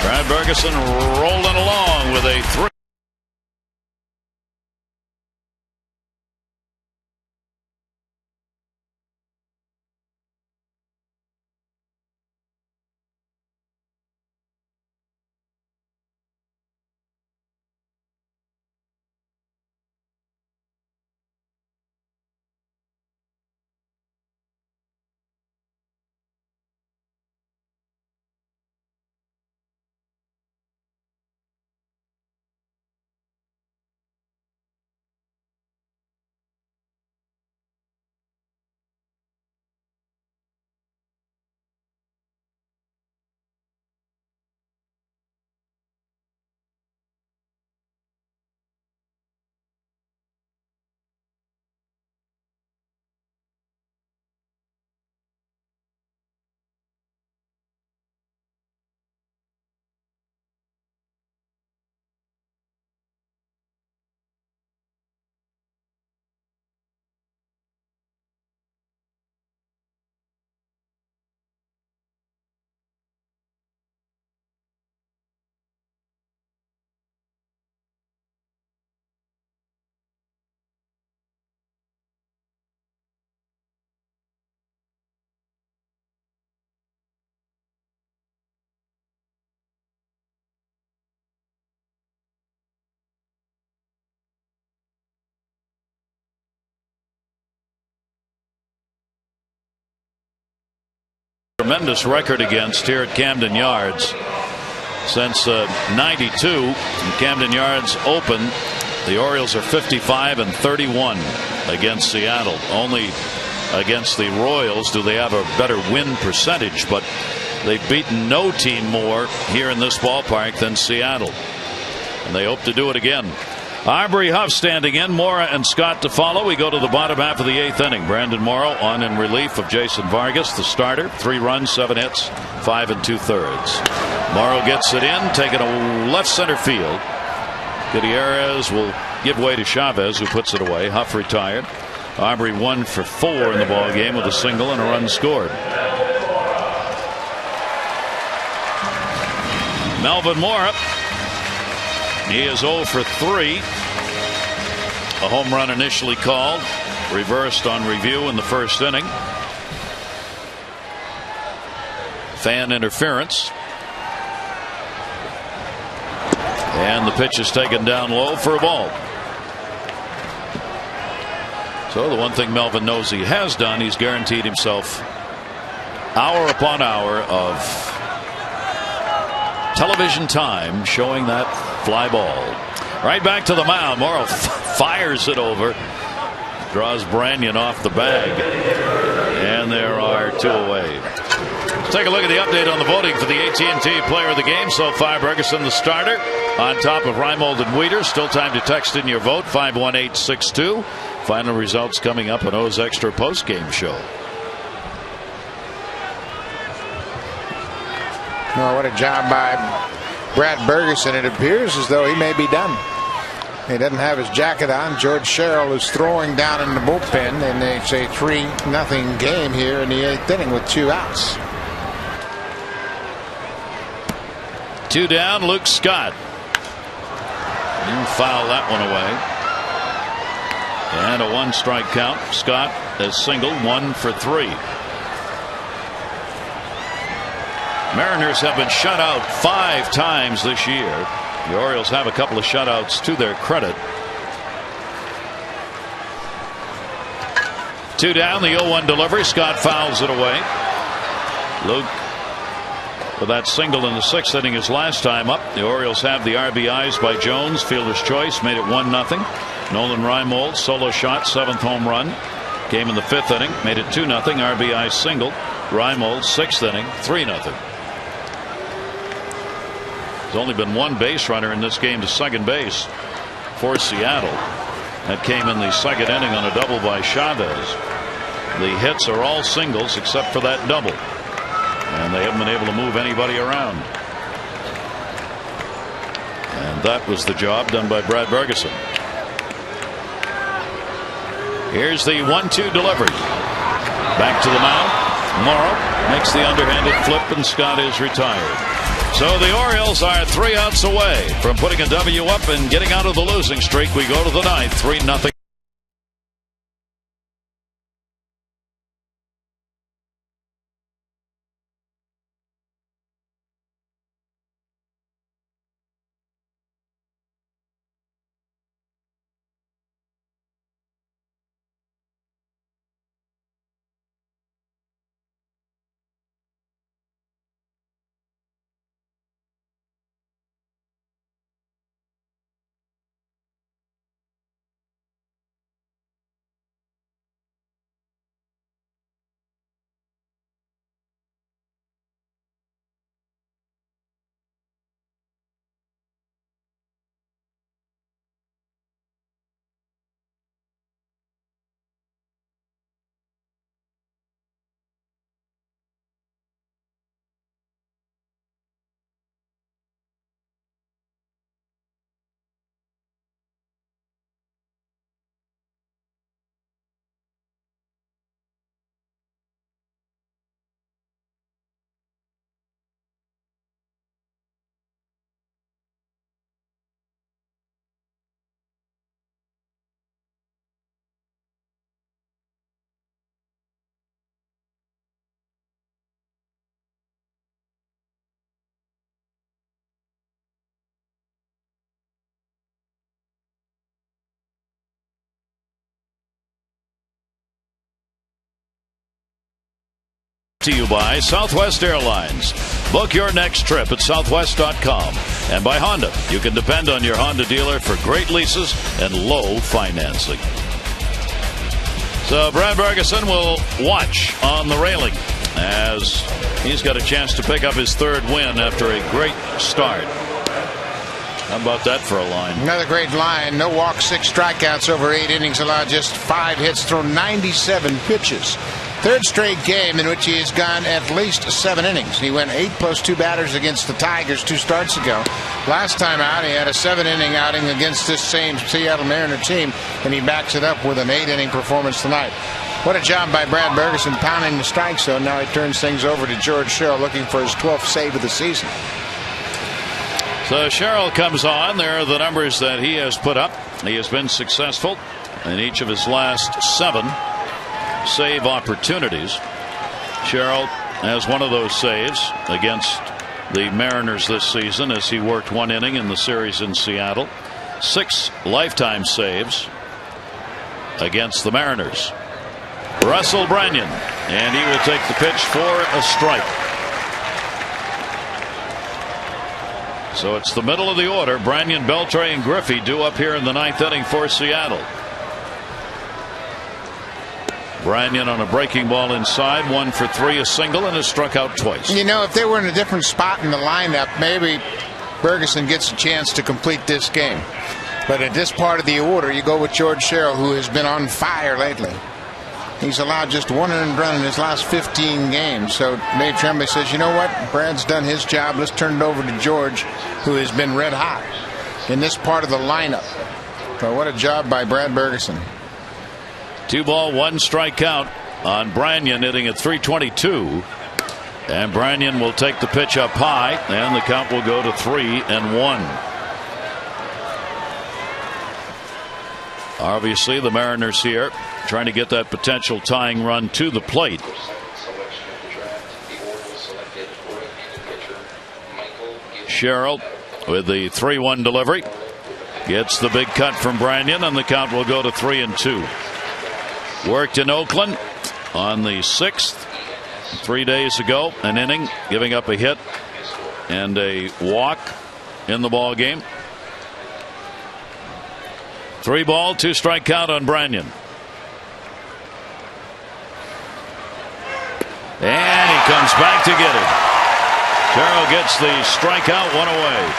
Brad Ferguson rolling along with a 3. tremendous record against here at Camden Yards. Since '92, when Camden Yards opened, the Orioles are 55-31 against Seattle. Only against the Royals do they have a better win percentage, but they've beaten no team more here in this ballpark than Seattle, and they hope to do it again. Aubrey Huff standing in, Mora and Scott to follow. We go to the bottom half of the 8th inning. Brandon Morrow on in relief of Jason Vargas, the starter. 3 runs, 7 hits, 5 2/3. Morrow gets it in, taking a left center field. Gutierrez will give way to Chavez, who puts it away. Huff retired. Aubrey 1 for 4 in the ball game with a single and a run scored. Melvin Mora, he is 0 for 3. A home run initially called, reversed on review in the first inning. Fan interference. And the pitch is taken down low for a ball. So the one thing Melvin knows he has done, he's guaranteed himself hour upon hour of television time showing that fly ball. Right back to the mound. Morrow fires it over. Draws Branyan off the bag. And there are 2 away. Let's take a look at the update on the voting for the AT&T Player of the Game. So far, Bergeson the starter on top of Reimold and Weeder. Still time to text in your vote, 51862. Final results coming up on O's Extra post-game show. Oh, what a job by Brad Bergeson. It appears as though he may be done. He doesn't have his jacket on. George Sherrill is throwing down in the bullpen, and it's a 3-0 game here in the 8th inning with 2 outs. 2 down, Luke Scott. You foul that one away. And a 1-strike count. Scott has singled, 1 for 3. Mariners have been shut out 5 times this year. The Orioles have a couple of shutouts to their credit. 2 down, the 0-1 delivery. Scott fouls it away. Luke with that single in the 6th inning his last time up. The Orioles have the RBIs by Jones. Fielder's choice made it 1-0. Nolan Reimold solo shot, 7th home run. Came in the 5th inning, made it 2-0. RBI single. Reimold 6th inning, 3-0. There's only been 1 base runner in this game to second base for Seattle. That came in the 2nd inning on a double by Chavez. The hits are all singles except for that double, and they haven't been able to move anybody around. And that was the job done by Brad Bergeson. Here's the 1-2 delivery. Back to the mound. Morrow makes the underhanded flip, and Scott is retired. So the Orioles are 3 outs away from putting a W up and getting out of the losing streak. We go to the 9th, 3-0. to you by Southwest Airlines. Book your next trip at southwest.com. And by Honda. You can depend on your Honda dealer for great leases and low financing. So Brad Bergeson will watch on the railing as he's got a chance to pick up his third win after a great start. How about that for a line? Another great line. No walks, 6 strikeouts over 8 innings, allowed just 5 hits, thrown 97 pitches. Third straight game in which he has gone at least 7 innings. He went 8 plus 2 batters against the Tigers 2 starts ago. Last time out, he had a 7-inning outing against this same Seattle Mariner team, and he backs it up with an 8-inning performance tonight. What a job by Brad Bergeson pounding the strike zone. Now he turns things over to George Sherrill, looking for his 12th save of the season. So Sherrill comes on. There are the numbers that he has put up. He has been successful in each of his last 7 save opportunities. Sherrill has one of those saves against the Mariners this season as he worked 1 inning in the series in Seattle. 6 lifetime saves against the Mariners. Russell Branyan, and he will take the pitch for a strike. So it's the middle of the order. Branyan, Beltre, and Griffey due up here in the 9th inning for Seattle. Branyan on a breaking ball inside, 1 for 3, a single, and has struck out twice. You know, if they were in a different spot in the lineup, maybe Bergeson gets a chance to complete this game. But at this part of the order, you go with George Sherrill, who has been on fire lately. He's allowed just 1 earned run in his last 15 games. So Dave Tremblay says, you know what? Brad's done his job. Let's turn it over to George, who has been red hot in this part of the lineup. So what a job by Brad Bergeson. 2 ball, 1 strike count on Branyan, hitting at .322. And Branyan will take the pitch up high, and the count will go to 3-1. Obviously, the Mariners here trying to get that potential tying run to the plate. Sherrill with the 3-1 delivery gets the big cut from Branyan, and the count will go to 3-2. Worked in Oakland on the 6th 3 days ago, an inning, giving up a hit and a walk in the ball game. 3 ball, 2 strike count on Branyan. And he comes back to get it. Sherrill gets the strikeout, 1 away.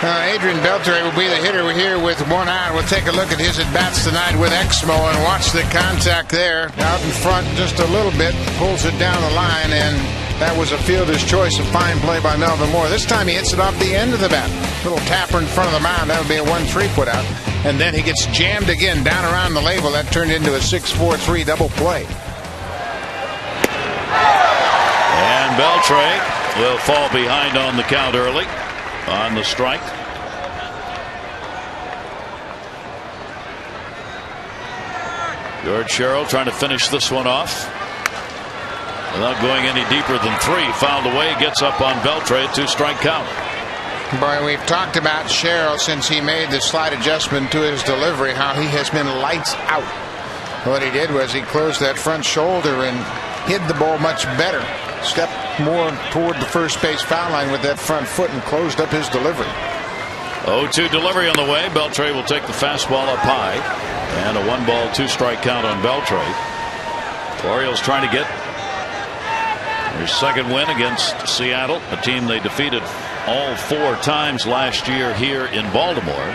Adrian Beltre will be the hitter here with 1 out. We'll take a look at his at-bats tonight with Exmo and watch the contact there. Out in front just a little bit, pulls it down the line, and that was a fielder's choice. A fine play by Melvin Moore. This time he hits it off the end of the bat. Little tapper in front of the mound. That would be a 1-3 put out. And then he gets jammed again down around the label. That turned into a 6-4-3 double play. And Beltre will fall behind on the count early on the strike. George Sherrill trying to finish this one off without going any deeper than 3. Fouled away, gets up on Beltre, 2-strike count. Boy, we've talked about Sherrill since he made the slight adjustment to his delivery, how he has been lights out. What he did was he closed that front shoulder and hid the ball much better. Stepped more toward the first base foul line with that front foot and closed up his delivery. 0-2 delivery on the way. Beltre will take the fastball up high. And a 1-ball, 2-strike count on Beltre. Orioles trying to get their 2nd win against Seattle, a team they defeated all 4 times last year here in Baltimore.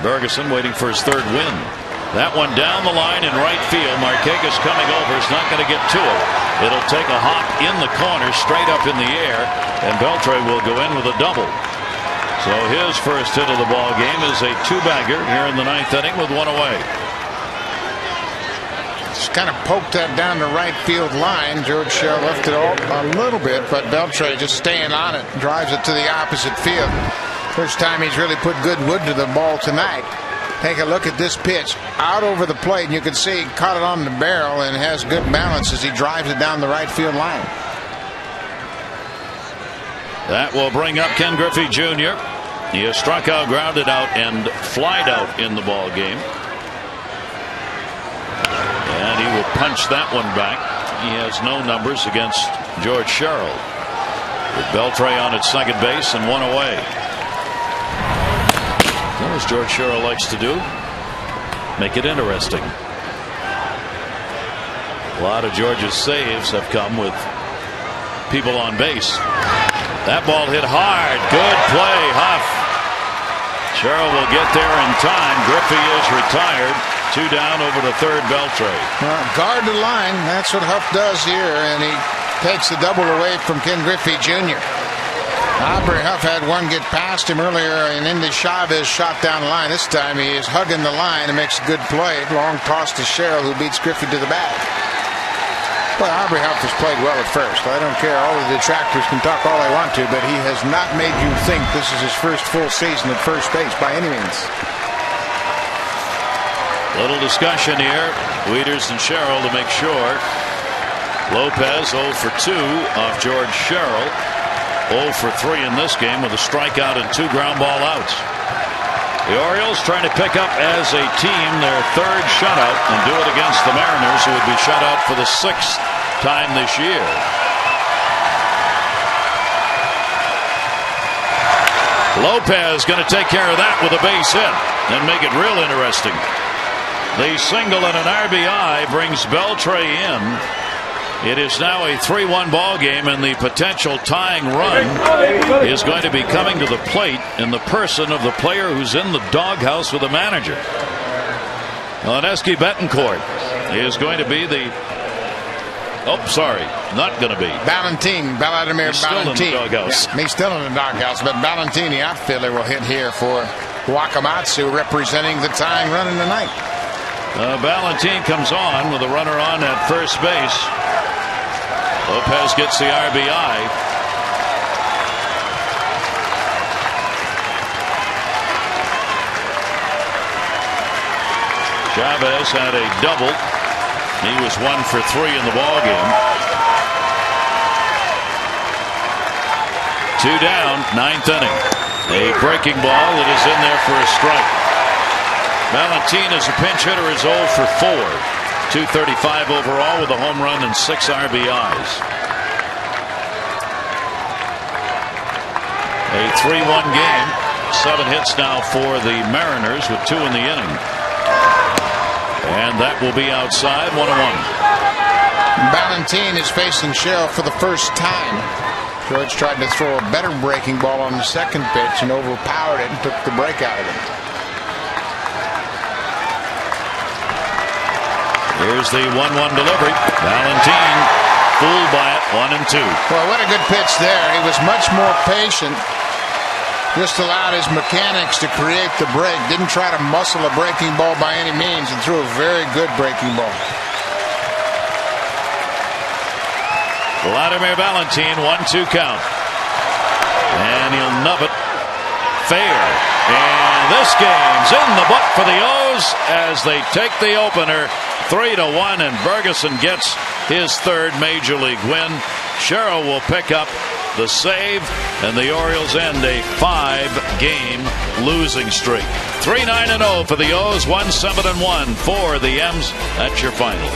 Bergeson waiting for his 3rd win. That one down the line in right field. Markakis coming over. Is not going to get to it. It'll take a hop in the corner, straight up in the air, and Beltre will go in with a double. So his first hit of the ball game is a 2-bagger here in the 9th inning with 1 away. Just kind of poked that down the right field line. George Sherrill left it all a little bit, but Beltre just staying on it, drives it to the opposite field. First time he's really put good wood to the ball tonight. Take a look at this pitch out over the plate, and you can see he caught it on the barrel and has good balance as he drives it down the right field line. That will bring up Ken Griffey Jr. He has struck out, grounded out, and flied out in the ball game. And he will punch that one back. He has no numbers against George Sherrill. With Beltre on at second base and one away. As George Sherrill likes to do, make it interesting. A lot of George's saves have come with people on base. That ball hit hard. Good play, Huff. Sherrill will get there in time. Griffey is retired. 2 down over the third. Beltre. Guard the line. That's what Huff does here, and he takes the double away from Ken Griffey Jr. Aubrey Huff had one get past him earlier, and Indy Chavez shot down the line. This time he is hugging the line and makes a good play. Long toss to Sherrill, who beats Griffey to the bag. Well, Aubrey Huff has played well at first. I don't care. All the detractors can talk all they want to, but he has not made you think this is his first full season at first base by any means. Little discussion here. Wieters and Sherrill to make sure. Lopez 0 for 2 off George Sherrill. 0 for 3 in this game with a strikeout and 2 ground ball outs. The Orioles trying to pick up as a team their third shutout and do it against the Mariners, who would be shut out for the 6th time this year. Lopez going to take care of that with a base hit and make it real interesting. The single and an RBI brings Beltre in. It is now a 3-1 ball game, and the potential tying run is going to be coming to the plate in the person of the player who's in the doghouse with the manager. Leneski Betancourt is going to be the not going to be. Vladimir He's still in the doghouse. Yeah, he's still in the doghouse, but Ballantine, the outfielder, will hit here for Wakamatsu, representing the tying run in the ninth. Ballantine comes on with a runner on at first base. Lopez gets the RBI. Chavez had a double. He was 1 for 3 in the ball game. 2 down, 9th inning. A breaking ball that is in there for a strike. Ballantine as a pinch hitter is 0 for 4. 235 overall with a home run and 6 RBIs. A 3-1 game. 7 hits now for the Mariners with 2 in the inning. And that will be outside. 1-1. Ballantine is facing Sherrill for the first time. George tried to throw a better breaking ball on the second pitch and overpowered it and took the break out of it. Here's the 1-1 delivery. Ballantine fooled by it. 1 and 2. Well, what a good pitch there. He was much more patient. Just allowed his mechanics to create the break. Didn't try to muscle a breaking ball by any means, and threw a very good breaking ball. Vladimir Ballantine, 1-2 count. And he'll nub it fair. And this game's in the book for the O's as they take the opener 3-1, and Ferguson gets his 3rd major league win. Sherrill will pick up the save, and the Orioles end a 5-game losing streak. 3-9-0 for the O's, 1-7-1 for the M's. That's your final.